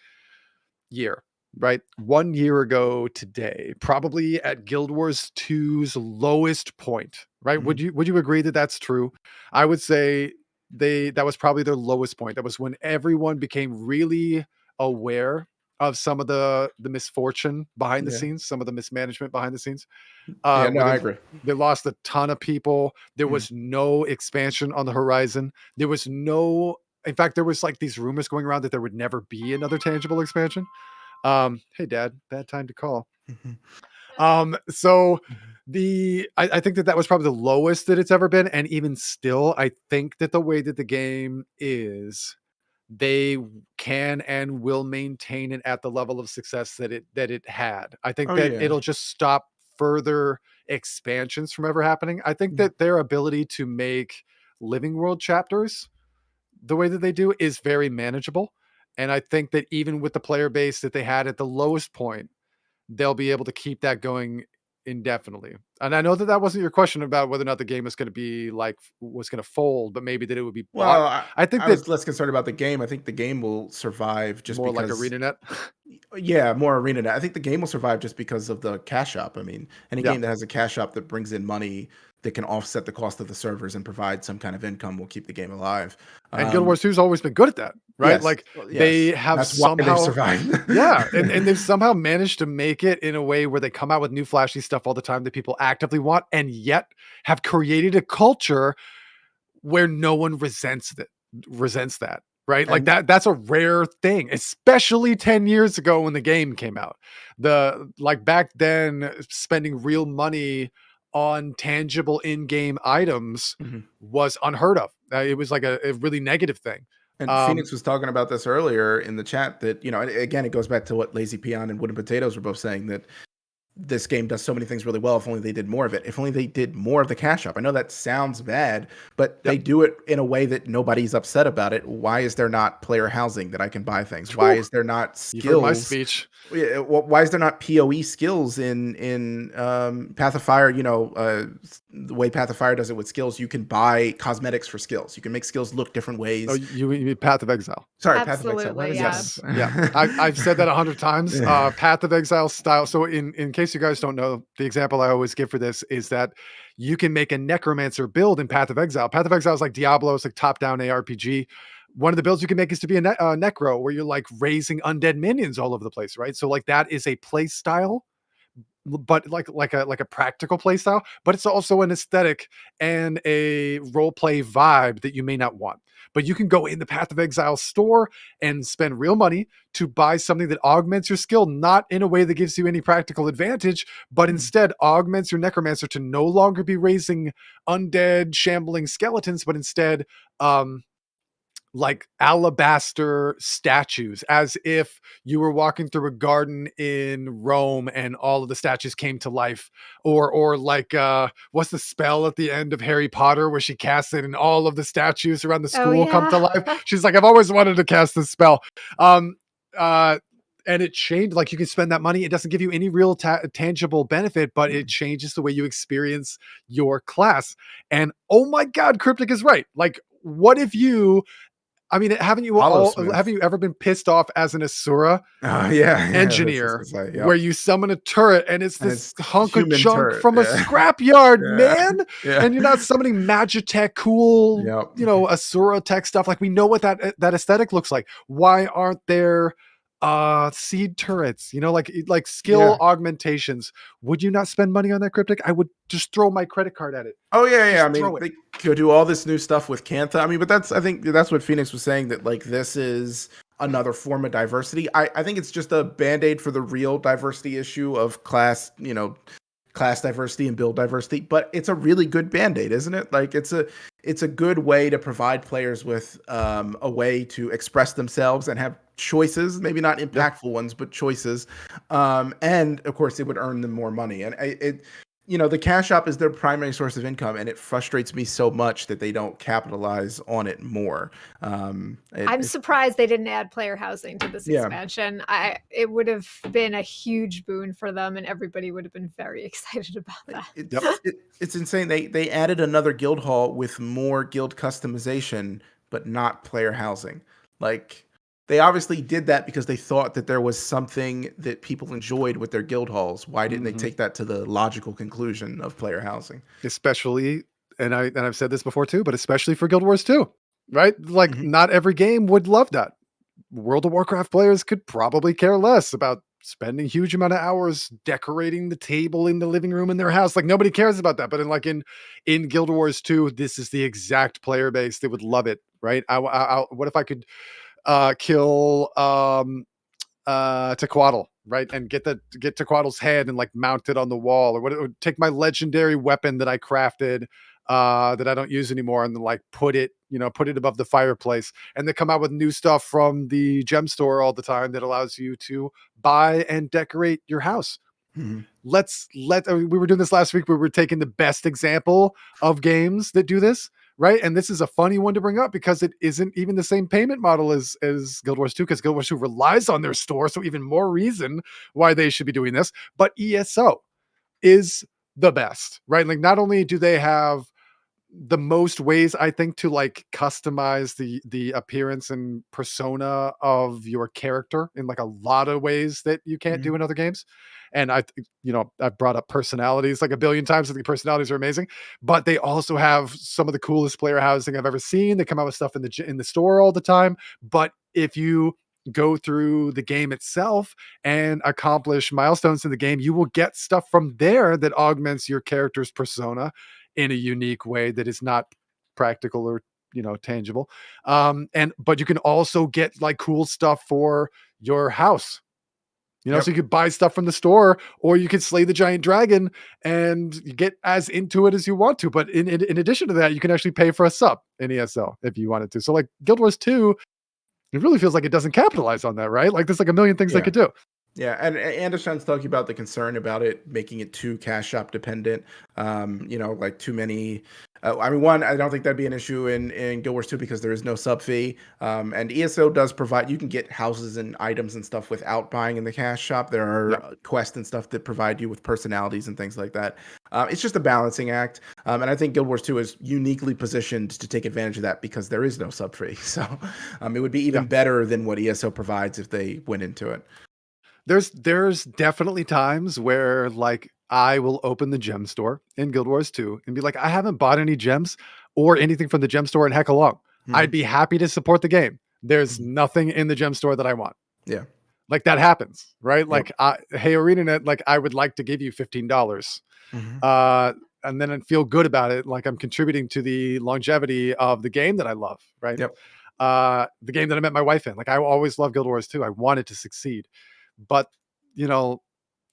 year, right? 1 year ago today, probably at Guild Wars 2's lowest point, right? Mhm. Would you agree that that's true? I would say that was probably their lowest point. That was when everyone became really aware of some of the misfortune behind the Yeah. scenes, some of the mismanagement behind the scenes, Yeah. No, where I agree. they lost a ton of people. There Mhm. was no expansion on the horizon. There was no, in fact, there was like these rumors going around that there would never be another tangible expansion. Hey, Dad, bad time to call. Mhm. So I think that was probably the lowest that it's ever been, and even still, I think that the way that the game is, they can and will maintain it at the level of success that it had. I think Oh that yeah. it'll just stop further expansions from ever happening. I think Mhm. that their ability to make living world chapters the way that they do is very manageable. And I think that even with the player base that they had at the lowest point, they'll be able to keep that going indefinitely. And I know that that wasn't your question about whether or not the game was going to be like was going to fold, but maybe that it would be bought. Well, I think I that was less concerned about the game. I think the game will survive just more like because ArenaNet. yeah, more arena. I think the game will survive just because of the cash shop. I mean, any Yeah. game that has a cash shop that brings in money that can offset the cost of the servers and provide some kind of income will keep the game alive. And Guild Um, Wars 2 has always been good at that, right? yes, Like well, they yes, have that's why they've somehow survived. yeah, and they've somehow managed to make it in a way where they come out with new flashy stuff all the time that people actively want, and yet have created a culture where no one resents that, right? Like And that's a rare thing, especially 10 years ago when the game came out. The like back then, spending real money on tangible in-game items mhm. was unheard of. It was like a really negative thing. And Um, Phoenix was talking about this earlier in the chat that, and again, it goes back to what Lazy Peon and Wooden Potatoes were both saying that this game does so many things really well. If only they did more of it. If only they did more of the cash up. I know that sounds bad, but they yep. do it in a way that nobody's upset about it. Why is there not player housing that I can buy things? Why Whew, is there not you've heard my skills? speech. Why is there not PoE skills in Path of Fire? The way Path of Fire does it with skills, you can buy cosmetics for skills. You can make skills look different Oh, ways. you mean Path of Exile? Sorry, Path of Exile. Why Absolutely, was yeah. Yes. Yeah. I've said that 100 times. Yeah. Path of Exile style. So in case you guys don't know, the example I always give for this is that you can make a necromancer build in Path of Exile. Path of Exile is like Diablo, it's like top-down ARPG. One of the builds you can make is to be a necro, where you're like raising undead minions all over the place, right? So like that is a play style, but like a practical play style, but it's also an aesthetic and a role play vibe that you may not want. But you can go in the Path of Exile store and spend real money to buy something that augments your skill, not in a way that gives you any practical advantage, but instead augments your necromancer to no longer be raising undead shambling skeletons, but instead like alabaster statues, as if you were walking through a garden in Rome and all of the statues came to life. Or like what's the spell at the end of Harry Potter where she casts it and all of the statues around the Oh, school come to yeah. life? She's like, I've always wanted to cast this spell. Um uh and it changed, like you can spend that money. It doesn't give you any real tangible benefit, but it changes the way you experience your class. And oh my God, Cryptic is right. Like, what if you I mean, Hollow Smith. haven't you ever been pissed off as an Asura Oh yeah, yeah. That's what I engineer was gonna say. where Yep. you summon a turret and it's And this it's hunk of human junk turret. from a Yeah. scrapyard, Yeah. man? Yeah. And you're not summoning Magitech cool, Yep. Asura tech stuff. Like we know what that aesthetic looks like. Why aren't there seed turrets, like skill Yeah. augmentations? Would you not spend money on that, Cryptic? I would just throw my credit card at it. Oh yeah, yeah. I Just mean, throw it. they could do all this new stuff with Cantha. I mean, but I think that's what Phoenix was saying, that like this is another form of diversity. I think it's just a band-aid for the real diversity issue of class diversity and build diversity, but it's a really good band-aid, isn't it? Like it's a good way to provide players with a way to express themselves and have choices, maybe not Yeah. impactful ones, but choices. And of course, it would earn them more money. And the cash shop is their primary source of income, and it frustrates me so much that they don't capitalize on it more. I'm surprised they didn't add player housing to this Yeah. expansion. It would have been a huge boon for them, and everybody would have been very excited about that. It's insane. They added another guild hall with more guild customization, but not player housing. Like they obviously did that because they thought that there was something that people enjoyed with their guild halls. Why didn't they take that to the logical conclusion of player housing? Especially, and I've said this before too, but especially for Guild Wars 2, right? Like Mhm. not every game would love that. World of Warcraft players could probably care less about spending huge amount of hours decorating the table in the living room in their house. Like nobody cares about that. But in Guild Wars 2, this is the exact player base that would love it, right? What if I could kill Tequatl right? And get Tequaddle's head and like mount it on the wall, or take my legendary weapon that I crafted that I don't use anymore, and then like put it above the fireplace. And they come out with new stuff from the gem store all the time that allows you to buy and decorate your house. Mhm. We were doing this last week. We were taking the best example of games that do this, right? And this is a funny one to bring up because it isn't even the same payment model as Guild Wars 2, because Guild Wars 2 relies on their store, so even more reason why they should be doing this. But ESO is the best, right? Like, not only do they have the most ways, I think, to like customize the appearance and persona of your character in like a lot of ways that you can't do Mhm. in other games. And I've brought up personalities like a billion times. I think personalities are amazing, but they also have some of the coolest player housing I've ever seen. They come out with stuff in the store all the time. But if you go through the game itself and accomplish milestones in the game, you will get stuff from there that augments your character's persona in a unique way that is not practical or tangible. But you can also get like cool stuff for your house. So Yep. you could buy stuff from the store, or you could slay the giant dragon and you get as into it as you want to. But in addition to that, you can actually pay for a sub in ESL if you wanted to. So like Guild Wars 2, it really feels like it doesn't capitalize on that, right? Like there's like a million things they Yeah. could do. Yeah, and Anderson's talking about the concern about it making it too cash shop dependent. Like too many. I mean, one, I don't think that'd be an issue in Guild Wars 2 because there is no sub fee. And ESO does provide, you can get houses and items and stuff without buying in the cash shop. There are Yep. quests and stuff that provide you with personalities and things like that. It's just a balancing act. And I think Guild Wars 2 is uniquely positioned to take advantage of that because there is no sub fee. So it would be even Yeah. better than what ESO provides if they went into it. There's definitely times where like I will open the gem store in Guild Wars 2 and be like, I haven't bought any gems or anything from the gem store in heck along. I'd Mhm. be happy to support the game. There's Mhm. nothing in the gem store that I want. Yeah. Like that happens, right? Yep. Like, hey, ArenaNet, like I would like to give you $15. Mhm. Uh, and then I'd feel good about it. Like I'm contributing to the longevity of the game that I love, right? Yep. The game that I met my wife in. Like I always loved Guild Wars 2. I wanted to succeed. But, you know,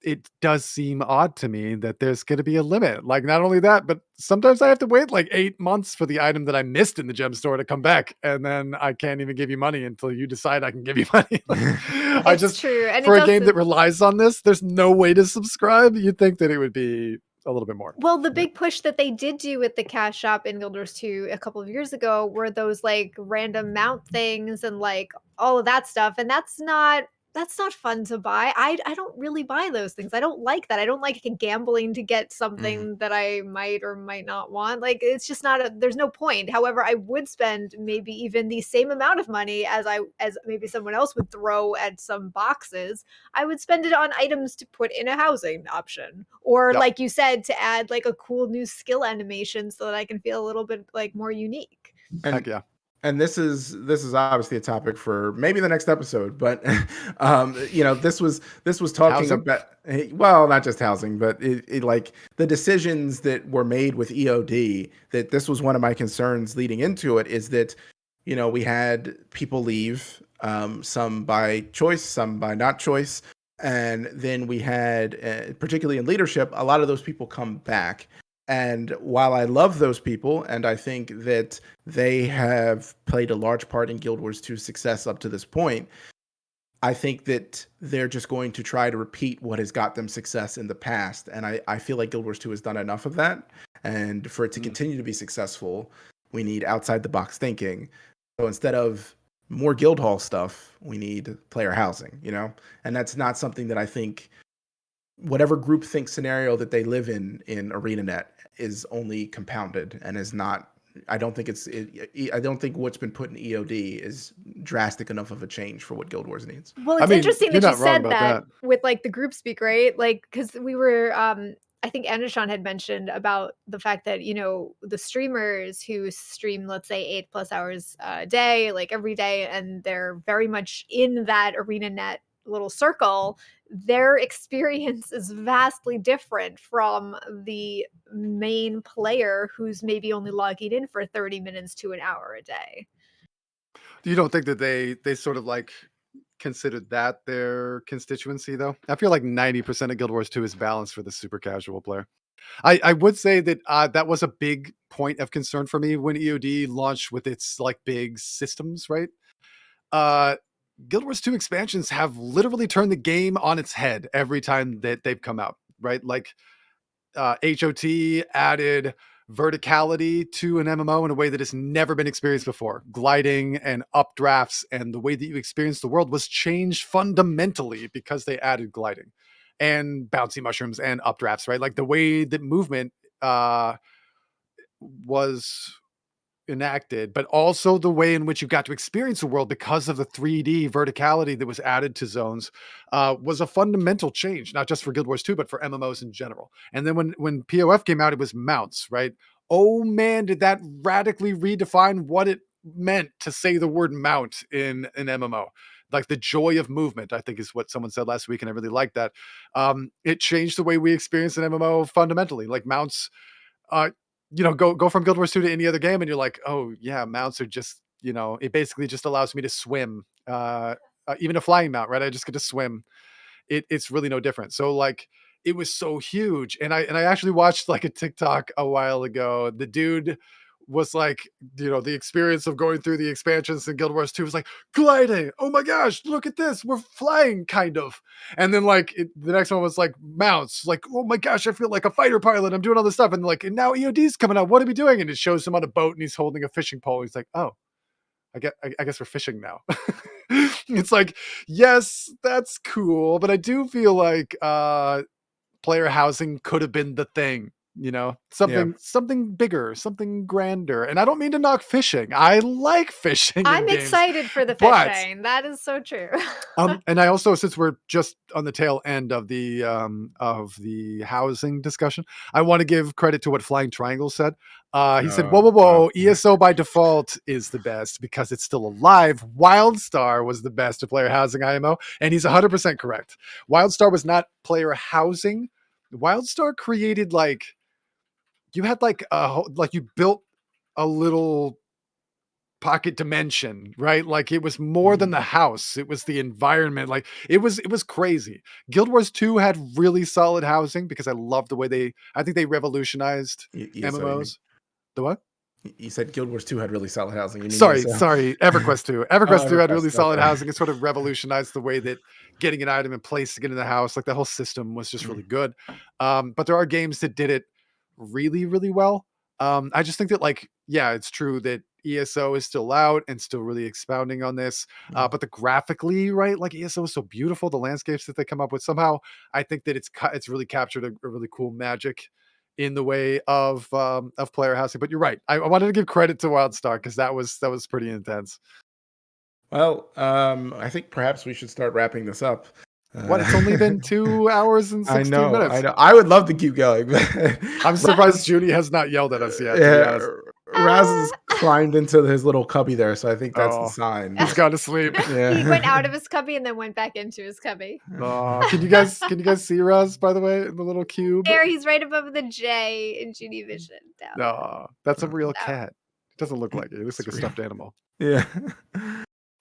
it does seem odd to me that there's going to be a limit. Like not only that, but sometimes I have to wait like 8 months for the item that I missed in the gem store to come back, and then I can't even give you money until you decide I can give you money. Like, I It's just true, and it for a game that doesn't. relies on this, there's no way to subscribe. You'd think that it would be a little bit more. Well, the Yep. big push that they did do with the cash shop in Guild Wars 2 a couple of years ago were those, like, random mount things and, like, all of that stuff, and that's not fun to buy. I don't really buy those things. I don't like that. I don't like gambling to get Mhm. something that I might or might not want. Like, it's just not a there's no point. However, I would spend maybe even the same amount of money as maybe someone else would throw at some boxes. I would spend it on items to put in a housing option, or Yep. like you said, to add like a cool new skill animation so that I can feel a little bit like more unique. Heck And yeah. this is obviously a topic for maybe the next episode, but this was talking Housing? about well, not just housing, but it like the decisions that were made with EOD. That this was one of my concerns leading into it is that we had people leave, some by choice, some by not choice, and then we had, particularly in leadership, a lot of those people come back. And while I love those people, and I think that they have played a large part in Guild Wars 2's success up to this point, I think that they're just going to try to repeat what has got them success in the past. And I feel like Guild Wars 2 has done enough of that. And for it to Mm. continue to be successful, we need outside the box thinking. So instead of more guild hall stuff, we need player housing. And that's not something that I think whatever groupthink scenario that they live in ArenaNet is only compounded and is not. I don't think I don't think what's been put in EOD is drastic enough of a change for what Guild Wars needs. Well, I it's mean, interesting you're that you not wrong said about that that. with, like, the group speak, right? Like, because we were, I think Anushan had mentioned about the fact that, the streamers who stream, let's say, 8 plus hours a day, like, every day, and they're very much in that ArenaNet little circle, their experience is vastly different from the main player who's maybe only logging in for 30 minutes to an hour a day. You don't think that they sort of like consider that their constituency, though. I feel like 90% of Guild Wars 2 is balanced for the super casual player. I would say that that was a big point of concern for me when EOD launched with its like big systems, right? Uh, Guild Wars 2 expansions have literally turned the game on its head every time that they've come out, right? Like HOT added verticality to an MMO in a way that has never been experienced before. Gliding and updrafts and the way that you experience the world was changed fundamentally because they added gliding and bouncy mushrooms and updrafts, right? Like the way that movement was enacted, but also the way in which you got to experience the world because of the 3D verticality that was added to zones was a fundamental change, not just for Guild Wars 2, but for MMOs in general. And then when POF came out, it was mounts, right? Oh man, did that radically redefine what it meant to say the word mount in an MMO. Like the joy of movement, I think is what someone said last week, and I really like that. It changed the way we experience an MMO fundamentally. Like mounts uh, go from Guild Wars 2 to any other game, and you're like, oh yeah, mounts are just, it basically just allows me to swim. Even a flying mount, right? I just get to swim. It's really no different. So like it was so huge. And I actually watched like a TikTok a while ago. The dude was like, the experience of going through the expansions in Guild Wars 2 was like gliding. Oh my gosh, look at this. We're flying kind of. And then like the next one was like mounts. Like, oh my gosh, I feel like a fighter pilot. I'm doing all this stuff. And like, and now EOD's coming out. What are we doing? And it shows him on a boat and he's holding a fishing pole. He's like, oh, I guess we're fishing now. It's like, yes, that's cool, but I do feel like player housing could have been the thing, Yeah. something bigger, something grander. And I don't mean to knock fishing. I like fishing. I'm in games, excited for the but fishing. That is so true. and I also, since we're just on the tail end of the housing discussion, I want to give credit to what Flying Triangle said. He said, "Whoa, whoa, whoa! ESO by default is the best because it's still alive. WildStar was the best to player housing IMO, and he's 100% correct. WildStar was not player housing. WildStar created like you had like you built a little pocket dimension, right? Like it was more than the house, it was the environment. Like it was crazy. Guild Wars 2 had really solid housing because I love the way I think they revolutionized ESO, you mean? MMOs. The what? You said Guild Wars 2 had really solid housing. You mean Sorry, ESO? EverQuest 2. Oh, EverQuest 2 had really EverQuest. solid Okay. housing. It sort of revolutionized the way that getting an item in place to get in the house, like the whole system was just really good. But there are games that did it really, really well. I just think that like, yeah, it's true that ESO is still out and still really expounding on this. But the graphically, right, like ESO is so beautiful. The landscapes that they come up with, somehow I think that it's really captured a really cool magic in the way of player housing. But you're right. I wanted to give credit to WildStar because that was pretty intense. Well, I think perhaps we should start wrapping this up. What? It's only been 2 hours and 16 minutes. I know. I would love to keep going. But I'm surprised Judy has not yelled at us yet. yeah, Raz has climbed into his little cubby there, so I think that's the sign. He's gone to sleep. Yeah. He went out of his cubby and then went back into his cubby. Can you guys see Raz, by the way, in the little cube? There, he's right above the J in Judy Vision. Down. No, that's a real cat. It doesn't look like it. It looks like a stuffed animal. Yeah.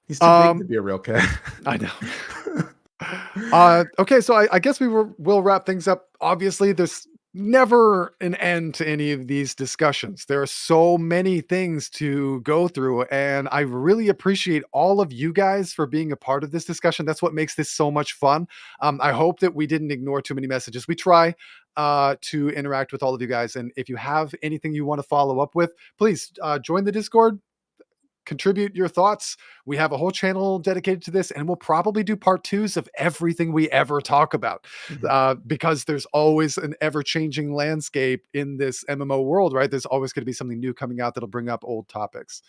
He's too big to be a real cat. I know. Okay, so I guess we'll wrap things up. Obviously, there's never an end to any of these discussions. There are so many things to go through, and I really appreciate all of you guys for being a part of this discussion. That's what makes this so much fun. I hope that we didn't ignore too many messages. We try to interact with all of you guys, and if you have anything you want to follow up with, please join the Discord. Contribute your thoughts. We have a whole channel dedicated to this, and we'll probably do part 2s of everything we ever talk about because there's always an ever-changing landscape in this MMO world, right? There's always going to be something new coming out that'll bring up old topics.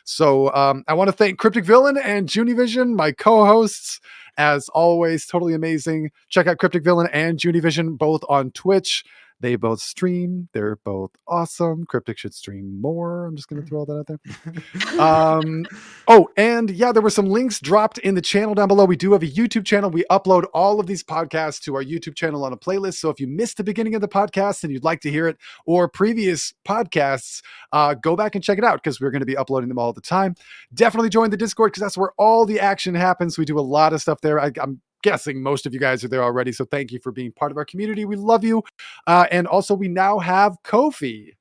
So I want to thank Cryptic Villain and Junivision, my co-hosts. As always, totally amazing. Check out Cryptic Villain and Junivision both on Twitch. They both stream. They're both awesome. Cryptic should stream more. I'm just going to throw all that out there. Oh, and yeah, there were some links dropped in the channel down below. We do have a YouTube channel. We upload all of these podcasts to our YouTube channel on a playlist. So if you missed the beginning of the podcast and you'd like to hear it, or previous podcasts, go back and check it out, because we're going to be uploading them all the time. Definitely join the Discord, because that's where all the action happens. We do a lot of stuff there. I'm guessing most of you guys are there already. So thank you for being part of our community. We love you. And also, we now have Ko-fi.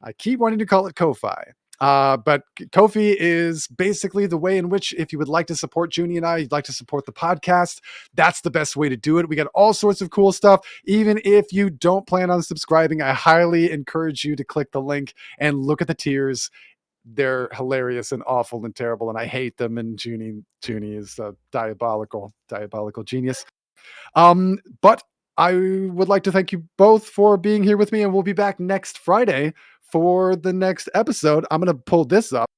I keep wanting to call it Ko-fi. But Ko-fi is basically the way in which, if you would like to support Junie and I, you'd like to support the podcast, that's the best way to do it. We got all sorts of cool stuff. Even if you don't plan on subscribing, I highly encourage you to click the link and look at the tiers. They're hilarious and awful and terrible, and I hate them. And Junie is a diabolical genius. But I would like to thank you both for being here with me, and we'll be back next Friday for the next episode. I'm going to pull this up.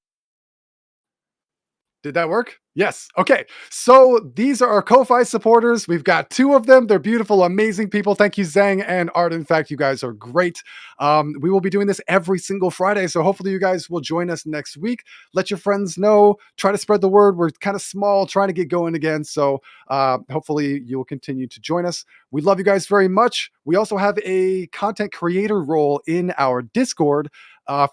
Did that work? Yes. Okay. So these are our Ko-fi supporters. We've got 2 of them. They're beautiful, amazing people. Thank you, Zhang and Art. In fact, you guys are great. We will be doing this every single Friday. So hopefully you guys will join us next week. Let your friends know. Try to spread the word. We're kind of small, trying to get going again. So hopefully you will continue to join us. We love you guys very much. We also have a content creator role in our Discord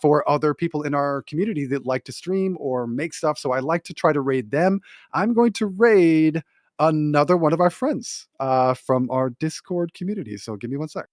for other people in our community that like to stream or make stuff. So I like to try to raid them. I'm going to raid another one of our friends from our Discord community. So give me one sec.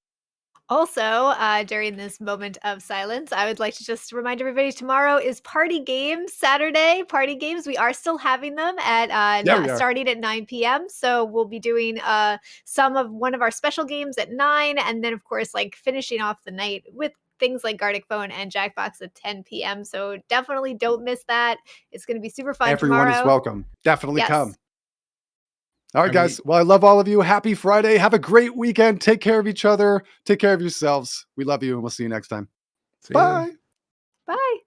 Also, during this moment of silence, I would like to just remind everybody, tomorrow is Party Games Saturday. Party Games, we are still having them at starting at 9 p.m. So we'll be doing one of our special games at 9, and then of course, like, finishing off the night with things like Gartic Phone and Jackbox at 10 p.m. So definitely don't miss that. It's going to be super fun. Everyone tomorrow. is welcome. Definitely come. All right, I guys. Well, I love all of you. Happy Friday. Have a great weekend. Take care of each other. Take care of yourselves. We love you, and we'll see you next time. Bye. Bye.